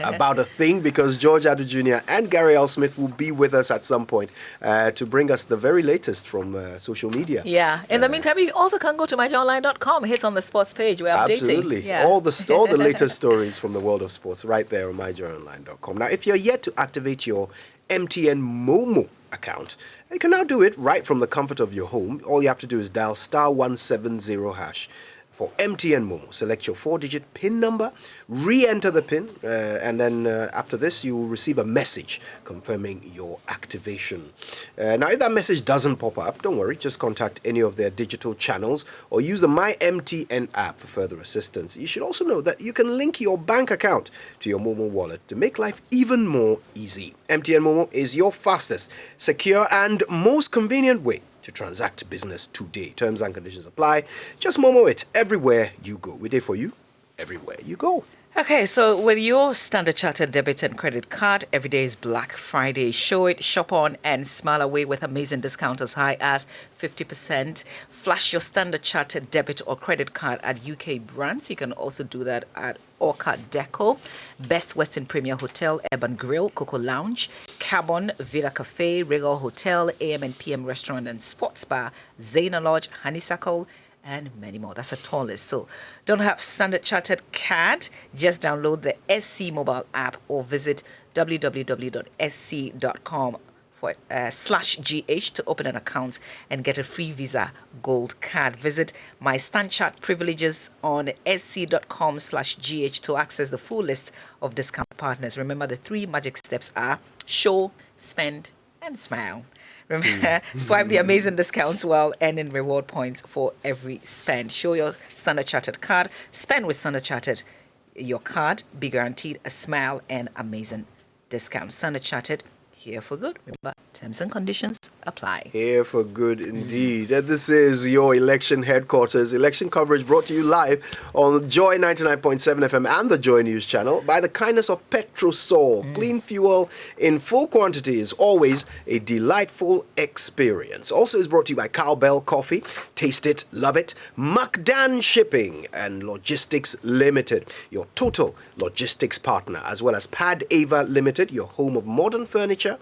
about a thing, because George Addo Jr. and Gary L. Smith will be with us at some point to bring us the very latest from social media. Yeah. In the meantime, you also can go to myjoyonline.com, hit on the sports page. We're updating. Absolutely. Yeah. All the latest stories from the world of sports right there on myjoyonline.com. Now, if you're yet to activate your MTN Momo account, you can now do it right from the comfort of your home. All you have to do is dial *170# for MTN Momo. Select your 4-digit PIN number, re-enter the PIN, and then after this, you will receive a message confirming your activation. Now, if that message doesn't pop up, don't worry, just contact any of their digital channels or use the My MTN app for further assistance. You should also know that you can link your bank account to your Momo wallet to make life even more easy. MTN Momo is your fastest, secure, and most convenient way to transact business today. Terms and conditions apply. Just Momo it everywhere you go. We're there for you everywhere you go. Okay, so with your Standard Chartered debit and credit card, every day is Black Friday. Show it, shop on, and smile away with amazing discounts as high as 50%. Flash your Standard Chartered debit or credit card at UK brands. You can also do that at Orca Deco, Best Western Premier Hotel, Urban Grill, Coco Lounge, Cabon, Villa Cafe, Regal Hotel, AM and PM Restaurant and Sports Bar, Zayna Lodge, Honeysuckle, and many more. That's a tall list. So don't have Standard Chartered card? Just download the SC mobile app or visit www.sc.com/GH to open an account and get a free Visa Gold card. Visit my StanChart privileges on sc.com/GH to access the full list of discount partners. Remember, the 3 magic steps are show, spend, and smile. Remember, swipe the amazing discounts while earning reward points for every spend. Show your Standard Chartered card, spend with Standard Chartered. Your card be guaranteed a smile and amazing discounts. Standard Chartered, here for good. Remember, terms and conditions apply. Here for good indeed. And this is your election headquarters. Election coverage brought to you live on Joy 99.7 FM and the Joy News channel by the kindness of Petrosol. Clean fuel in full quantity is always a delightful experience. Also is brought to you by Cowbell Coffee. Taste it, love it. Macdan Shipping and Logistics Limited, your total logistics partner, as well as Pad Ava Limited, your home of modern furniture.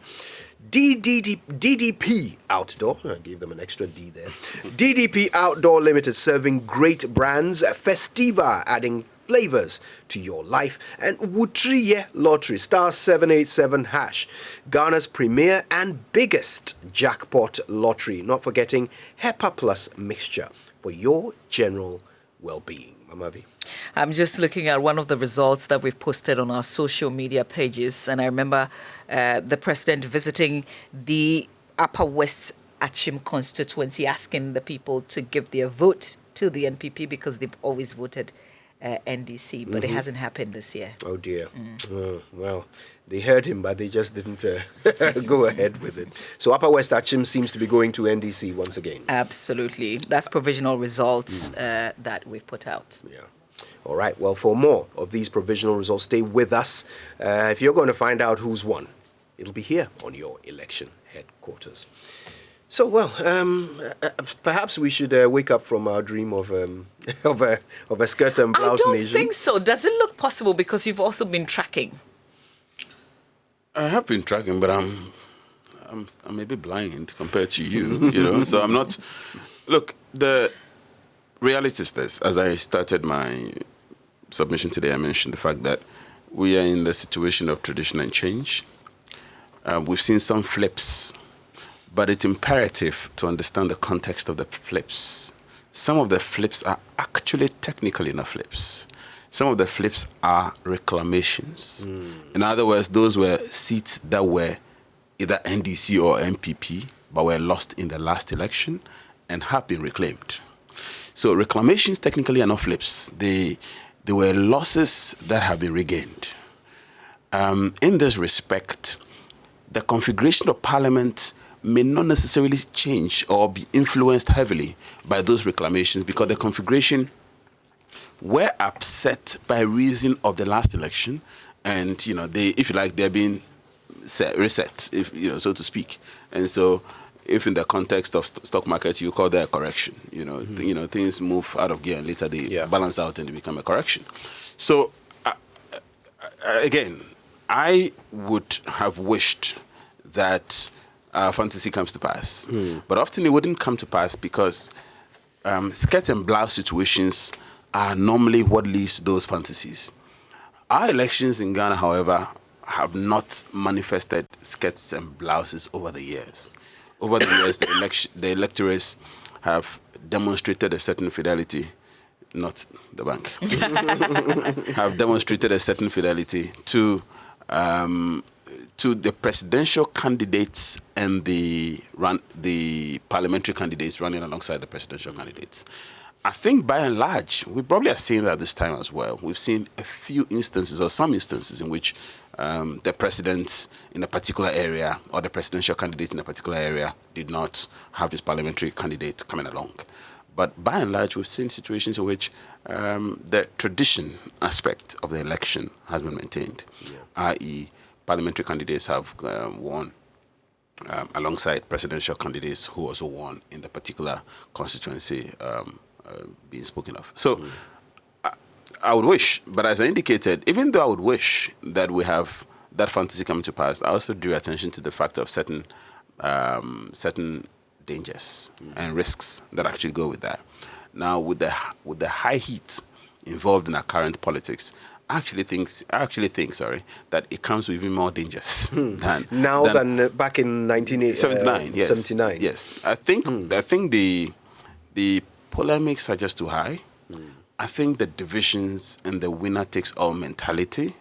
DDP Outdoor, I gave them an extra D there. DDP Outdoor Limited, serving great brands. Festiva, adding flavors to your life. And Wutriye Lottery, *787#. Ghana's premier and biggest jackpot lottery. Not forgetting HEPA Plus mixture for your general well-being. Mamavi. I'm just looking at one of the results that we've posted on our social media pages, and I remember the president visiting the Upper West Achim constituency, asking the people to give their vote to the NPP because they've always voted NDC, but it hasn't happened this year. Oh dear. Well, they heard him, but they just didn't go ahead with it. So Upper West Achim seems to be going to NDC once again. Absolutely. That's provisional results that we've put out. Yeah. All right. Well, for more of these provisional results, stay with us. If you're going to find out who's won, it'll be here on your election headquarters. So, well, perhaps we should wake up from our dream of a skirt and blouse nation. I don't think so. Does it look possible because you've also been tracking? I have been tracking, but I'm a bit blind compared to you, you know. So I'm not. Look, the reality is this. As I started my submission today, I mentioned the fact that we are in the situation of tradition and change. We've seen some flips. But it's imperative to understand the context of the flips. Some of the flips are actually technically not flips. Some of the flips are reclamations. In other words, those were seats that were either NDC or MPP, but were lost in the last election and have been reclaimed. So reclamations technically are not flips. They were losses that have been regained. In this respect, the configuration of Parliament may not necessarily change or be influenced heavily by those reclamations because the configuration were upset by reason of the last election, and they, if you like, they're being reset, if so to speak. And so, if in the context of stock market you call that a correction, things move out of gear and later they balance out and they become a correction. So, again, I would have wished that fantasy comes to pass. But often it wouldn't come to pass because skirt and blouse situations are normally what leads to those fantasies. Our elections in Ghana, however, have not manifested skirts and blouses over the years. Over the years, the electors have demonstrated a certain fidelity, not the bank, have demonstrated a certain fidelity to the presidential candidates and the parliamentary candidates running alongside the presidential candidates. I think by and large, we probably are seeing that this time as well. We've seen a few instances or some instances in which the president in a particular area or the presidential candidate in a particular area did not have his parliamentary candidate coming along. But by and large, we've seen situations in which the tradition aspect of the election has been maintained, i.e., parliamentary candidates have won alongside presidential candidates who also won in the particular constituency being spoken of. So I would wish, but as I indicated, even though I would wish that we have that fantasy coming to pass, I also drew attention to the fact of certain dangers and risks that actually go with that. Now, with the high heat involved in our current politics, I actually think that it comes with even more dangers than back in 1979. Yes. 79. Yes, I think the polemics are just too high. I think the divisions and the winner takes all mentality,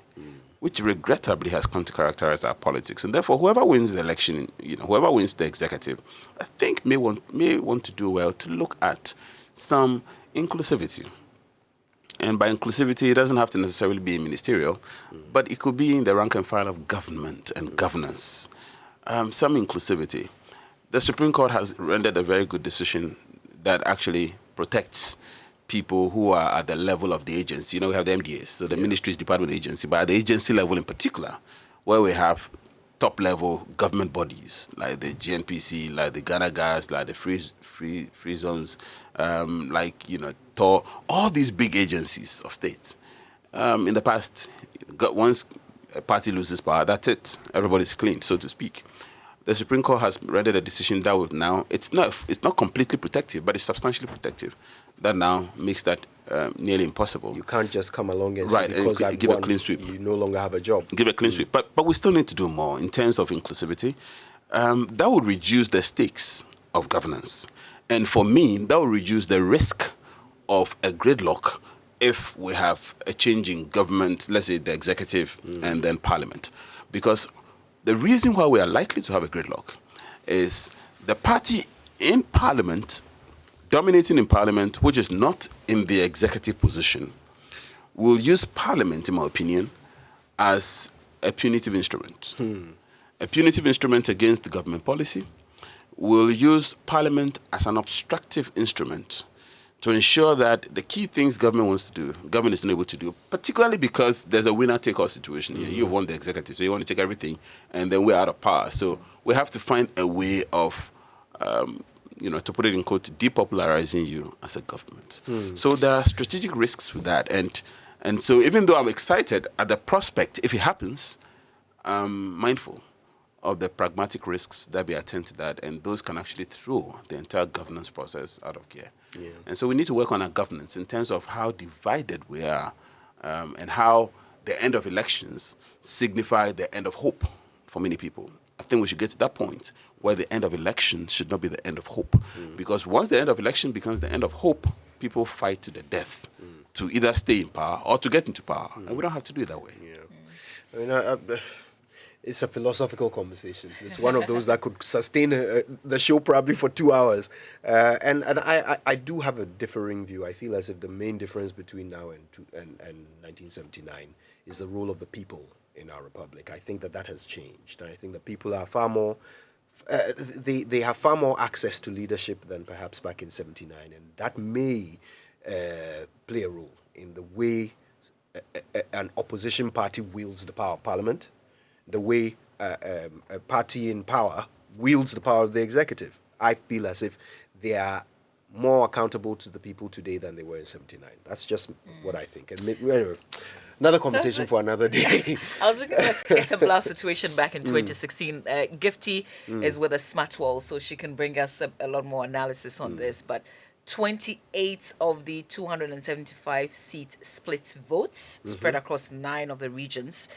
which regrettably has come to characterize our politics, and therefore whoever wins the election, whoever wins the executive, I think may want to do well to look at some inclusivity. And by inclusivity, it doesn't have to necessarily be ministerial, but it could be in the rank and file of government and governance. Some inclusivity. The Supreme Court has rendered a very good decision that actually protects people who are at the level of the agency. We have the MDAs, so the Ministries Department Agency, but at the agency level in particular, where we have top-level government bodies like the GNPC, like the Ghana Gas, like the Free Zones, TOR, all these big agencies of state. In the past, once a party loses power, that's it. Everybody's clean, so to speak. The Supreme Court has rendered a decision that would now, it's not completely protective, but it's substantially protective. That now makes that nearly impossible. You can't just come along and say because I give a clean sweep. You no longer have a job. Give a clean sweep. But we still need to do more in terms of inclusivity. That would reduce the stakes of governance. And for me, that would reduce the risk of a gridlock if we have a change in government, let's say the executive and then parliament. Because the reason why we are likely to have a gridlock is the party in parliament, dominating in parliament, which is not in the executive position, will use Parliament, in my opinion, as a punitive instrument. A punitive instrument against the government policy. Will use Parliament as an obstructive instrument to ensure that the key things government wants to do, government is not able to do, particularly because there's a winner-take-all situation here. You've won the executive, so you want to take everything, and then we're out of power. So we have to find a way of, to put it in quotes, depopularizing you as a government. So there are strategic risks with that. And so even though I'm excited at the prospect, if it happens, I'm mindful of the pragmatic risks that we attend to that, and those can actually throw the entire governance process out of gear. And so we need to work on our governance in terms of how divided we are, and how the end of elections signify the end of hope for many people. I think we should get to that point where the end of election should not be the end of hope. Because once the end of election becomes the end of hope, people fight to the death to either stay in power or to get into power. And we don't have to do it that way. I mean, it's a philosophical conversation. It's one of those that could sustain the show probably for 2 hours. And I do have a differing view. I feel as if the main difference between now and 1979 is the role of the people in our republic. I think that has changed. And I think that people are far more, they have far more access to leadership than perhaps back in 79. And that may play a role in the way an opposition party wields the power of parliament, the way a party in power wields the power of the executive. I feel as if they are more accountable to the people today than they were in 79. That's just what I think. And anyway, another conversation for another day. I was looking at the Skettabla situation back in 2016. Gifty is with a smart wall, so she can bring us a lot more analysis on this. But 28 of the 275 seat split votes spread across 9 of the regions.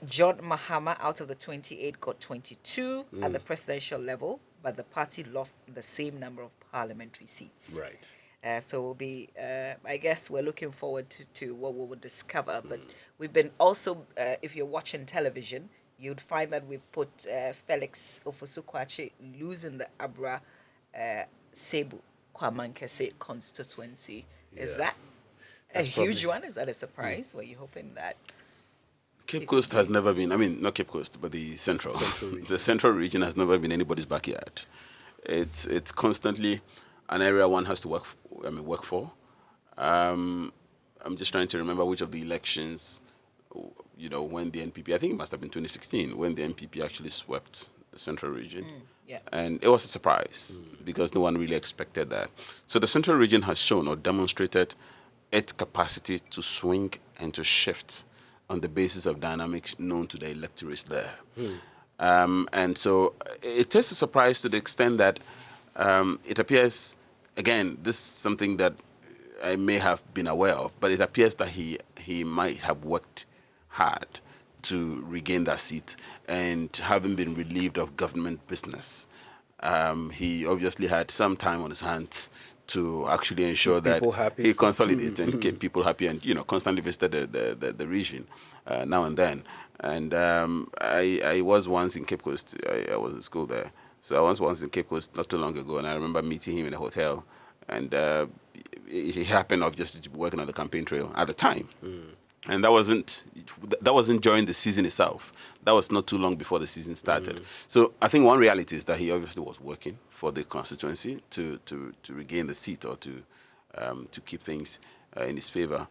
John Mahama out of the 28 got 22 at the presidential level, but the party lost the same number of parliamentary seats. Right. So we'll be, I guess we're looking forward to what we will discover. But we've been also, if you're watching television, you'd find that we've put Felix Ofosu-Kwakye losing the Abra Cebu Kwamankese constituency. Is that a huge one? Is that a surprise? Were you hoping that? Cape Coast has never been, not Cape Coast, but the central region. The central region has never been anybody's backyard. It's constantly an area one has to work for. I'm just trying to remember which of the elections, when the NPP, I think it must have been 2016, when the NPP actually swept the central region. And it was a surprise because no one really expected that. So the central region has shown or demonstrated its capacity to swing and to shift on the basis of dynamics known to the electorates there. And so it is a surprise to the extent that it appears, again, this is something that I may have been aware of, but it appears that he might have worked hard to regain that seat, and having been relieved of government business, he obviously had some time on his hands to actually ensure that he consolidated and kept people happy, and constantly visited the region now and then. And I was once in Cape Coast. I was in school there, so I was once in Cape Coast not too long ago, and I remember meeting him in a hotel, and he happened obviously to be working on the campaign trail at the time. And that wasn't during the season itself. That was not too long before the season started. So I think one reality is that he obviously was working for the constituency to regain the seat or to keep things in his favor.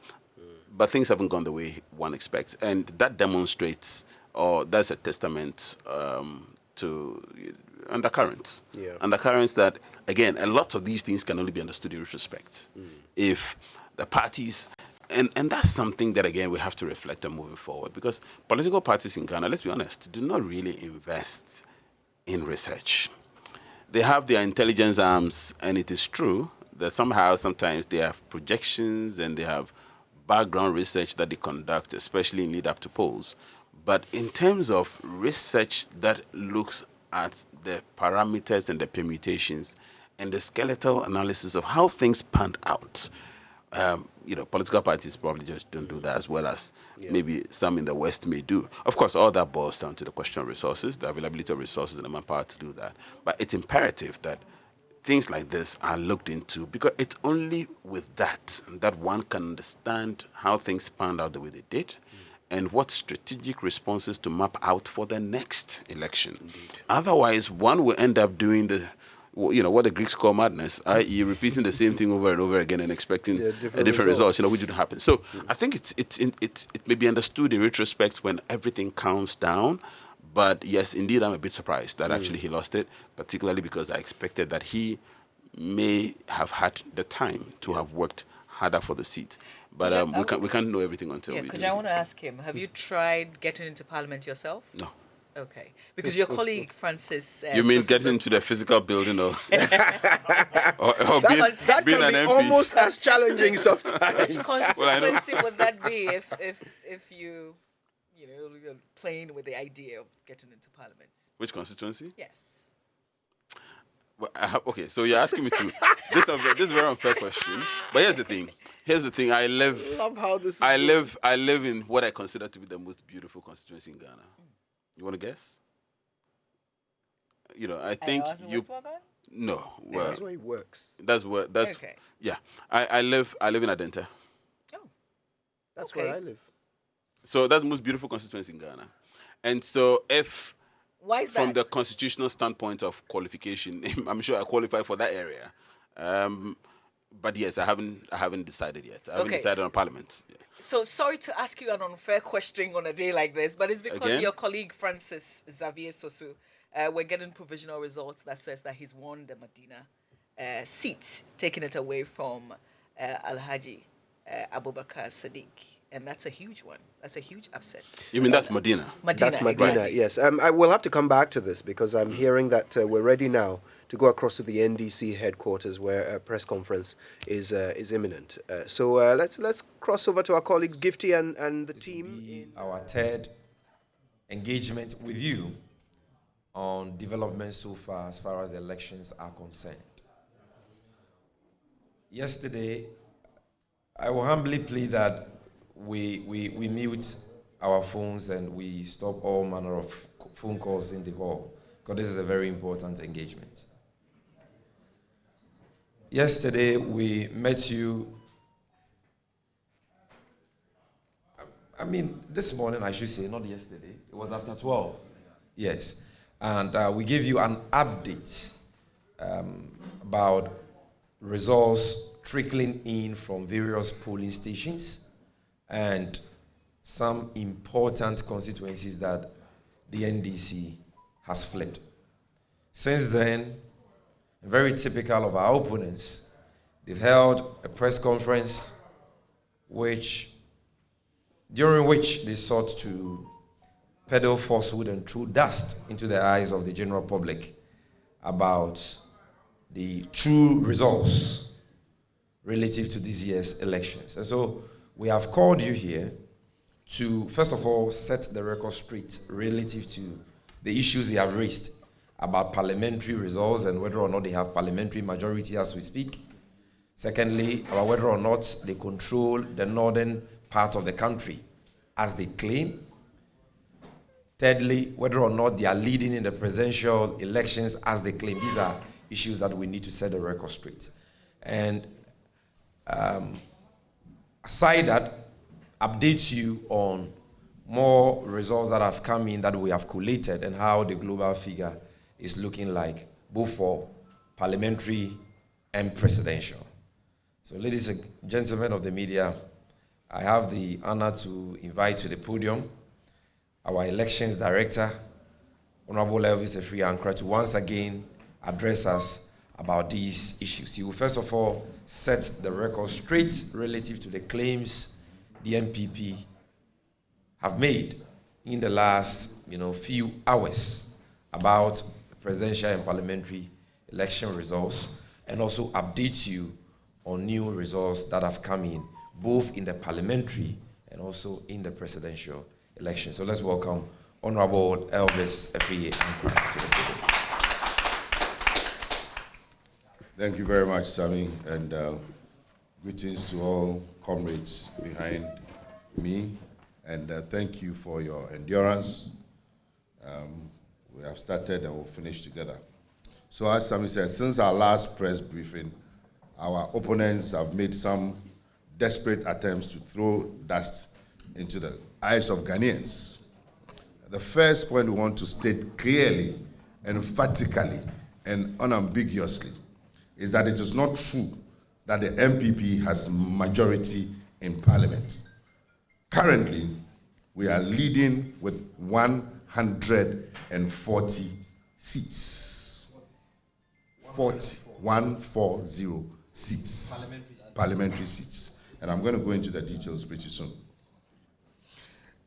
But things haven't gone the way one expects. And that demonstrates, or that's a testament to undercurrents. Undercurrents that, again, a lot of these things can only be understood in retrospect. If the parties... And that's something that, again, we have to reflect on moving forward, because political parties in Ghana, let's be honest, do not really invest in research. They have their intelligence arms, and it is true that sometimes they have projections and they have background research that they conduct, especially in lead up to polls. But in terms of research that looks at the parameters and the permutations and the skeletal analysis of how things panned out, political parties probably just don't do that as well as maybe some in the West may do. Of course, all that boils down to the question of resources, the availability of resources and the manpower to do that. But it's imperative that things like this are looked into, because it's only with that one can understand how things panned out the way they did, and what strategic responses to map out for the next election. Indeed. Otherwise, one will end up doing what the Greeks call madness, i.e. repeating the same thing over and over again and expecting a different result, which would happen. So I think it may be understood in retrospect when everything calms down. But yes, indeed, I'm a bit surprised that actually he lost it, particularly because I expected that he may have had the time to have worked harder for the seat. But we can't know everything until we do. I want to ask him, have you tried getting into Parliament yourself? No. Okay. Because your colleague, Francis... you mean getting into the physical building or being that being can an be MP? almost as challenging sometimes. Which constituency would that be if you're playing with the idea of getting into Parliament? Which constituency? Yes. Well, okay, so you're asking me to... This is a very unfair question. But here's the thing. I live in what I consider to be the most beautiful constituency in Ghana. You want to guess? I think you... No. Well, that's where he works. That's okay. Yeah. I live in Adenta. Oh. That's where I live. So that's the most beautiful constituency in Ghana. And so why is that? From the constitutional standpoint of qualification, I'm sure I qualify for that area. But yes, I haven't decided yet. I haven't decided on Parliament. Yeah. So sorry to ask you an unfair question on a day like this, but it's because your colleague Francis Xavier Sosu, we're getting provisional results that says that he's won the Medina seat, taking it away from Alhaji Abubakar Sadiq. And that's a huge one. That's a huge upset. You mean that's Medina? That's Medina, exactly. Yes. I will have to come back to this because I'm hearing that we're ready now to go across to the NDC headquarters where a press conference is imminent. So let's cross over to our colleagues Gifty and the team. Our third engagement with you on developments so far as the elections are concerned. Yesterday, I will humbly plead that we mute our phones and we stop all manner of phone calls in the hall because this is a very important engagement. Yesterday, we met you, this morning I should say, not yesterday, it was after 12. Yes. And we gave you an update about results trickling in from various polling stations and some important constituencies that the NDC has flipped. Since then, very typical of our opponents, they've held a press conference during which they sought to peddle falsehood and throw dust into the eyes of the general public about the true results relative to this year's elections. And so we have called you here to, first of all, set the record straight relative to the issues they have raised about parliamentary results and whether or not they have parliamentary majority as we speak. Secondly, about whether or not they control the northern part of the country as they claim. Thirdly, whether or not they are leading in the presidential elections as they claim. These are issues that we need to set the record straight. And aside that, update you on more results that have come in that we have collated and how the global figure is looking like, both for parliamentary and presidential. So ladies and gentlemen of the media, I have the honor to invite to the podium our elections director, Honorable Elvis Efri Ankra, to once again address us about these issues. He will first of all set the record straight relative to the claims the MPP have made in the last few hours about presidential and parliamentary election results, and also update you on new results that have come in, both in the parliamentary and also in the presidential election. So let's welcome Honorable Elvis Efri Ankra to the podium. Thank you very much, Sammy, and greetings to all comrades behind me, and thank you for your endurance. We have started and we'll finish together. So as Sammy said, since our last press briefing, our opponents have made some desperate attempts to throw dust into the eyes of Ghanaians. The first point we want to state clearly, emphatically, and unambiguously is that it is not true that the MPP has majority in Parliament. Currently, we are leading with 140 seats. 140 seats. Parliamentary seats. And I'm going to go into the details pretty soon.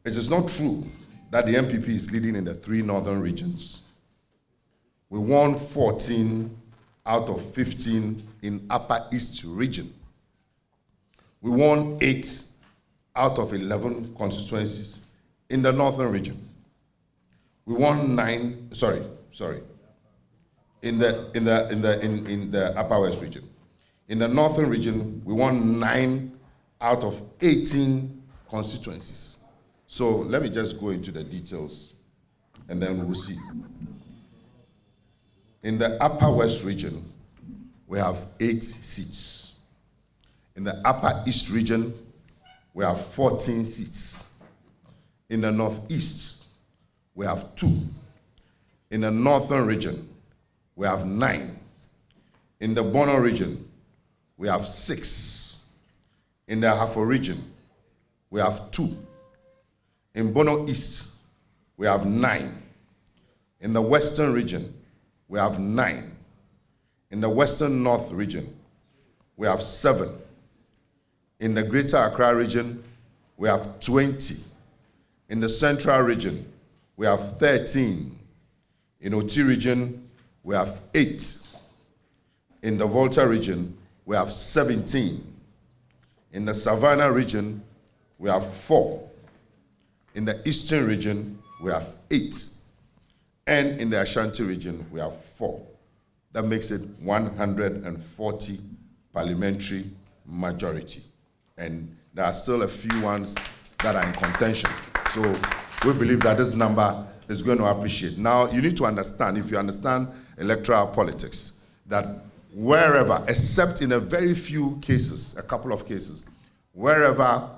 It is not true that the MPP is leading in the 3 northern regions. We won 14 out of 15 in Upper East region. We won 8 out of 11 constituencies in the northern region. We won 9, in the Upper West region. In the northern region, we won 9 out of 18 constituencies. So let me just go into the details and then we'll see. In the Upper West region, we have 8 seats. In the Upper East region, we have 14 seats. In the Northeast, we have 2. In the Northern region, we have 9. In the Bono region, we have 6. In the Ahafo region, we have 2. In Bono East, we have 9. In the Western region, we have 9. In the Western North region, we have 7. In the Greater Accra region, we have 20. In the Central region, we have 13. In Oti region, we have 8. In the Volta region, we have 17. In the Savannah region, we have 4. In the Eastern region, we have 8. And in the Ashanti region, we have 4. That makes it 140 parliamentary majority. And there are still a few ones that are in contention. So we believe that this number is going to appreciate. Now, you need to understand, if you understand electoral politics, that wherever, except in a very few cases, a couple of cases, wherever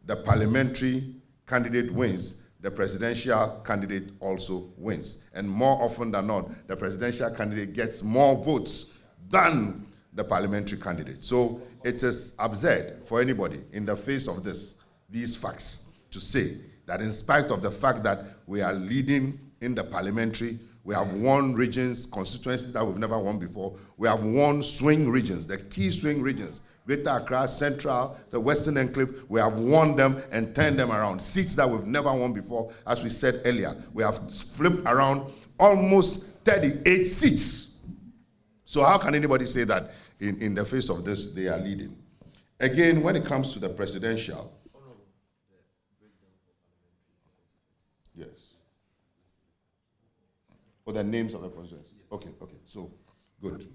the parliamentary candidate wins, the presidential candidate also wins. And more often than not, the presidential candidate gets more votes than the parliamentary candidate. So it is absurd for anybody in the face of these facts to say that in spite of the fact that we are leading in the parliamentary, we have won regions, constituencies that we've never won before. We have won swing regions, the key swing regions, Greater Accra, Central, the Western Enclave. We have won them and turned them around. Seats that we've never won before, as we said earlier. We have flipped around almost 38 seats. So how can anybody say that in the face of this, they are leading? Again, when it comes to the presidential, yes. Oh, the names of the constituencies. Okay, so good.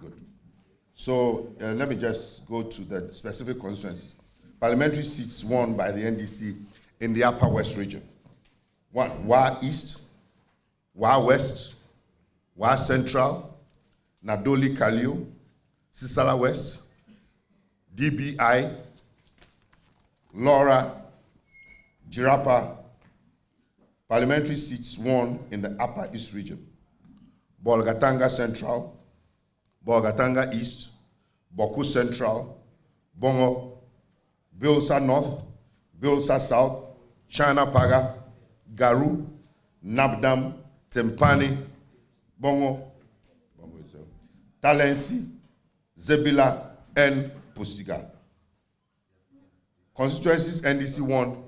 So let me just go to the specific constituencies. Parliamentary seats won by the NDC in the Upper West region. 1, Wa East, Wa West, Wa Central, Nadoli Kalio, Sisala West, DBI, Laura, Jirapa. Parliamentary seats won in the Upper East region. Bolgatanga Central, Bolgatanga East, Boku Central, Bongo, Bilsa North, Bilsa South, China Paga, Garu, Nabdam, Tempani, Bongo Talensi, Zebila, and Pusiga. Constituencies NDC won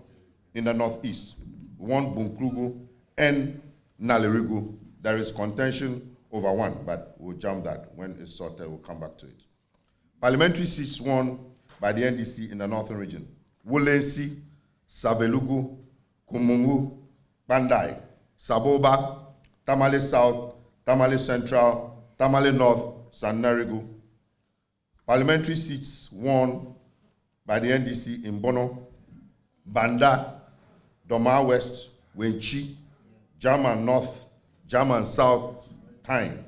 in the Northeast. Won Bunkrugu and Nalerigu. There is contention over one, but we'll jump that. When it's sorted, we'll come back to it. Parliamentary seats won by the NDC in the Northern region. Wulensi, Savelugu, Kumungu, Bandai, Saboba, Tamale South, Tamale Central, Tamale North, Sanarigu. Parliamentary seats won by the NDC in Bono, Banda, Doma West, Wenchi, German North, German South, Tyne.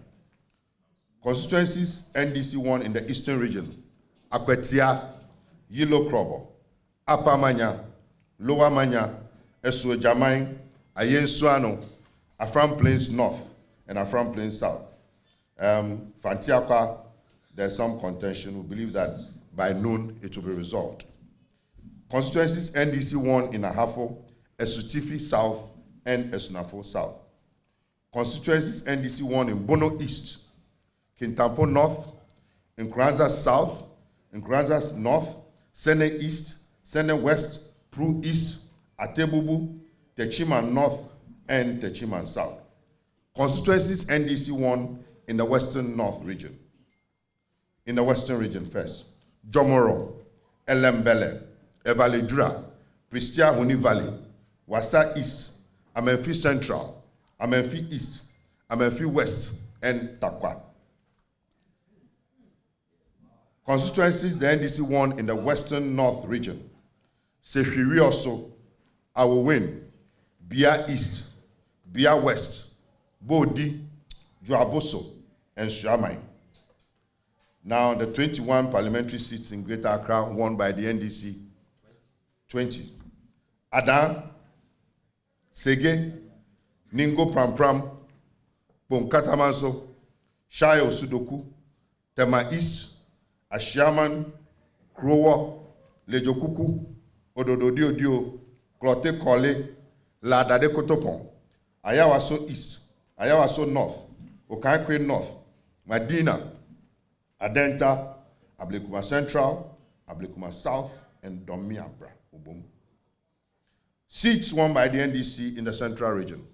Constituencies NDC won in the Eastern Region: Akwetia, Yilo Krobo, Upper Manya, Lower Manya, Esuo Jamai, Ayensuano, Afram Plains North, and Afram Plains South. Fantiakwa, there's some contention. We believe that by noon it will be resolved. Constituencies NDC won in Ahafo, Esutifi South, and Esunafo South. Constituencies NDC won in Bono East, Kintampo North, Nkranza South, Nkranza North, Sene East, Sene West, Pru East, Atebubu, Techiman North, and Techiman South. Constituencies NDC won in the Western North region. In the Western region first: Jomoro, Elembele, Evaledura, Pristia Huni Valley, Wasa East, Amenfi Central, Amenfi East, Amenfi West, and Takwa. Constituencies the NDC won in the Western North region: Sefirioso, Awowin, Bia East, Bia West, Bodi, Joaboso, and Shuamai. Now, the 21 parliamentary seats in Greater Accra won by the NDC: 20. Adan, Sege, Ningo Prampram, Bonkatamanso, Shayo Sudoku, Tema East, Ashiaman, Krowa, Lejokuku, Odododio, Klote Kole, Ladade Kotopon, Ayawaso East, Ayawaso North, Okankwe North, Madina, Adenta, Ablekuma Central, Ablekuma South, and Domiabra, Ubum. Seats won by the NDC in the Central Region: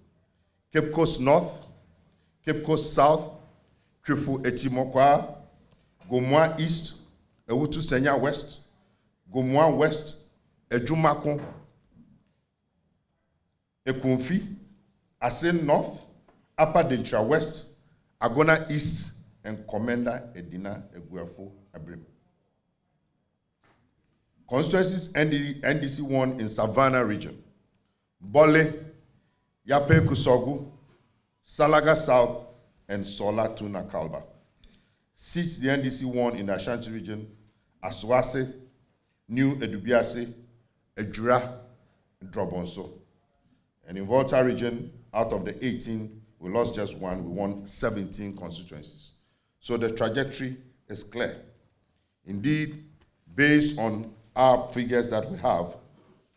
Cape Coast North, Cape Coast South, Krifu Etimokwa, Gomwa East, Ewutu Senya West, Gomwa West, Ejumako, Ekunfi, Asen North, Upper Dentra West, Agona East, and Commander Edina Eguafo Abrim. Constituencies NDC won in Savannah region: Bole, Yape Kusogu, Salaga South, and Sola Tuna Kalba. Seats the NDC won in the Ashanti region: Aswase, New Edubiase, Ejura, and Drobonso. And in Volta region, out of the 18, we lost just one. We won 17 constituencies. So the trajectory is clear. Indeed, based on our figures that we have,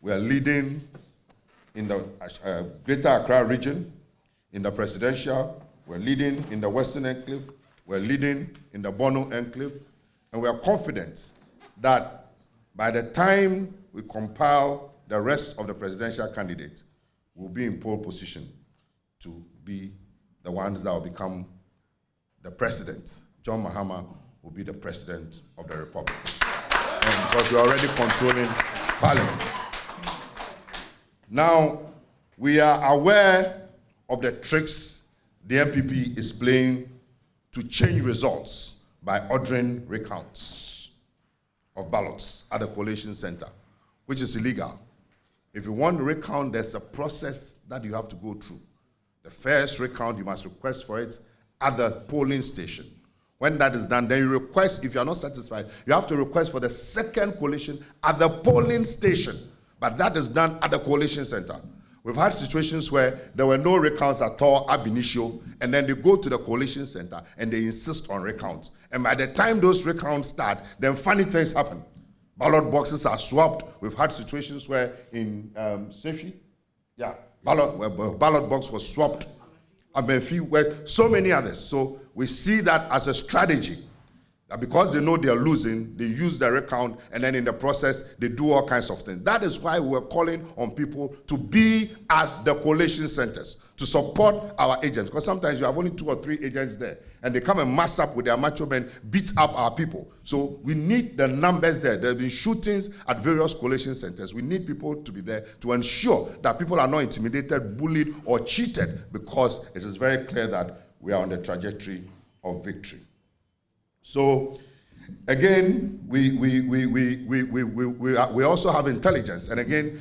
we are leading in the Greater Accra region, in the presidential, we're leading in the Western Enclave, we're leading in the Bono Enclave, and we are confident that by the time we compile the rest of the presidential candidates, we'll be in pole position to be the ones that will become the president. John Mahama will be the president of the Republic. And because we're already controlling Parliament. Now, we are aware of the tricks the MPP is playing to change results by ordering recounts of ballots at the collation center, which is illegal. If you want to recount, there's a process that you have to go through. The first recount, you must request for it at the polling station. When that is done, then you request, if you are not satisfied, you have to request for the second collation at the polling station. But that is done at the collation center. We've had situations where there were no recounts at all ab initio, and then they go to the collation center and they insist on recounts. And by the time those recounts start, then funny things happen. Ballot boxes are swapped. We've had situations where in Sefi, ballot box was swapped. So many others. So we see that as a strategy. That because they know they are losing, they use the recount, and then in the process, they do all kinds of things. That is why we're calling on people to be at the collation centers, to support our agents. Because sometimes you have only 2 or 3 agents there, and they come and mass up with their macho men, beat up our people. So we need the numbers there. There have been shootings at various collation centers. We need people to be there to ensure that people are not intimidated, bullied, or cheated, because it is very clear that we are on the trajectory of victory. So, again, we also have intelligence. And again,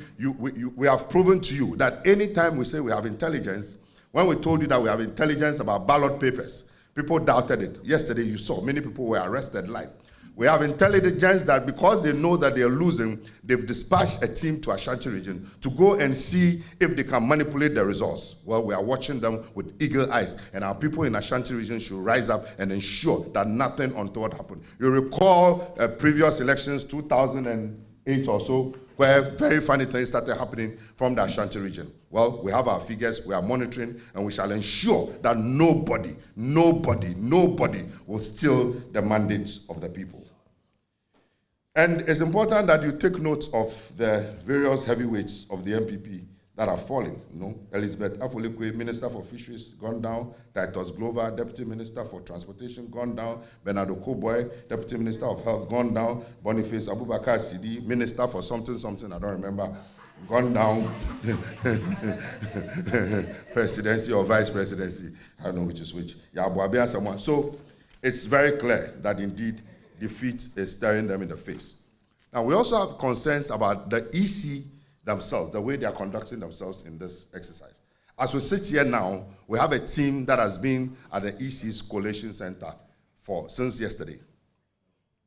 we have proven to you that anytime we say we have intelligence, when we told you that we have intelligence about ballot papers, People doubted it. Yesterday you saw many people were arrested live. We have intelligence that because they know that they are losing, they've dispatched a team to Ashanti region to go and see if they can manipulate the results. Well, we are watching them with eagle eyes, and our people in Ashanti region should rise up and ensure that nothing untoward happened. You recall previous elections, 2008 or so, where very funny things started happening from the Ashanti region. Well, we have our figures, we are monitoring, and we shall ensure that nobody will steal the mandates of the people. And it's important that you take note of the various heavyweights of the MPP that are falling. You know, Elizabeth Afolikwe, Minister for Fisheries, gone down. Titus Glover, Deputy Minister for Transportation, gone down. Bernardo Koboy, Deputy Minister of Health, gone down. Boniface Abubakar Sidi, Minister for something, I don't remember, gone down. Presidency or Vice Presidency, I don't know which is which. Yabuabia someone. So it's very clear that indeed defeat is staring them in the face. Now, we also have concerns about the EC themselves, the way they are conducting themselves in this exercise. As we sit here now, we have a team that has been at the EC's Coalition Center since yesterday,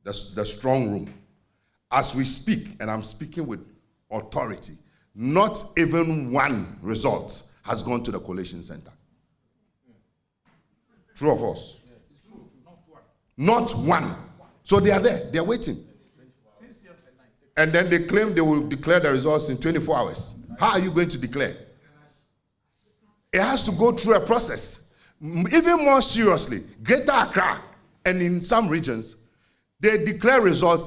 the strong room. As we speak, and I'm speaking with authority, not even one result has gone to the Coalition Center. True or false? Not one. So they are there, they are waiting. And then they claim they will declare the results in 24 hours. How are you going to declare? It has to go through a process. Even more seriously, Greater Accra and in some regions, they declare results.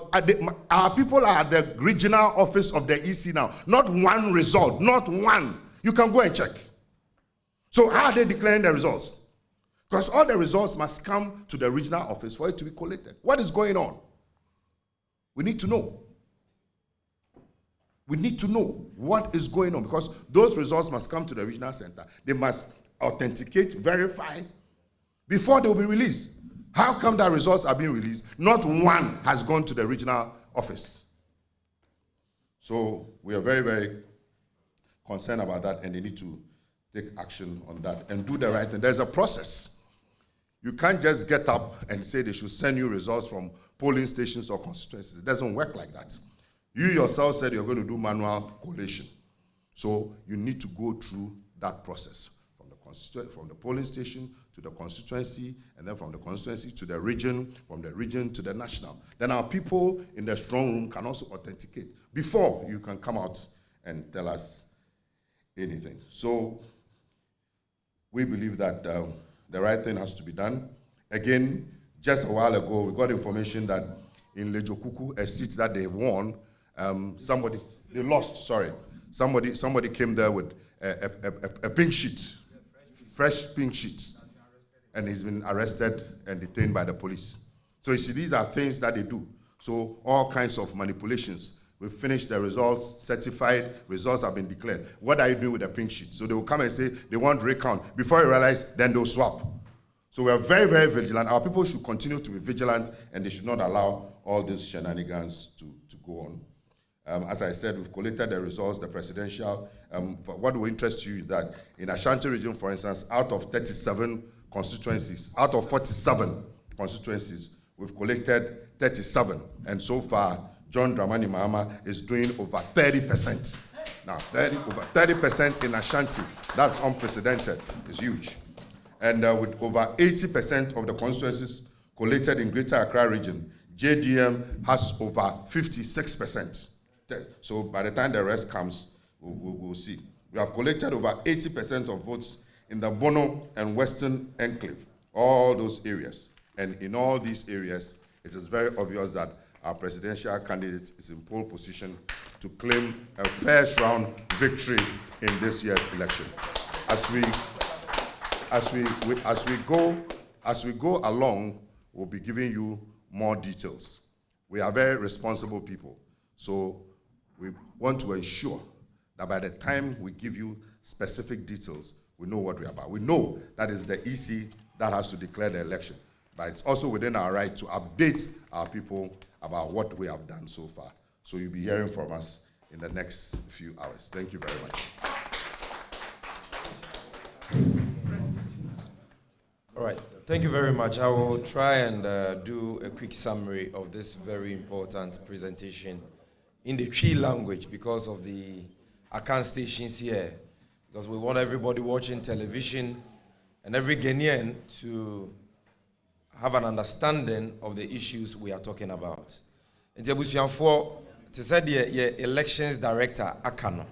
Our people are at the regional office of the EC now. Not one result, not one. You can go and check. So how are they declaring the results? Because all the results must come to the regional office for it to be collated. What is going on? We need to know. We need to know what is going on, because those results must come to the regional center. They must authenticate, verify, before they will be released. How come that results are being released? Not one has gone to the regional office. So we are very, very concerned about that, and they need to take action on that and do the right thing. There's a process. You can't just get up and say they should send you results from polling stations or constituencies. It doesn't work like that. You yourself said you're going to do manual collation. So you need to go through that process from the polling station to the constituency, and then from the constituency to the region, from the region to the national. Then our people in the strong room can also authenticate before you can come out and tell us anything. So we believe that the right thing has to be done. Again, just a while ago, we got information that in Lejokuku, a seat that they've won, they lost, sorry. Somebody came there with a pink sheet, fresh pink sheets, and he's been arrested and detained by the police. So you see, these are things that they do. So all kinds of manipulations. We've finished the results, certified results have been declared. What are you doing with the pink sheet? So they will come and say they want recount. Before you realize, then they'll swap. So we are very, very vigilant. Our people should continue to be vigilant, and they should not allow all these shenanigans to go on. As I said, we've collated the results, the presidential. What will interest you is that in Ashanti region, for instance, out of 37 constituencies, out of 47 constituencies, we've collected 37. And so far, John Dramani Mahama is doing over 30%. Now, over 30% in Ashanti, that's unprecedented, it's huge. And with over 80% of the constituencies collected in Greater Accra region, JDM has over 56%. So by the time the rest comes, we'll see. We have collected over 80% of votes in the Bono and Western Enclave, all those areas. And in all these areas, it is very obvious that our presidential candidate is in pole position to claim a first round victory in this year's election. As we go along, we'll be giving you more details. We are very responsible people, so we want to ensure that by the time we give you specific details, we know what we're about. We know that is the EC that has to declare the election, but it's also within our right to update our people about what we have done so far. So you'll be hearing from us in the next few hours. Thank you very much. All right. Thank you very much. I will try and do a quick summary of this very important presentation in the Twi language because of the account stations here, because we want everybody watching television and every Ghanaian to have an understanding of the issues we are talking about. In Tebusianfo, to say the elections director Akano.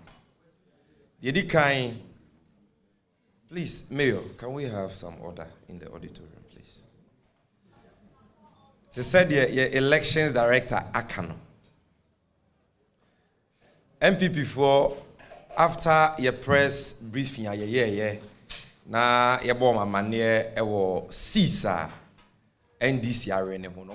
Please, Mayor, can we have some order in the auditorium, please? To say the elections director Akano. MPP for after your press briefing, na yebo mamane ewo CISA NDC arena hono.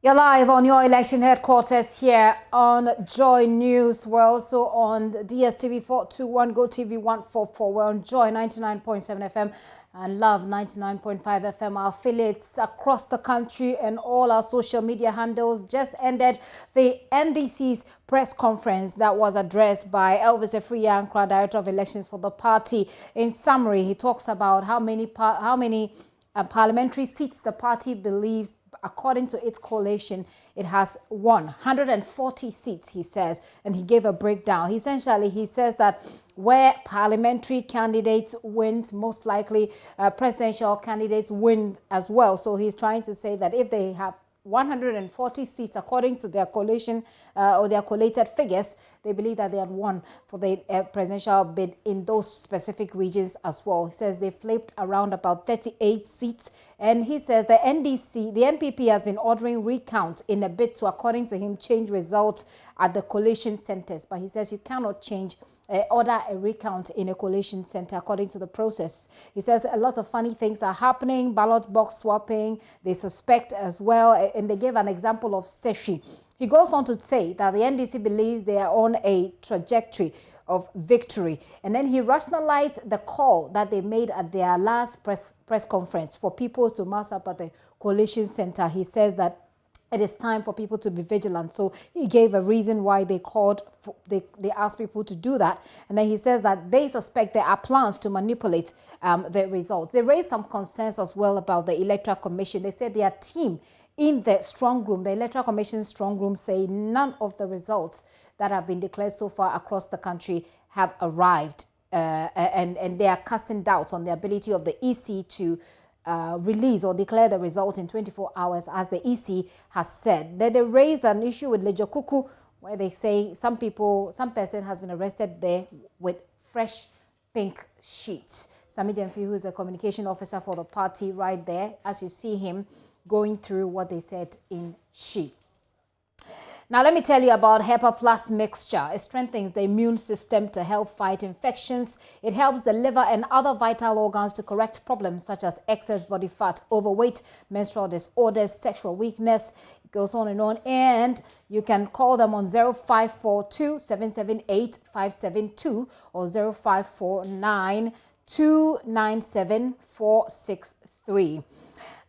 You're live on your election headquarters here on Joy News. We're also on DSTV 421, GoTV 144. We're on Joy 99.7 FM and Love 99.5 FM. Our affiliates across the country and all our social media handles. Just ended the NDC's press conference that was addressed by Elvis Efriyankra, Director of Elections for the party. In summary, he talks about how many parliamentary seats the party believes, according to its coalition, it has won 140 seats, he says, and he gave a breakdown. Essentially, he says that where parliamentary candidates win, most likely presidential candidates win as well. So he's trying to say that if they have 140 seats, according to their coalition or their collated figures, they believe that they had won for the presidential bid in those specific regions as well. He says they flipped around about 38 seats, and he says the NPP has been ordering recount in a bid to, according to him, change results at the coalition centers. But he says you cannot change order a recount in a coalition center according to the process. He says a lot of funny things are happening, ballot box swapping, they suspect as well, and they gave an example of Seshi. He goes on to say that the NDC believes they are on a trajectory of victory. And then he rationalized the call that they made at their last press conference for people to mass up at the coalition center. He says that it is time for people to be vigilant. So he gave a reason why they called, they asked people to do that. And then he says that they suspect there are plans to manipulate the results. They raised some concerns as well about the Electoral Commission. They said their team in the strong room, the Electoral Commission strong room, say none of the results that have been declared so far across the country have arrived. And they are casting doubts on the ability of the EC to release or declare the result in 24 hours, as the EC has said. Then they raised an issue with Lejokuku, where they say some person has been arrested there with fresh pink sheets. Sami Jemfi, who is a communication officer for the party, right there, as you see him going through what they said in sheet. Now, let me tell you about Hepa Plus mixture. It strengthens the immune system to help fight infections. It helps the liver and other vital organs to correct problems such as excess body fat, overweight, menstrual disorders, sexual weakness. It goes on, and you can call them on 0542 778 572 or 0549 297 463.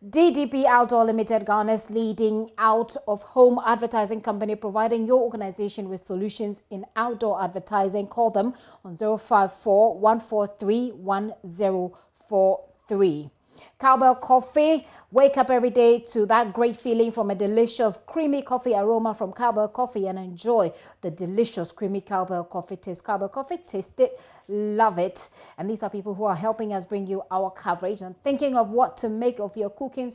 DDP Outdoor Limited, Ghana's leading out-of-home advertising company, providing your organization with solutions in outdoor advertising. Call them on 054 143 1043. Cowbell Coffee. Wake up every day to that great feeling from a delicious creamy coffee aroma from Cowbell Coffee and enjoy the delicious creamy Cowbell Coffee taste. Cowbell Coffee, taste it, love it. And these are people who are helping us bring you our coverage and thinking of what to make of your cooking,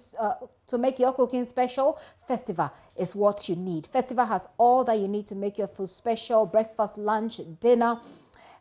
to make your cooking special. Festiva is what you need. Festiva has all that you need to make your food special: breakfast, lunch, dinner.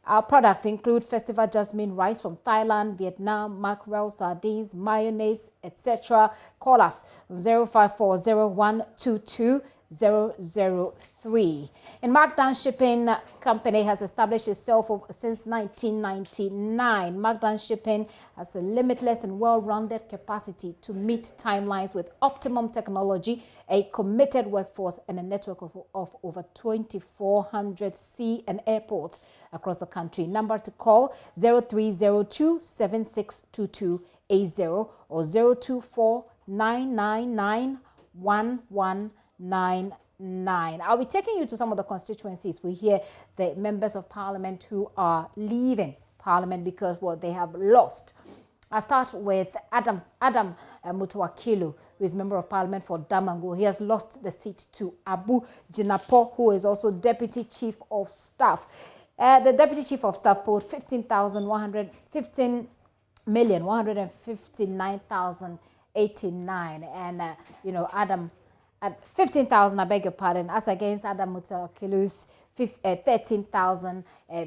Our products include Festiva jasmine rice from Thailand, Vietnam, mackerel, sardines, mayonnaise, etc. Call us 0540122 003. And Markdown Shipping Company has established itself since 1999. Markdown Shipping has a limitless and well-rounded capacity to meet timelines with optimum technology, a committed workforce, and a network of over 2,400 sea and airports across the country. Number to call 0302 762280 or 024 999 1199. I'll be taking you to some of the constituencies. We hear the members of parliament who are leaving parliament because, well, they have lost I'll start with Adam Mutuakilu, who is Member of Parliament for Damango. He has lost the seat to Abu Jinapo, who is also Deputy Chief of Staff. The Deputy Chief of Staff polled 15,159,089. And, Adam at 15,000, I beg your pardon, as against Adam Mutuakilu's 13,000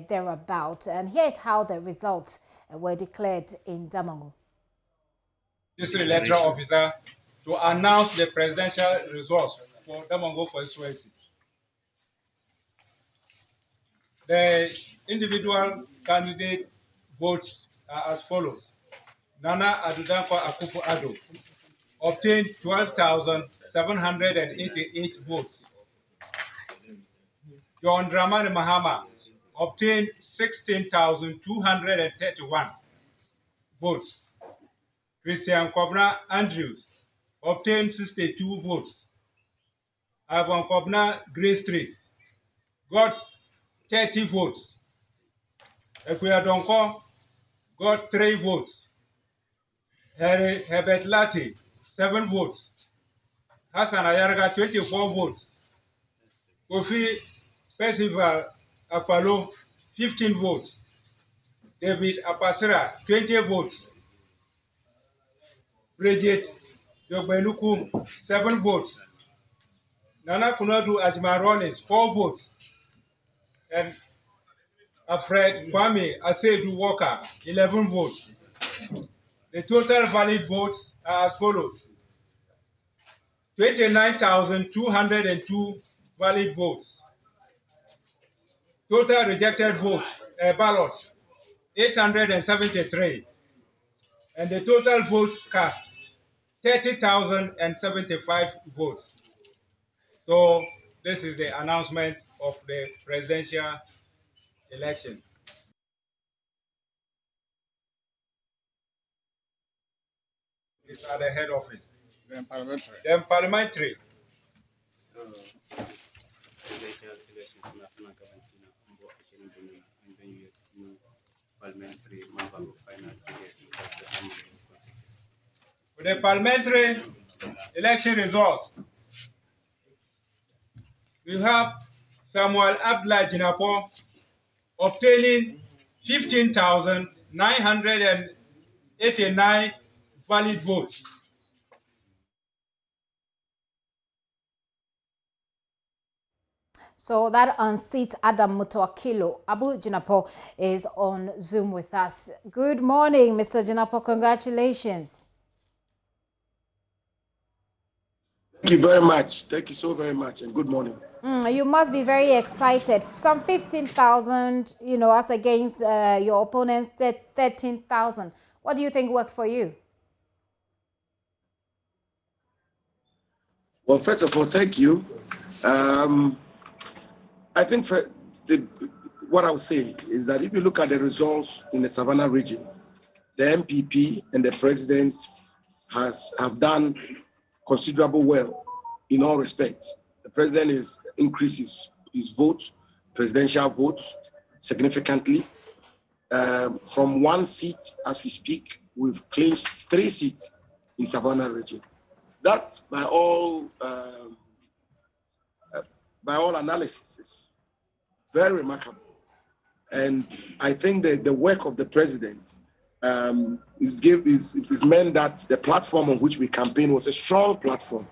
thereabout. And here's how the results were declared in Damango. District Electoral Officer to announce the presidential results for Damango Constituency. The individual candidate votes are as follows. Nana Adudanko Akufo-Addo obtained 12,788 votes. John Dramani Mahama obtained 16,231 votes. Christian Kobna Andrews obtained 62 votes. Avon Kobna Green Street got 30 votes. Ekuya Donko got 3 votes. Herbert Lati, 7 votes. Hassan Ayarga, 24 votes. Kofi Percival Akpalo, 15 votes. David Apasira, 20 votes. Bridget Yogbeluku, 7 votes. Nana Kunadu Ajma Rollins, 4 votes. And Alfred Kwame Asedu Walker, 11 votes. The total valid votes are as follows. 29,202 valid votes. Total rejected votes, ballots, 873. And the total votes cast, 30,075 votes. So this is the announcement of the presidential election. It's at the head office. Then parliamentary. Then parliamentary. So, with the parliamentary election results, we have Samuel Abdullah Jinapo obtaining 15,989 valid votes. So that unseats Adam Mutuakilu. Abu Jinapo is on Zoom with us. Good morning, Mr. Jinapo. Congratulations. Thank you very much. Thank you so very much, and good morning. You must be very excited. Some 15,000, as against your opponent's 13,000. What do you think worked for you? Well, first of all, thank you. I think what I would say is that if you look at the results in the Savannah region, the MPP and the president have done considerable well in all respects. The president increases his vote, presidential votes, significantly. From 1 seat, as we speak, we've clinched 3 seats in Savannah region. That, by all analysis, is very remarkable. And I think that the work of the president is meant that the platform on which we campaign was a strong platform.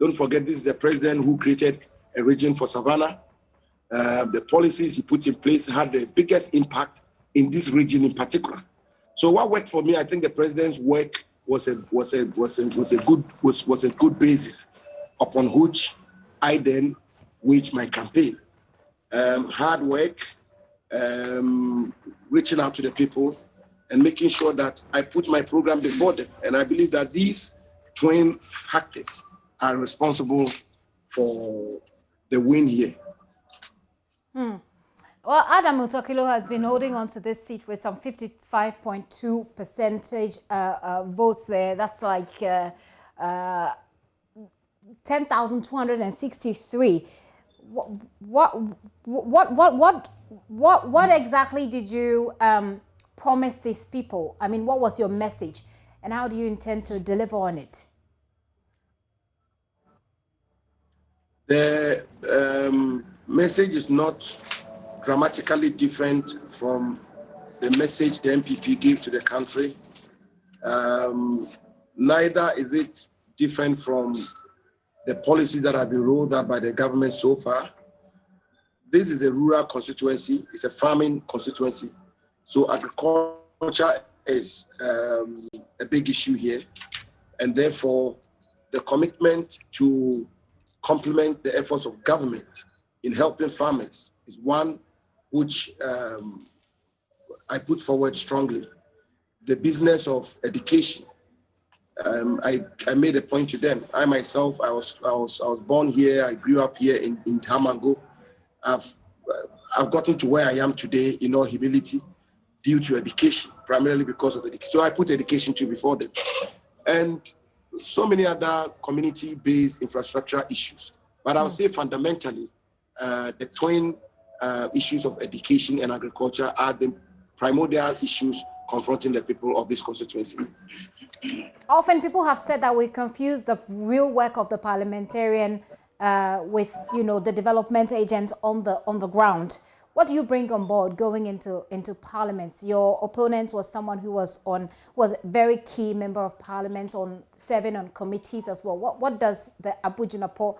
Don't forget, this is the president who created a region for Savannah. The policies he put in place had the biggest impact in this region in particular. So what worked for me, I think the president's work was a good basis upon which I then waged my campaign. Hard work, reaching out to the people, and making sure that I put my program before them. And I believe that these twin factors are responsible for the win here. Well, Adam Mutuakilu has been holding on to this seat with some 55.2% votes there. That's like 10,263. What exactly did you promised these people? I mean, what was your message, and how do you intend to deliver on it? The message is not dramatically different from the message the MPP gave to the country. Neither is it different from the policies that have been rolled out by the government so far. This is a rural constituency, it's a farming constituency. So agriculture is a big issue here. And therefore, the commitment to complement the efforts of government in helping farmers is one which I put forward strongly. The business of education. I made a point to them. I myself, I was born here. I grew up here in Hamango. I've gotten to where I am today in all humility due to education, primarily because of education. So I put education to before them, and so many other community-based infrastructure issues. But I would say fundamentally, the twin issues of education and agriculture are the primordial issues confronting the people of this constituency. Often people have said that we confuse the real work of the parliamentarian with, the development agent on the ground. What do you bring on board going into parliament? Your opponent was someone who was a very key member of parliament, on serving on committees as well. What does the Abujinapo,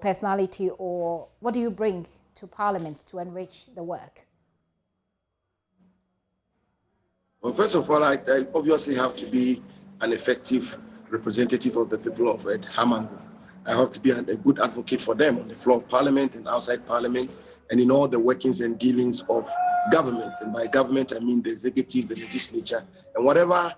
personality, or what do you bring to parliament to enrich the work? Well, first of all, I obviously have to be an effective representative of the people of Hamango. I have to be a good advocate for them on the floor of parliament and outside parliament, and in all the workings and dealings of government. And by government, I mean the executive, the legislature, and whatever are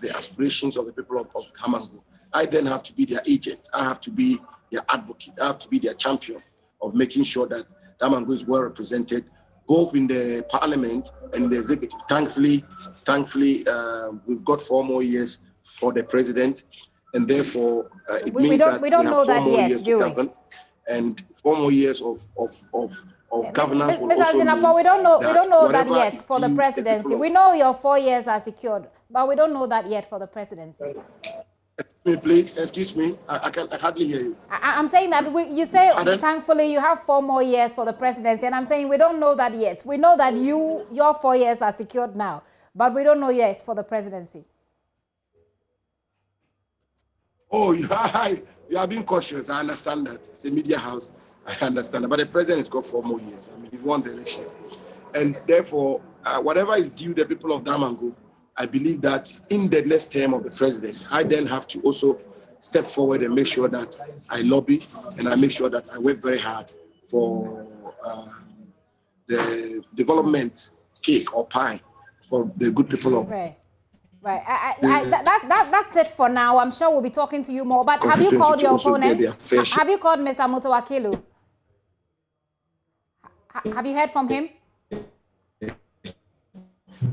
the aspirations of the people of Hamango. I then have to be their agent. I have to be their advocate. I have to be their champion of making sure that Hamango is well represented, both in the parliament and the executive. Thankfully, we've got 4 more years for the president, and therefore it means that we have 4 more years to govern, and 4 more years of governance will also mean we don't know that yet for the presidency. We know your 4 years are secured, but we don't know that yet for the presidency. Please, excuse me, I hardly hear you. I'm saying that you say, thankfully, you have 4 more years for the presidency, and I'm saying we don't know that yet. We know that your 4 years are secured now, but we don't know yet for the presidency. Oh, you are being cautious. I understand that. It's a media house. I understand that. But the president has got 4 more years. I mean, he's won the elections. And therefore, whatever is due the people of Damango, I believe that in the next term of the president, I then have to also step forward and make sure that I lobby and I make sure that I work very hard for the development cake or pie for the good people of Right. That's it for now. I'm sure we'll be talking to you more. But have you called your opponent? Have you called Mr. Mutawakilu? Have you heard from him?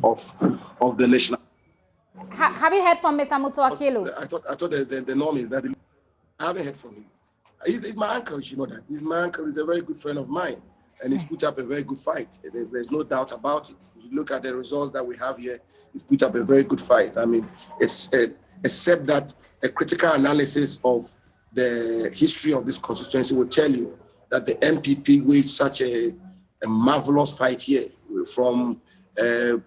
Of the national. Have you heard from Mr. Mutawakilu? I thought the norm is that I haven't heard from him. He's my uncle, you know that. He's my uncle. He's a very good friend of mine, and he's put up a very good fight. There's no doubt about it. If you look at the results that we have here, he's put up a very good fight. I mean, except that a critical analysis of the history of this constituency will tell you that the MPP waged such a marvelous fight here from 4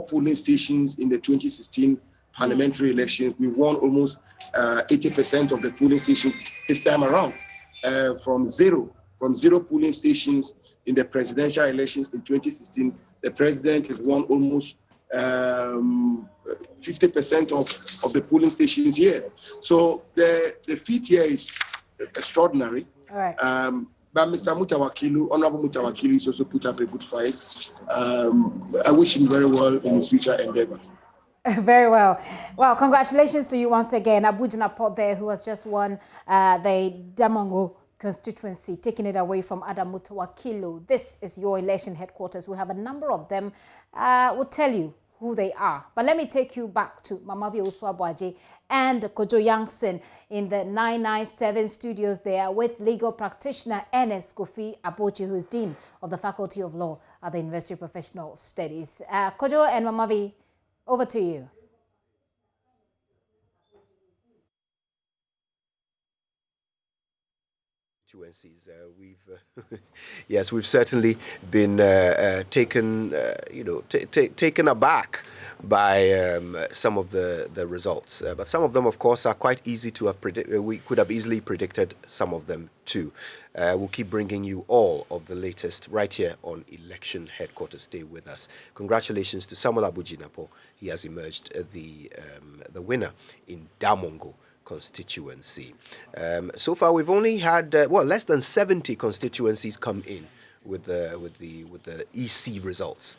polling stations in the 2016 parliamentary elections. We won almost 80% of the polling stations this time around. From zero polling stations in the presidential elections in 2016, the president has won almost 50% of the polling stations here. So the feat here is extraordinary. All right. But Mr. Mutawakilu, Honorable Mutawakilu, is also put up a good fight. I wish him very well in his future endeavors. Very well. Well, congratulations to you once again. Abujinapo there, who has just won the Damango constituency, taking it away from Adam Mutawakilu. This is your election headquarters. We have a number of them. We'll tell you who they are. But let me take you back to Mamavi Oswabwaji and Kojo Youngson in the 997 studios there with legal practitioner Ernest Kofi Abochi, who is Dean of the Faculty of Law at the University of Professional Studies. Kojo and Mamavi, over to you. We've certainly been taken aback by some of the results, but some of them, of course, are quite easy to have predicted. We could have easily predicted some of them too. We'll keep bringing you all of the latest right here on Election Headquarters. Stay with us. Congratulations to Samuel Abujinapo. He has emerged the winner in Damongo constituency. So far, we've only had less than 70 constituencies come in with the EC results.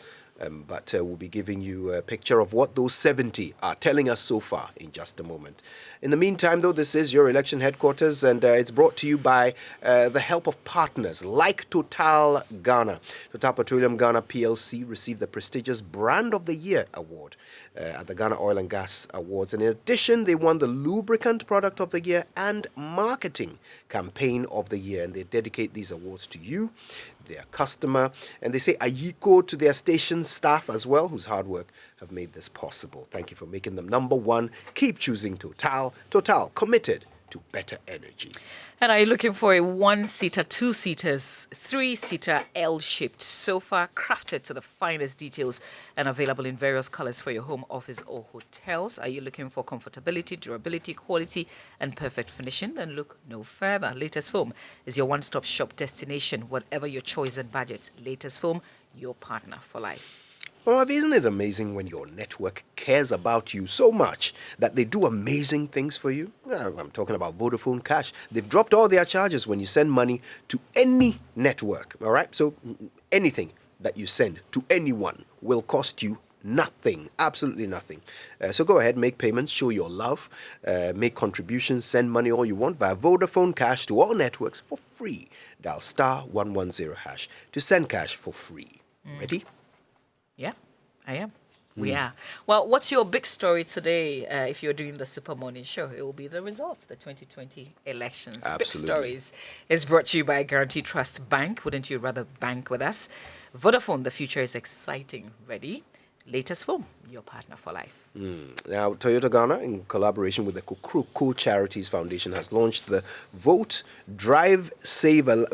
But we'll be giving you a picture of what those 70 are telling us so far in just a moment. In the meantime, though, this is your Election Headquarters, and it's brought to you by the help of partners like Total Ghana. Total Petroleum Ghana PLC received the prestigious Brand of the Year award at the Ghana Oil and Gas Awards. And in addition, they won the Lubricant Product of the Year and Marketing Campaign of the Year. And they dedicate these awards to you, their customer, and they say ayiko to their station staff as well, whose hard work have made this possible. Thank you for making them number one. Keep choosing Total. Total, committed to better energy. And are you looking for a one-seater, two-seaters, three-seater L-shaped sofa crafted to the finest details and available in various colors for your home, office, or hotels? Are you looking for comfortability, durability, quality, and perfect finishing? Then look no further. Latest Foam is your one-stop shop destination, whatever your choice and budget. Latest Foam, your partner for life. Well, isn't it amazing when your network cares about you so much that they do amazing things for you? I'm talking about Vodafone Cash. They've dropped all their charges when you send money to any network, all right? So anything that you send to anyone will cost you nothing, absolutely nothing. So go ahead, make payments, show your love, make contributions, send money all you want via Vodafone Cash to all networks for free. Dial *110# to send cash for free. Ready? Yeah, I am. We are. Well, what's your big story today? If you're doing the Super Morning Show, it will be the results, the 2020 elections. Absolutely. Big Stories is brought to you by Guarantee Trust Bank. Wouldn't you rather bank with us? Vodafone, the future is exciting. Ready? Latest Foam, your partner for life. Now, Toyota Ghana, in collaboration with the Kukuruku Charities Foundation, has launched the Vote, Drive, Save a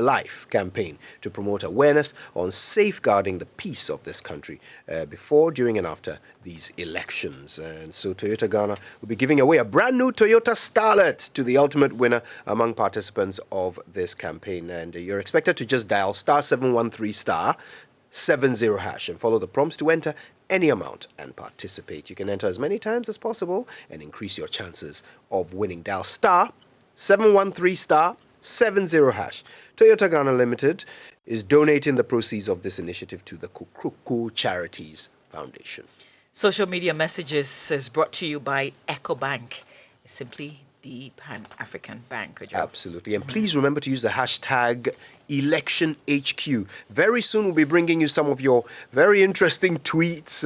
Life campaign to promote awareness on safeguarding the peace of this country before, during, and after these elections. And so Toyota Ghana will be giving away a brand new Toyota Starlet to the ultimate winner among participants of this campaign. And you're expected to just dial *713 *70# and follow the prompts to enter any amount and participate. You can enter as many times as possible and increase your chances of winning. Dial *713 *70#. Toyota Ghana Limited is donating the proceeds of this initiative to the Kukuruku Charities Foundation. Social media messages is brought to you by EcoBank. It's simply the Pan-African Bank. Absolutely. And please remember to use the hashtag ElectionHQ. Very soon we'll be bringing you some of your very interesting tweets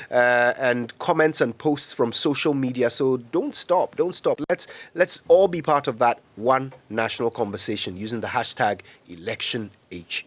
and comments and posts from social media. So don't stop. Let's all be part of that one national conversation using the hashtag ElectionHQ.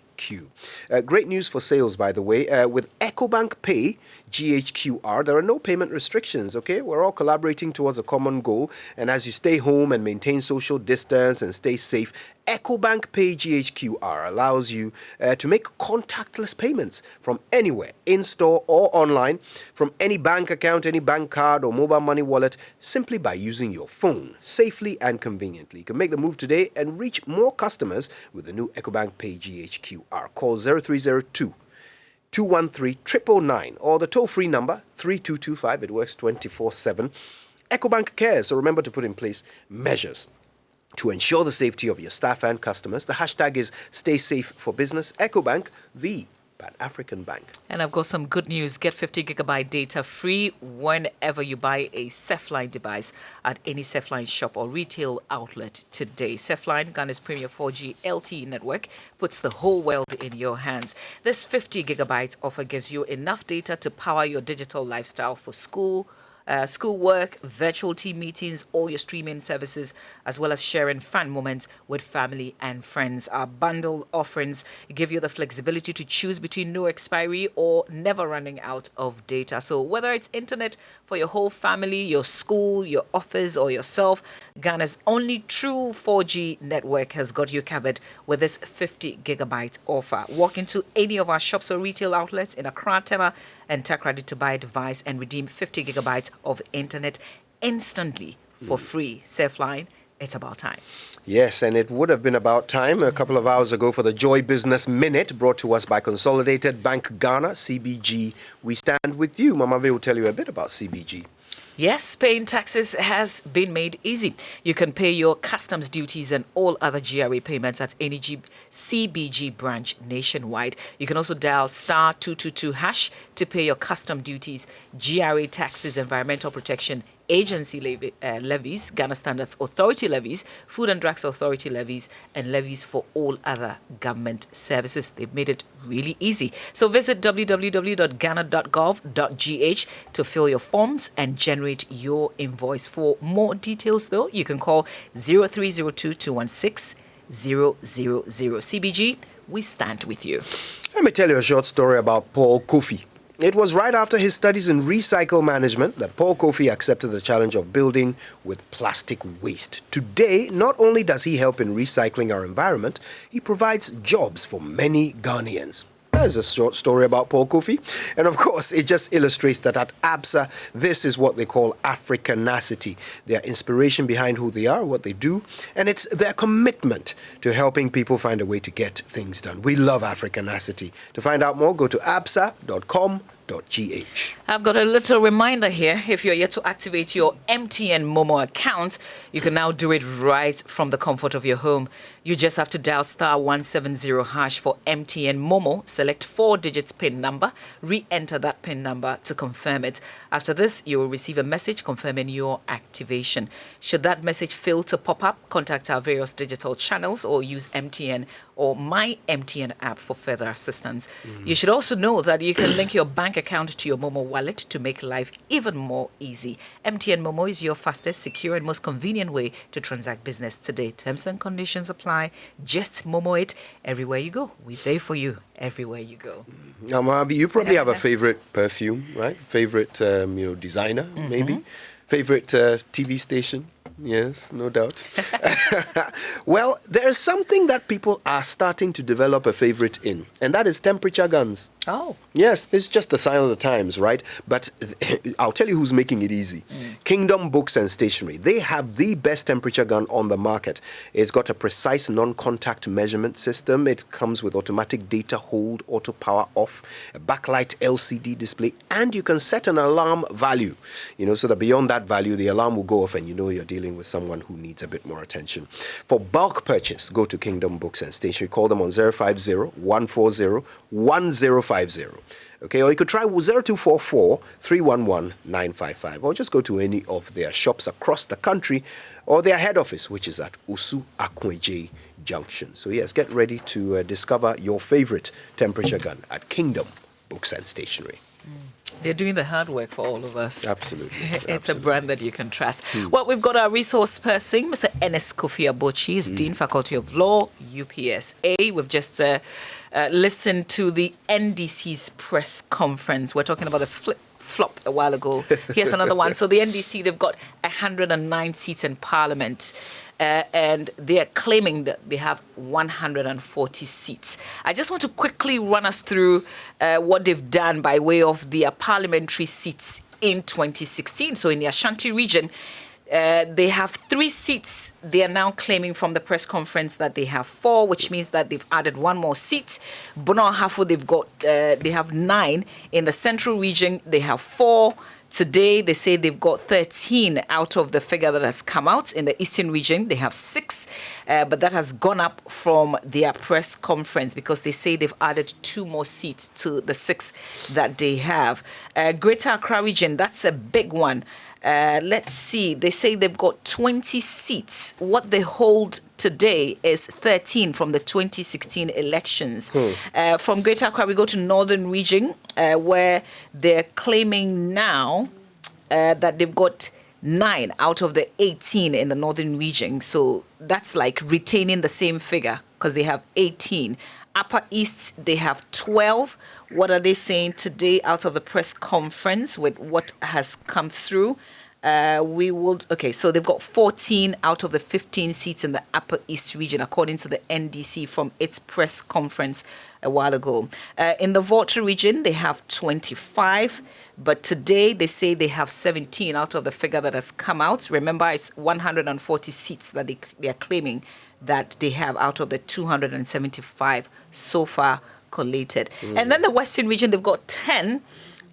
Great news for sales, by the way. With EcoBank Pay, GHQR, there are no payment restrictions, okay? We're all collaborating towards a common goal. And as you stay home and maintain social distance and stay safe, EcoBank Pay GHQR allows you to make contactless payments from anywhere, in-store or online, from any bank account, any bank card or mobile money wallet, simply by using your phone, safely and conveniently. You can make the move today and reach more customers with the new EcoBank Pay GHQR. Call 0302 213-999 or the toll-free number 3225. It works 24/7. EcoBank cares, so remember to put in place measures to ensure the safety of your staff and customers. The hashtag is Stay Safe for Business. EcoBank, the Pan-African Bank. And I've got some good news. Get 50 gigabyte data free whenever you buy a Cefline device at any Cefline shop or retail outlet today. Cefline, Ghana's premier 4G LTE network, puts the whole world in your hands. This 50 gigabytes offer gives you enough data to power your digital lifestyle for school work, virtual team meetings, all your streaming services, as well as sharing fun moments with family and friends. Our bundle offerings give you the flexibility to choose between no expiry or never running out of data. So whether it's internet for your whole family, your school, your office, or yourself, Ghana's only true 4G network has got you covered with this 50 gigabyte offer. Walk into any of our shops or retail outlets in Accra, Tema, and Takrady to buy a device and redeem 50 gigabytes of internet instantly for free. Cefline, it's about time. Yes, and it would have been about time a couple of hours ago for the Joy Business Minute, brought to us by Consolidated Bank Ghana, CBG. We stand with you. Mama V will tell you a bit about CBG. Yes, paying taxes has been made easy. You can pay your customs duties and all other GRA payments at any CBG branch nationwide. You can also dial *222# to pay your custom duties, GRA taxes, environmental protection agency levies, Ghana Standards Authority levies, Food and Drugs Authority levies, and levies for all other government services. They've made it really easy. So visit www.ghana.gov.gh to fill your forms and generate your invoice. For more details, though, you can call 0302 216 000. CBG, we stand with you. Let me tell you a short story about Paul Kofi. It was right after his studies in recycle management that Paul Kofi accepted the challenge of building with plastic waste. Today, not only does he help in recycling our environment, he provides jobs for many Ghanaians. There's a short story about Paul Kofi. And of course, it just illustrates that at ABSA, this is what they call Africanacity. Their inspiration behind who they are, what they do, and it's their commitment to helping people find a way to get things done. We love Africanacity. To find out more, go to absa.com.gh. I've got a little reminder here. If you're yet to activate your MTN Momo account, you can now do it right from the comfort of your home. You just have to dial *170# for MTN Momo, select 4 digits PIN number, re-enter that PIN number to confirm it. After this, you will receive a message confirming your activation. Should that message fail to pop up, contact our various digital channels or use MTN or My MTN app for further assistance. You should also know that you can link your bank account to your Momo wallet to make life even more easy. MTN Momo is your fastest, secure, and most convenient way to transact business today. Terms and conditions apply. Just Momo it everywhere you go. We're there for you everywhere you go. Now, Mahavi, you probably have a favorite perfume, right? Favorite, designer, maybe? Favorite TV station? Yes, no doubt. Well, there's something that people are starting to develop a favorite in, and that is temperature guns. Oh. Yes, it's just a sign of the times, right? But I'll tell you who's making it easy. Kingdom Books and Stationery. They have the best temperature gun on the market. It's got a precise non-contact measurement system. It comes with automatic data hold, auto power off, a backlight LCD display, and you can set an alarm value, so that beyond that value, the alarm will go off and you're dealing with someone who needs a bit more attention. For bulk purchase, go to Kingdom Books and Stationery. Call them on 050-140-1050. Okay, or you could try 0244-311-955, or just go to any of their shops across the country or their head office, which is at Osu Akweje Junction. So yes, get ready to discover your favorite temperature gun at Kingdom Books and Stationery. They're doing the hard work for all of us. Absolutely. It's a brand that you can trust. Well, we've got our resource person, Mr. Enes Kofi Abochi, is Dean, Faculty of Law, UPSA. We've just listened to the NDC's press conference. We're talking about the flop a while ago. Here's another one. So the NDC, they've got 109 seats in Parliament. And they're claiming that they have 140 seats. I just want to quickly run us through what they've done by way of their parliamentary seats in 2016. So in the Ashanti region, they have 3 seats. They are now claiming from the press conference that they have 4, which means that they've added 1 more seat. Bono Ahafo, they have 9. In the central region, they have 4. Today, they say they've got 13 out of the figure that has come out. In the Eastern region, they have 6, but that has gone up from their press conference because they say they've added 2 more seats to the 6 that they have. Greater Accra region, that's a big one. Let's see, they say they've got 20 seats. What they hold today is 13 from the 2016 elections. From Greater Accra, we go to Northern region, where they're claiming now that they've got 9 out of the 18 in the Northern region. So that's like retaining the same figure because they have 18. Upper East, they have 12. What are they saying today out of the press conference with what has come through? So they've got 14 out of the 15 seats in the Upper East region, according to the NDC from its press conference a while ago. In the Volta region, they have 25, but today they say they have 17 out of the figure that has come out. Remember, it's 140 seats that they are claiming that they have out of the 275 so far collated. And then the Western region, they've got 10.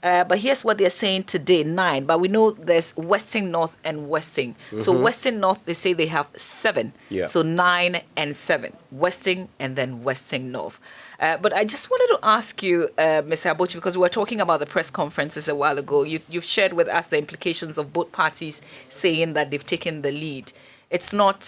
But here's what they're saying today, 9. But we know there's Western North and Western. So Western North, they say they have 7. Yeah. So 9 and 7. Western and then Western North. But I just wanted to ask you, Mr. Abochi, because we were talking about the press conferences a while ago. You've shared with us the implications of both parties saying that they've taken the lead. It's not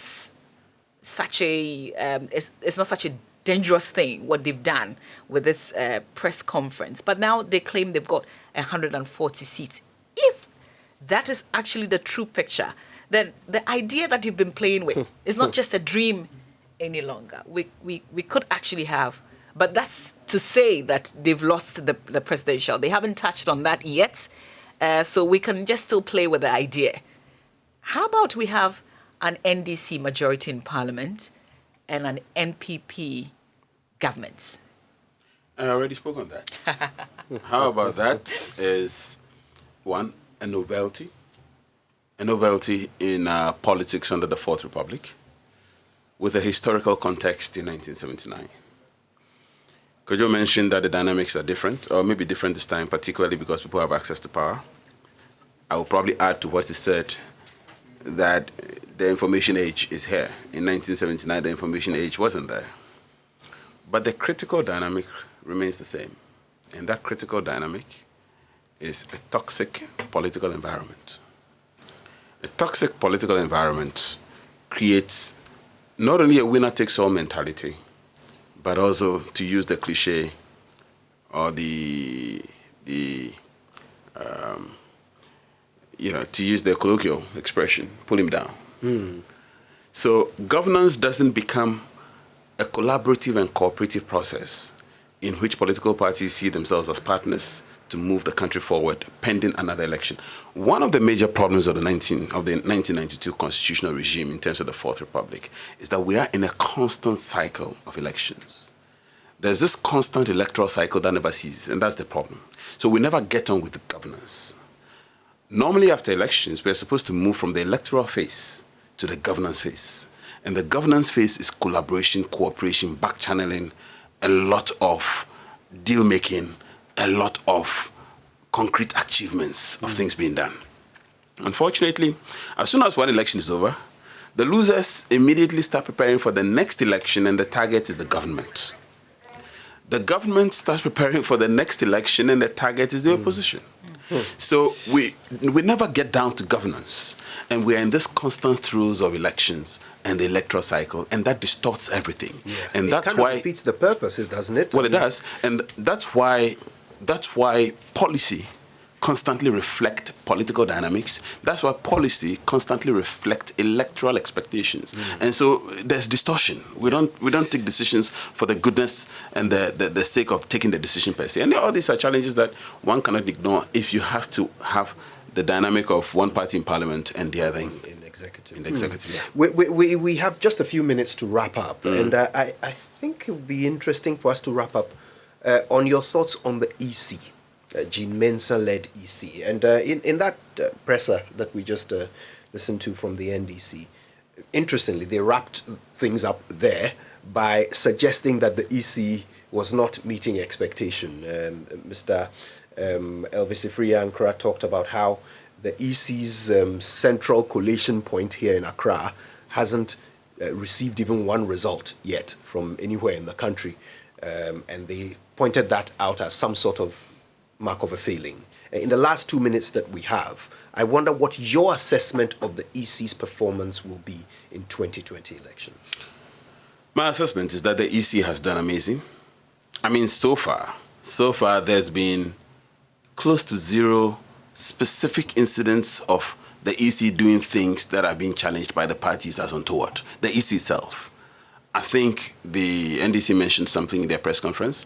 such a it's not such a dangerous thing what they've done with this press conference, but now they claim they've got 140 seats. If that is actually the true picture, then the idea that you've been playing with is not just a dream any longer. We could actually have, but that's to say that they've lost the presidential. They haven't touched on that yet, so we can just still play with the idea. How about we have an NDC majority in parliament and an NPP government? I already spoke on that. How about that is, one, a novelty in politics under the Fourth Republic with a historical context in 1979. Kojo mentioned that the dynamics are different, or maybe different this time, particularly because people have access to power. I will probably add to what he said that the information age is here. In 1979, the information age wasn't there. But the critical dynamic remains the same. And that critical dynamic is a toxic political environment. A toxic political environment creates not only a winner-takes-all mentality, but also, to use the cliche or to use the colloquial expression, pull him down. So governance doesn't become a collaborative and cooperative process in which political parties see themselves as partners to move the country forward pending another election. One of the major problems of the 1992 constitutional regime in terms of the Fourth Republic is that we are in a constant cycle of elections. There's this constant electoral cycle that never ceases, and that's the problem. So we never get on with the governance. Normally after elections, we're supposed to move from the electoral phase to the governance phase. And the governance phase is collaboration, cooperation, back-channeling, a lot of deal-making, a lot of concrete achievements of things being done. Unfortunately, as soon as one election is over, the losers immediately start preparing for the next election, and the target is the government. The government starts preparing for the next election, and the target is the opposition. So we never get down to governance, and we're in this constant throes of elections and the electoral cycle, and that distorts everything. Yeah. And it that's kind why of defeats the purpose, doesn't it? Well, it does, and that's why policy constantly reflect political dynamics. That's why policy constantly reflect electoral expectations. And so there's distortion. We don't take decisions for the goodness and the sake of taking the decision per se. And all these are challenges that one cannot ignore if you have to have the dynamic of one party in parliament and the other in the executive. We have just a few minutes to wrap up, and I think it would be interesting for us to wrap up on your thoughts on the EC. Jean Mensah-led EC. And in that presser that we just listened to from the NDC, interestingly, they wrapped things up there by suggesting that the EC was not meeting expectation. Mr. Elvis Ifriankra talked about how the EC's central collation point here in Accra hasn't received even one result yet from anywhere in the country. And they pointed that out as some sort of mark of a failing. In the last 2 minutes that we have, I wonder what your assessment of the EC's performance will be in 2020 elections. My assessment is that the EC has done amazing. I mean, so far there's been close to zero specific incidents of the EC doing things that are being challenged by the parties as untoward. The EC itself. I think the NDC mentioned something in their press conference,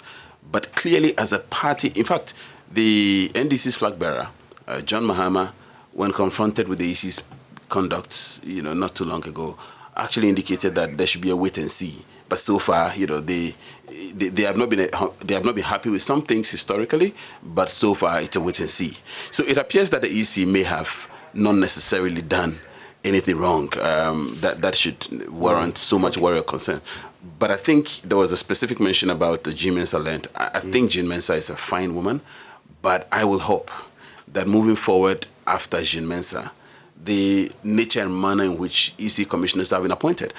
but clearly as a party, in fact, the NDC's flag bearer, John Mahama, when confronted with the EC's conduct, not too long ago, actually indicated that there should be a wait and see. But so far, they have not been happy with some things historically, but so far it's a wait and see. So it appears that the EC may have not necessarily done anything wrong that should warrant so much worry or concern. But I think there was a specific mention about the Jean Mensah land. I think Jean Mensah is a fine woman, but I will hope that moving forward after Jean Mensah, the nature and manner in which EC commissioners have been appointed,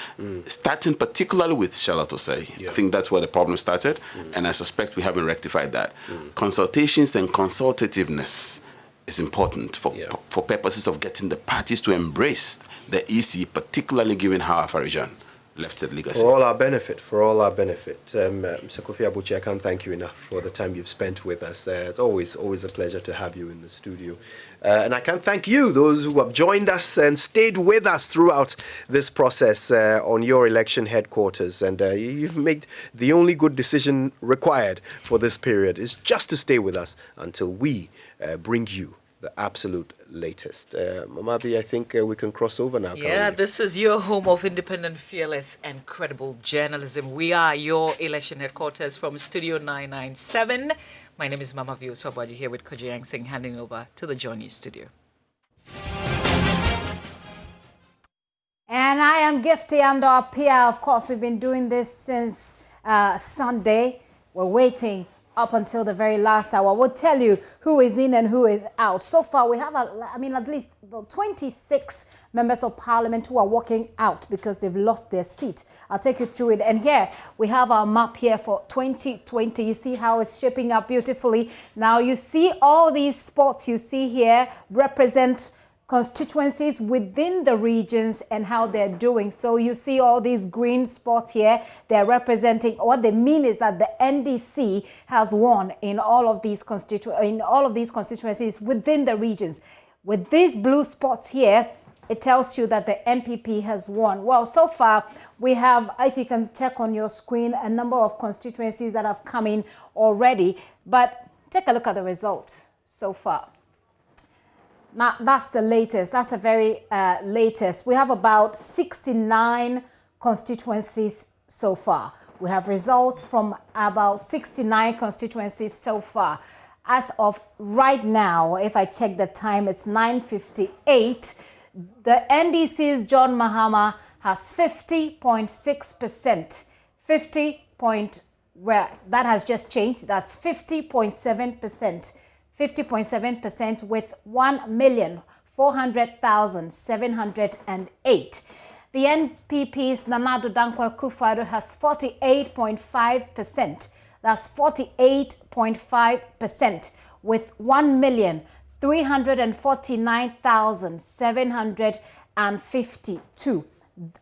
starting particularly with Charlotte Osei. I think that's where the problem started, and I suspect we haven't rectified that. Consultations and consultativeness is important for purposes of getting the parties to embrace the EC, particularly given how Afarijan left its legacy. For all our benefit. Mr. Kofi Abuchi, I can't thank you enough for the time you've spent with us. It's always a pleasure to have you in the studio. And I can't thank you, those who have joined us and stayed with us throughout this process on your election headquarters. And you've made the only good decision required for this period is just to stay with us until we bring you the absolute latest. Mamabi, I think we can cross over now. Yeah, this is your home of independent, fearless, and credible journalism. We are your election headquarters from Studio 997. My name is Mama Vio Swabaji here with Koji Yang Singh, handing over to the JoyNews studio. And I am Gifty Andor Pia. Of course, we've been doing this since Sunday. We're waiting up until the very last hour. We'll tell you who is in and who is out. So far, we have, at least 26 members of parliament who are walking out because they've lost their seat. I'll take you through it. And here, we have our map here for 2020. You see how it's shaping up beautifully. Now, you see all these spots you see here represent constituencies within the regions and how they're doing. So you see all these green spots here, they're representing, what they mean is that the NDC has won in all of these constituencies within the regions. With these blue spots here, it tells you that the NPP has won. Well, so far we have, if you can check on your screen, a number of constituencies that have come in already, but take a look at the result so far. Now, that's the latest. That's the very latest. We have about 69 constituencies so far. We have results from about 69 constituencies so far. As of right now, if I check the time, it's 9:58. The NDC's John Mahama has 50.6%. That has just changed. That's 50.7%. 50.7% with 1,400,708. The NPP's Nana Dankwa Akufo-Addo has 48.5%. That's 48.5% with 1,349,752.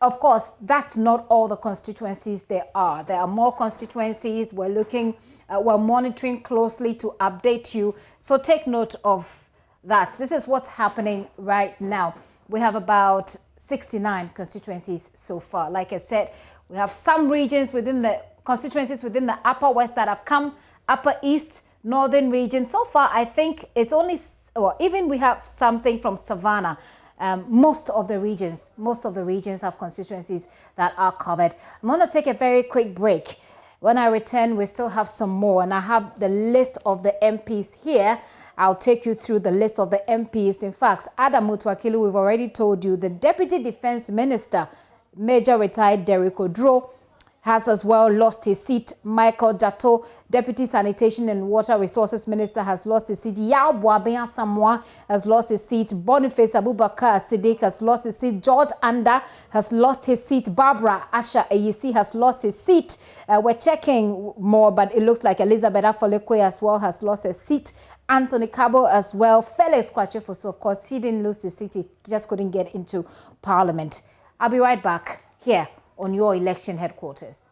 Of course, that's not all the constituencies there are. There are more constituencies. We're monitoring closely to update you. So take note of that. This is what's happening right now. We have about 69 constituencies so far. Like I said, we have some regions within the constituencies within the Upper West that have come, Upper East, Northern region. So far, I think it's only, even we have something from Savannah. Most of the regions have constituencies that are covered. I'm going to take a very quick break. When I return, we still have some more, and I have the list of the MPs here. I'll take you through the list of the MPs. In fact, Adam Mutwakilu, we've already told you, the Deputy Defense Minister, Major Retired Derrick Odro, has as well lost his seat. Michael Jato, Deputy Sanitation and Water Resources Minister, has lost his seat. Yao Boabea Samoa has lost his seat. Boniface Abubakar Siddiq has lost his seat. George Anda has lost his seat. Barbara Asha Ayisi has lost his seat. We're checking more, but it looks like Elizabeth Afolekwe as well has lost his seat. Anthony Cabo as well. Felix Kwachefoso, of course, he didn't lose his seat. He just couldn't get into Parliament. I'll be right back here on your election headquarters.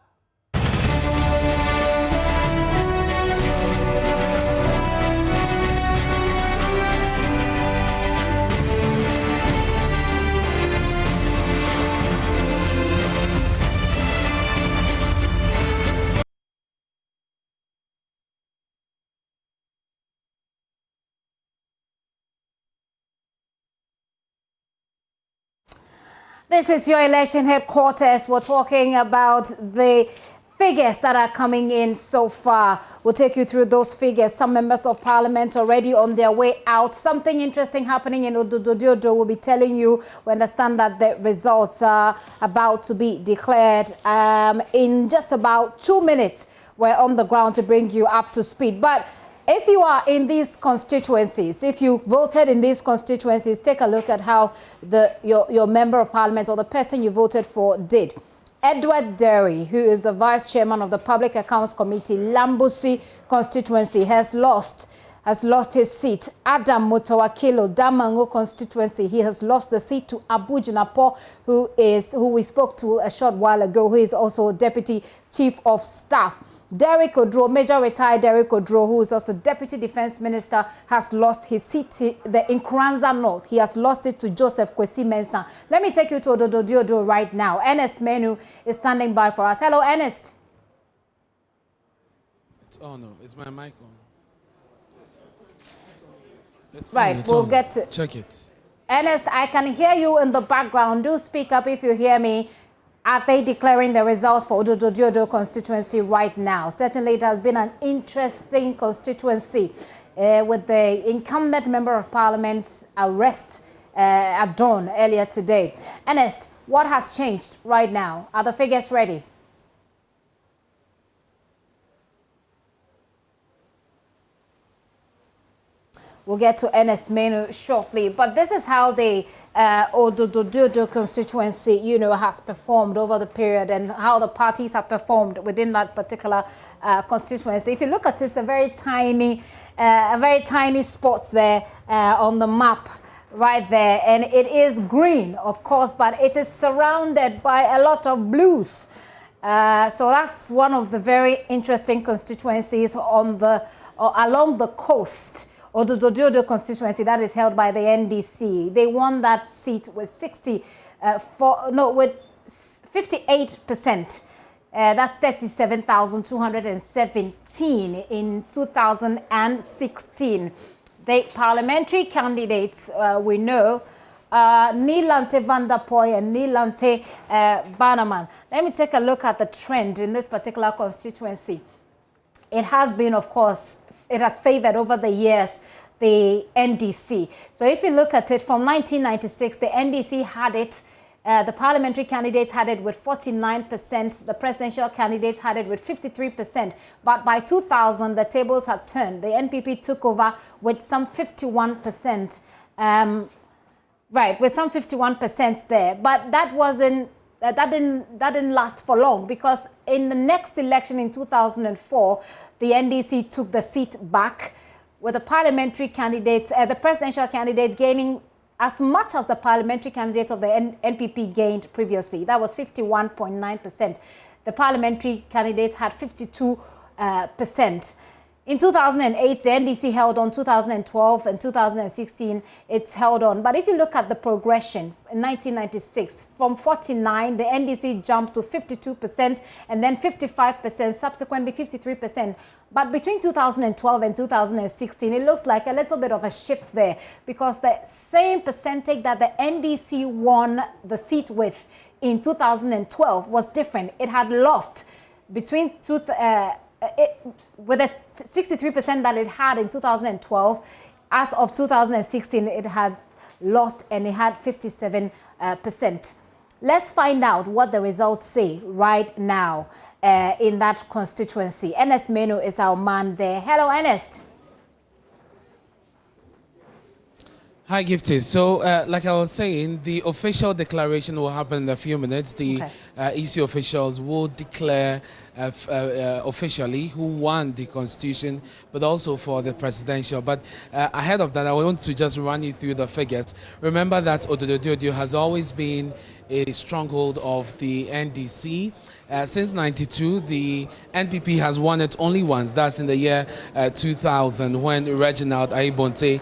This is your election headquarters. We're talking about the figures that are coming in so far. We'll take you through those figures. Some members of parliament already on their way out. Something interesting happening in Odododiodo. We'll be telling you. We understand that the results are about to be declared in just about 2 minutes. We're on the ground to bring you up to speed. But if you are in these constituencies, if you voted in these constituencies, take a look at how your member of parliament or the person you voted for did. Edward Derry, who is the vice chairman of the Public Accounts Committee, Lambusi constituency, has lost his seat. Adam Mutawakilo, Damango constituency, he has lost the seat to Abu Jinapo, who we spoke to a short while ago, who is also Deputy Chief of Staff. Derek Odro, Major retired Derek Odro, who is also Deputy Defense Minister, has lost his seat in Nkranza North. He has lost it to Joseph Kwesi Mensah. Let me take you to Odododiodo right now. Ernest Menu is standing by for us. Hello, Ernest. Oh, no. Is my mic on? Right, we'll get to... Check it. Ernest, I can hear you in the background. Do speak up if you hear me. Are they declaring the results for Odododiodo constituency right now? Certainly, it has been an interesting constituency with the incumbent member of parliament arrest at dawn earlier today. Ernest, what has changed right now? Are the figures ready? We'll get to Ernest Menu shortly, but this is how the Odododiodo constituency, has performed over the period and how the parties have performed within that particular constituency. If you look at it, it's a very tiny spot there on the map right there, and it is green, of course, but it is surrounded by a lot of blues. So that's one of the very interesting constituencies along the coast. Odododiodo constituency that is held by the NDC. They won that seat with 58%. That's 37,217 in 2016. The parliamentary candidates we know, Nilante Vanderpoy and Nilante Bannerman. Let me take a look at the trend in this particular constituency. It has been, of course, it has favored over the years the NDC. So if you look at it from 1996, the NDC had it, the parliamentary candidates had it with 49%, the presidential candidates had it with 53%. But by 2000, the tables had turned. The NPP took over with some 51%, right, with some 51% there. But that wasn't, that didn't last for long, because in the next election in 2004, the NDC took the seat back, with the parliamentary candidates, the presidential candidates gaining as much as the parliamentary candidates of the NPP gained previously. That was 51.9%. The parliamentary candidates had 52%. In 2008, the NDC held on. 2012 and 2016, it's held on. But if you look at the progression, in 1996, from 49, the NDC jumped to 52% and then 55%, subsequently 53%. But between 2012 and 2016, it looks like a little bit of a shift there, because the same percentage that the NDC won the seat with in 2012 was different. It had lost between with the 63% that it had in 2012, as of 2016, it had lost and it had 57%. Let's find out what the results say right now in that constituency. Ernest Menu is our man there. Hello, Ernest. Hi, Gifty. So, like I was saying, the official declaration will happen in a few minutes. The EC officials will declare officially who won the constitution, but also for the presidential. But ahead of that, I want to just run you through the figures. Remember that Ododo has always been a stronghold of the NDC. Since '92, the NPP has won it only once. That's in the year 2000, when Reginald Aibonte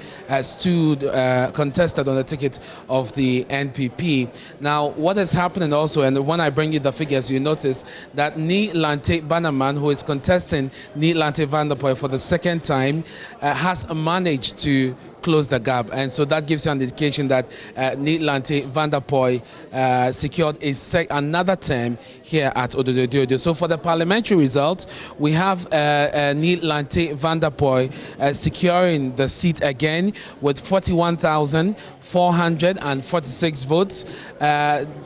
contested on the ticket of the NPP. Now, what is happening also, and when I bring you the figures, you notice that Ni Lante Bannerman, who is contesting Ni Lante Vanderpoel for the second time, has managed to close the gap, and so that gives you an indication that Ni Lante Vanderpoel secured another term here at Ododo. So for the parliamentary results, we have Ni Lante Vanderpoel securing the seat again with 41,446 votes.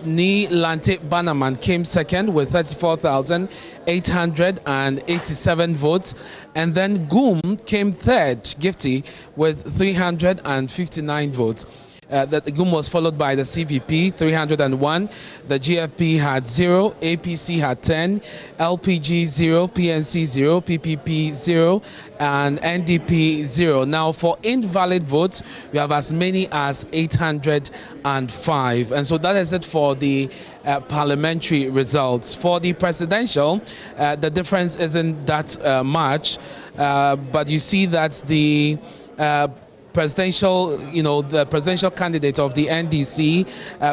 Ni Lante Bannerman came second with 34,887 votes. And then Goom came third, Gifty, with 359 votes. The Goom was followed by the CVP, 301. The GFP had 0, APC had 10, LPG 0, PNC 0, PPP 0, and NDP 0. Now, for invalid votes, we have as many as 805. And so that is it for the parliamentary results. For the presidential, the difference isn't that much, but you see that the presidential, the presidential candidate of the NDC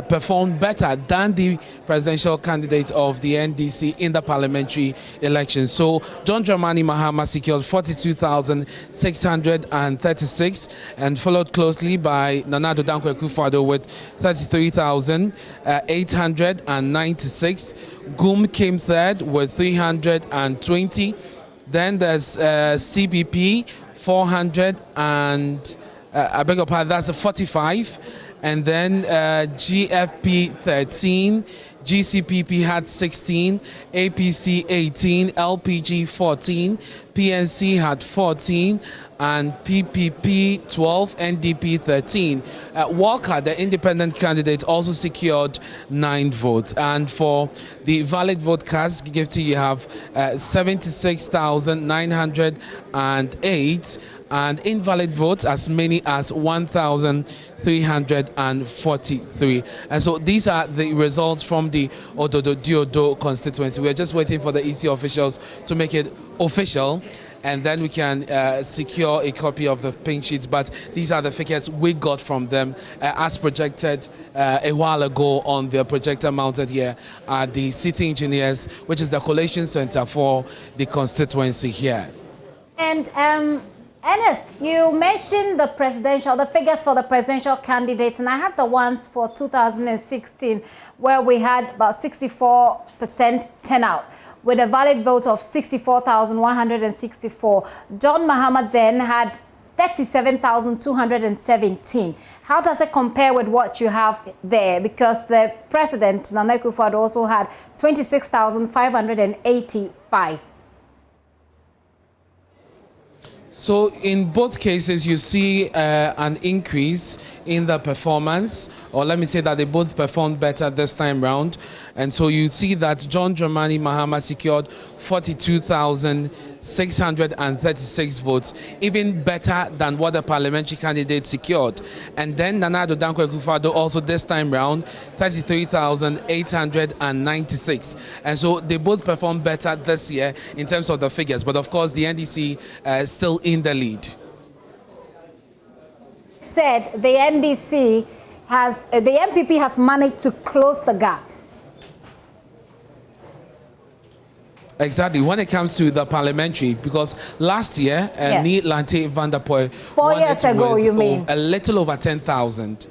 performed better than the presidential candidate of the NDC in the parliamentary election. So John Dramani Mahama secured 42,636 and followed closely by Nana Addo Dankwa Akufo-Addo with 33,896. Goom came third with 320. Then there's CBP 400 and I beg your pardon, that's a 45. And then GFP 13, GCPP had 16, APC 18, LPG 14, PNC had 14, and PPP 12, NDP 13. Walker, the independent candidate, also secured 9 votes. And for the valid vote cast, Gifty, you have 76,908. And invalid votes as many as 1,343. And so these are the results from the Ododo constituency. We're just waiting for the EC officials to make it official, and then we can secure a copy of the pink sheets. But these are the figures we got from them as projected a while ago on the projector mounted here at the City Engineers, which is the collation center for the constituency here. And Ernest, you mentioned the figures for the presidential candidates, and I have the ones for 2016, where we had about 64% turnout, with a valid vote of 64,164. John Mahama then had 37,217. How does it compare with what you have there? Because the president, Nana Akufo-Addo, also had 26,585. So in both cases, you see an increase in the performance, or let me say that they both performed better this time round. And so you see that John Dramani Mahama secured 42,636 votes, even better than what the parliamentary candidate secured. And then Nana Addo Dankwa Akufo-Addo also this time round, 33,896. And so they both performed better this year in terms of the figures. But of course, the NDC still in the lead. Said the NDC has, the MPP has managed to close the gap. Exactly, when it comes to the parliamentary, because last year, Ni Lante Vanderpoel 4 years ago, you mean? A little over 10,000.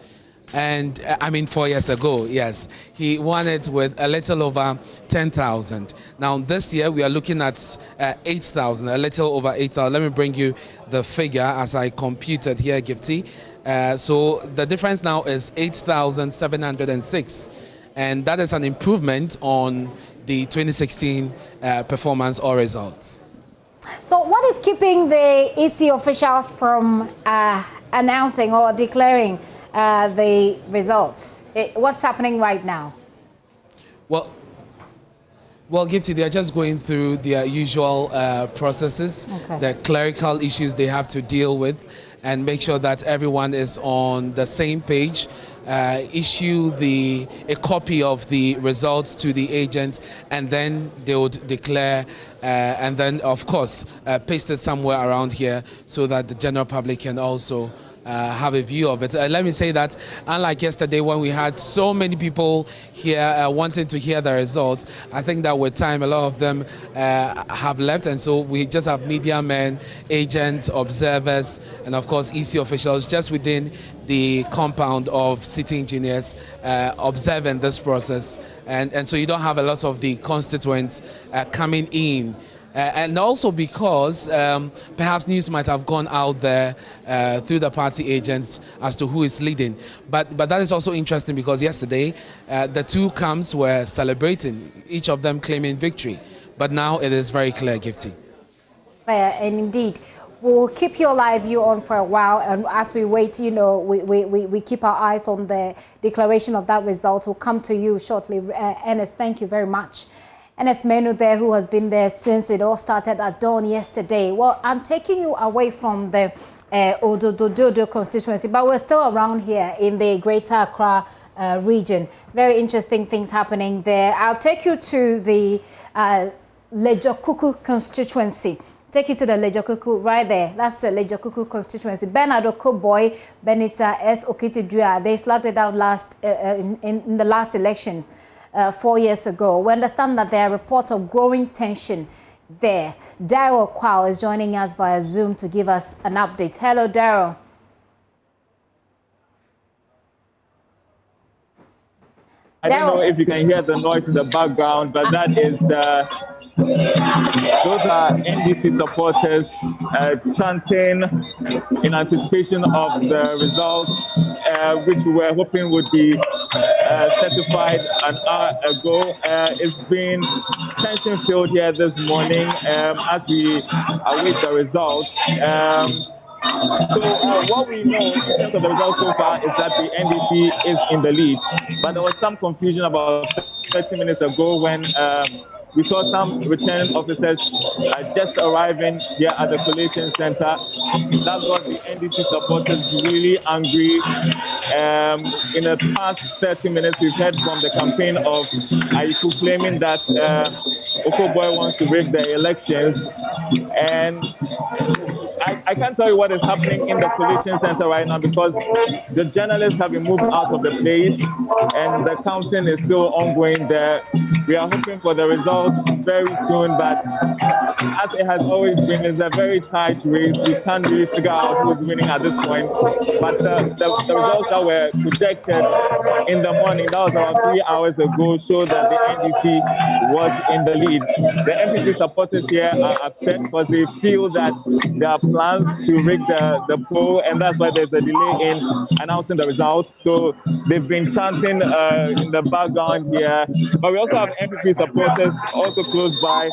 And I mean 4 years ago, yes. He won it with a little over 10,000. Now this year we are looking at 8,000, a little over 8,000. Let me bring you the figure as I computed here, Gifty. So the difference now is 8,706. and that is an improvement on the 2016 performance or results. So what is keeping the EC officials from announcing or declaring the results? What's happening right now? Well, Gifty, they're just going through their usual processes, the clerical issues they have to deal with, and make sure that everyone is on the same page. Issue a copy of the results to the agent, and then they would declare, and then of course paste it somewhere around here so that the general public can also have a view of it. Let me say that unlike yesterday when we had so many people here wanting to hear the results, I think that with time a lot of them have left, and so we just have media men, agents, observers, and of course EC officials just within the compound of city engineers observing this process, and so you don't have a lot of the constituents coming in. And also because perhaps news might have gone out there through the party agents as to who is leading. But that is also interesting because yesterday the two camps were celebrating, each of them claiming victory. But now it is very clear, Gifty. And indeed, we'll keep your live view on for a while, and as we wait, you know, we keep our eyes on the declaration of that result. We'll come to you shortly. Ernest, thank you very much. Ernest Menu there, who has been there since it all started at dawn yesterday. Well, I'm taking you away from the Odododo constituency, but we're still around here in the Greater Accra region. Very interesting things happening there. I'll take you to the Lejokuku constituency. Take you to the Lejokuku right there. That's the Lejokuku constituency. Bernard Okoboy, Benita S. Okitidua, they slugged it out in the last election 4 years ago. We understand that there are reports of growing tension there. Daryl Kwao is joining us via Zoom to give us an update. Hello, Daryl. I don't know if you can hear the noise in the background, but that is, those are NDC supporters chanting in anticipation of the results, which we were hoping would be certified an hour ago. It's been tension-filled here this morning as we await the results. So what we know in terms of the results so far is that the NDC is in the lead, but there was some confusion about 30 minutes ago when we saw some returning officers just arriving here at the collation center. That got the NDC supporters really angry. In the past 30 minutes, we've heard from the campaign of Ayiku claiming that Okoboy wants to rig the elections. And I can't tell you what is happening in the collation center right now because the journalists have been moved out of the place and the counting is still ongoing there. We are hoping for the results very soon, but as it has always been, it's a very tight race. We can't really figure out who's winning at this point. But the results that were projected in the morning, that was about 3 hours ago, showed that the NDC was in the lead. The MPP supporters here are upset because they feel that there are plans to rig the poll, and that's why there's a delay in announcing the results. So they've been chanting in the background here. But we also have MPP supporters also close by,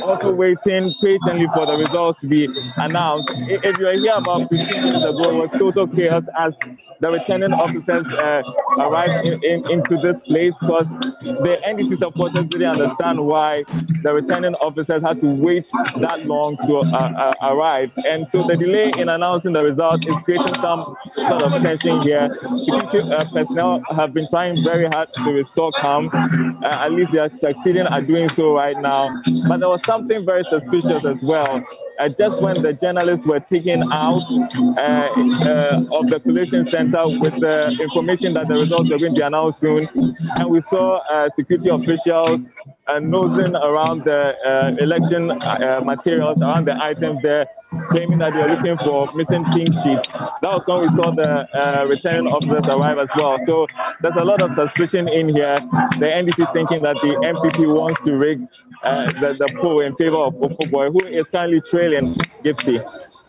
also waiting patiently for the results to be announced. If you were here about 15 minutes ago, it was total chaos as the returning officers arrived into this place because the NDC supporters didn't understand why the returning officers had to wait that long to arrive. And so the delay in announcing the result is creating some sort of tension here. Security personnel have been trying very hard to restore calm. At least they are succeeding at doing so right now. But there was something very suspicious as well. Just when the journalists were taken out of the collation center with the information that the results were going to be announced soon, and we saw security officials nosing around the election materials, around the items there, claiming that they were looking for missing pink sheets. That was when we saw the returning officers arrive as well. So there's a lot of suspicion in here. The NDC thinking that the MPP wants to rig the poll in favor of Okoboy, who is currently trailing Gifty.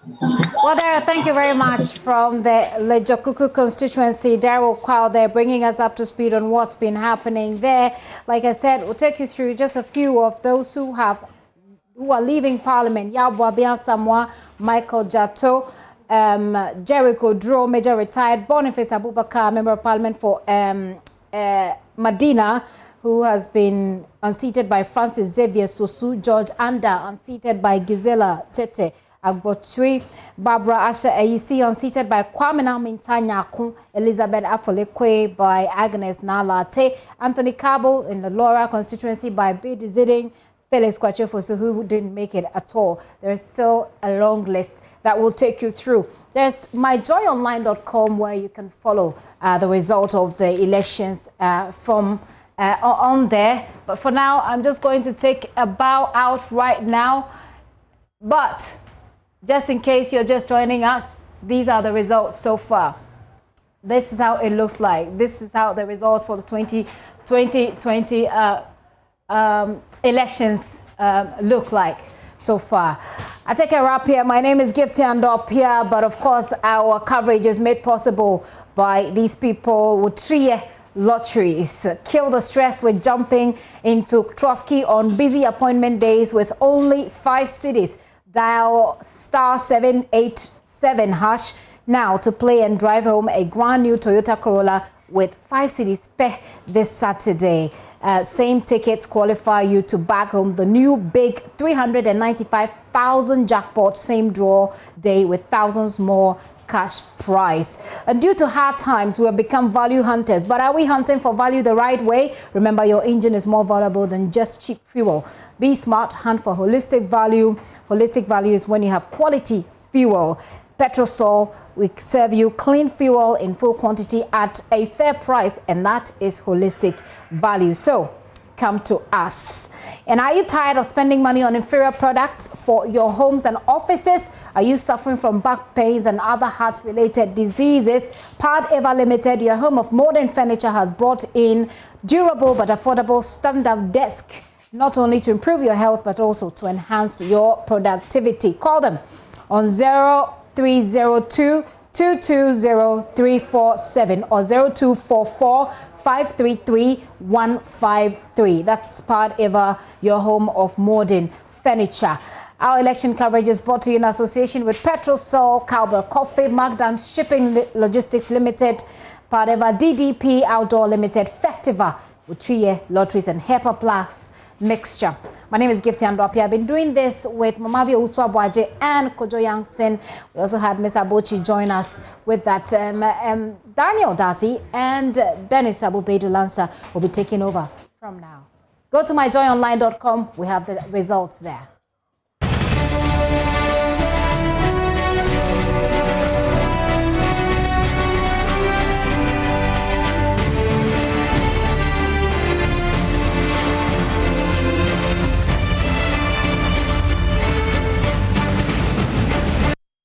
Well, Daryl, thank you very much from the Lejokuku constituency. Daryl Kwao there, bringing us up to speed on what's been happening there. Like I said, we'll take you through just a few of those who are leaving Parliament. Yabwa Samoa, Michael Jato, Jericho Dro, Major retired, Boniface Abubakar, Member of Parliament for Medina, who has been unseated by Francis Xavier Sosu, George Anda, unseated by Gisela Tete Agbotui, Barbara Asha Ayisi, unseated by Kwamina Mintanyakun, Elizabeth Afolekwe by Agnes Nalate, Anthony Cabo in the Laura constituency by Bidi Ziding, Felix Kwachefosu, who didn't make it at all. There's still a long list that will take you through. There's myjoyonline.com where you can follow the result of the elections from on there. But for now, I'm just going to take a bow out right now. But just in case you're just joining us, these are the results so far. This is how it looks like. This is how the results for the 2020 elections look like so far. I take a wrap here. My name is Gifty Andopia, but of course our coverage is made possible by these people with 3 lotteries. Kill the stress with jumping into Trotsky on busy appointment days with only 5 cities. Dial *787 hash now to play and drive home a brand new Toyota Corolla with 5 cities this Saturday. Same tickets qualify you to bag home the new big 395,000 jackpot same draw day with thousands more cash prize. And due to hard times, we have become value hunters. But are we hunting for value the right way? Remember, your engine is more valuable than just cheap fuel. Be smart, hunt for holistic value. Holistic value is when you have quality fuel. Petrosol, we serve you clean fuel in full quantity at a fair price, and that is holistic value. So come to us. And are you tired of spending money on inferior products for your homes and offices? Are you suffering from back pains and other heart-related diseases? Pad Eva Limited, your home of modern furniture, has brought in durable but affordable stand-up desk, not only to improve your health but also to enhance your productivity. Call them on 0302 220-347 or 0244-533-153. That's Pad Eva, your home of modern furniture. Our election coverage is brought to you in association with Petrosol, Cowbell Coffee, Magdan Shipping Logistics Limited, Pad Eva DDP Outdoor Limited, Festival with 3-year lotteries and Hepa Plus mixture. My name is Gifty Andopia. I've been doing this with Mamavia Uswabwaje and Kojo Yangsen. We also had Ms. Abochi join us with that. Daniel Dazi and Benny Sabubedu Lansa will be taking over from now. Go to myjoyonline.com. We have the results there.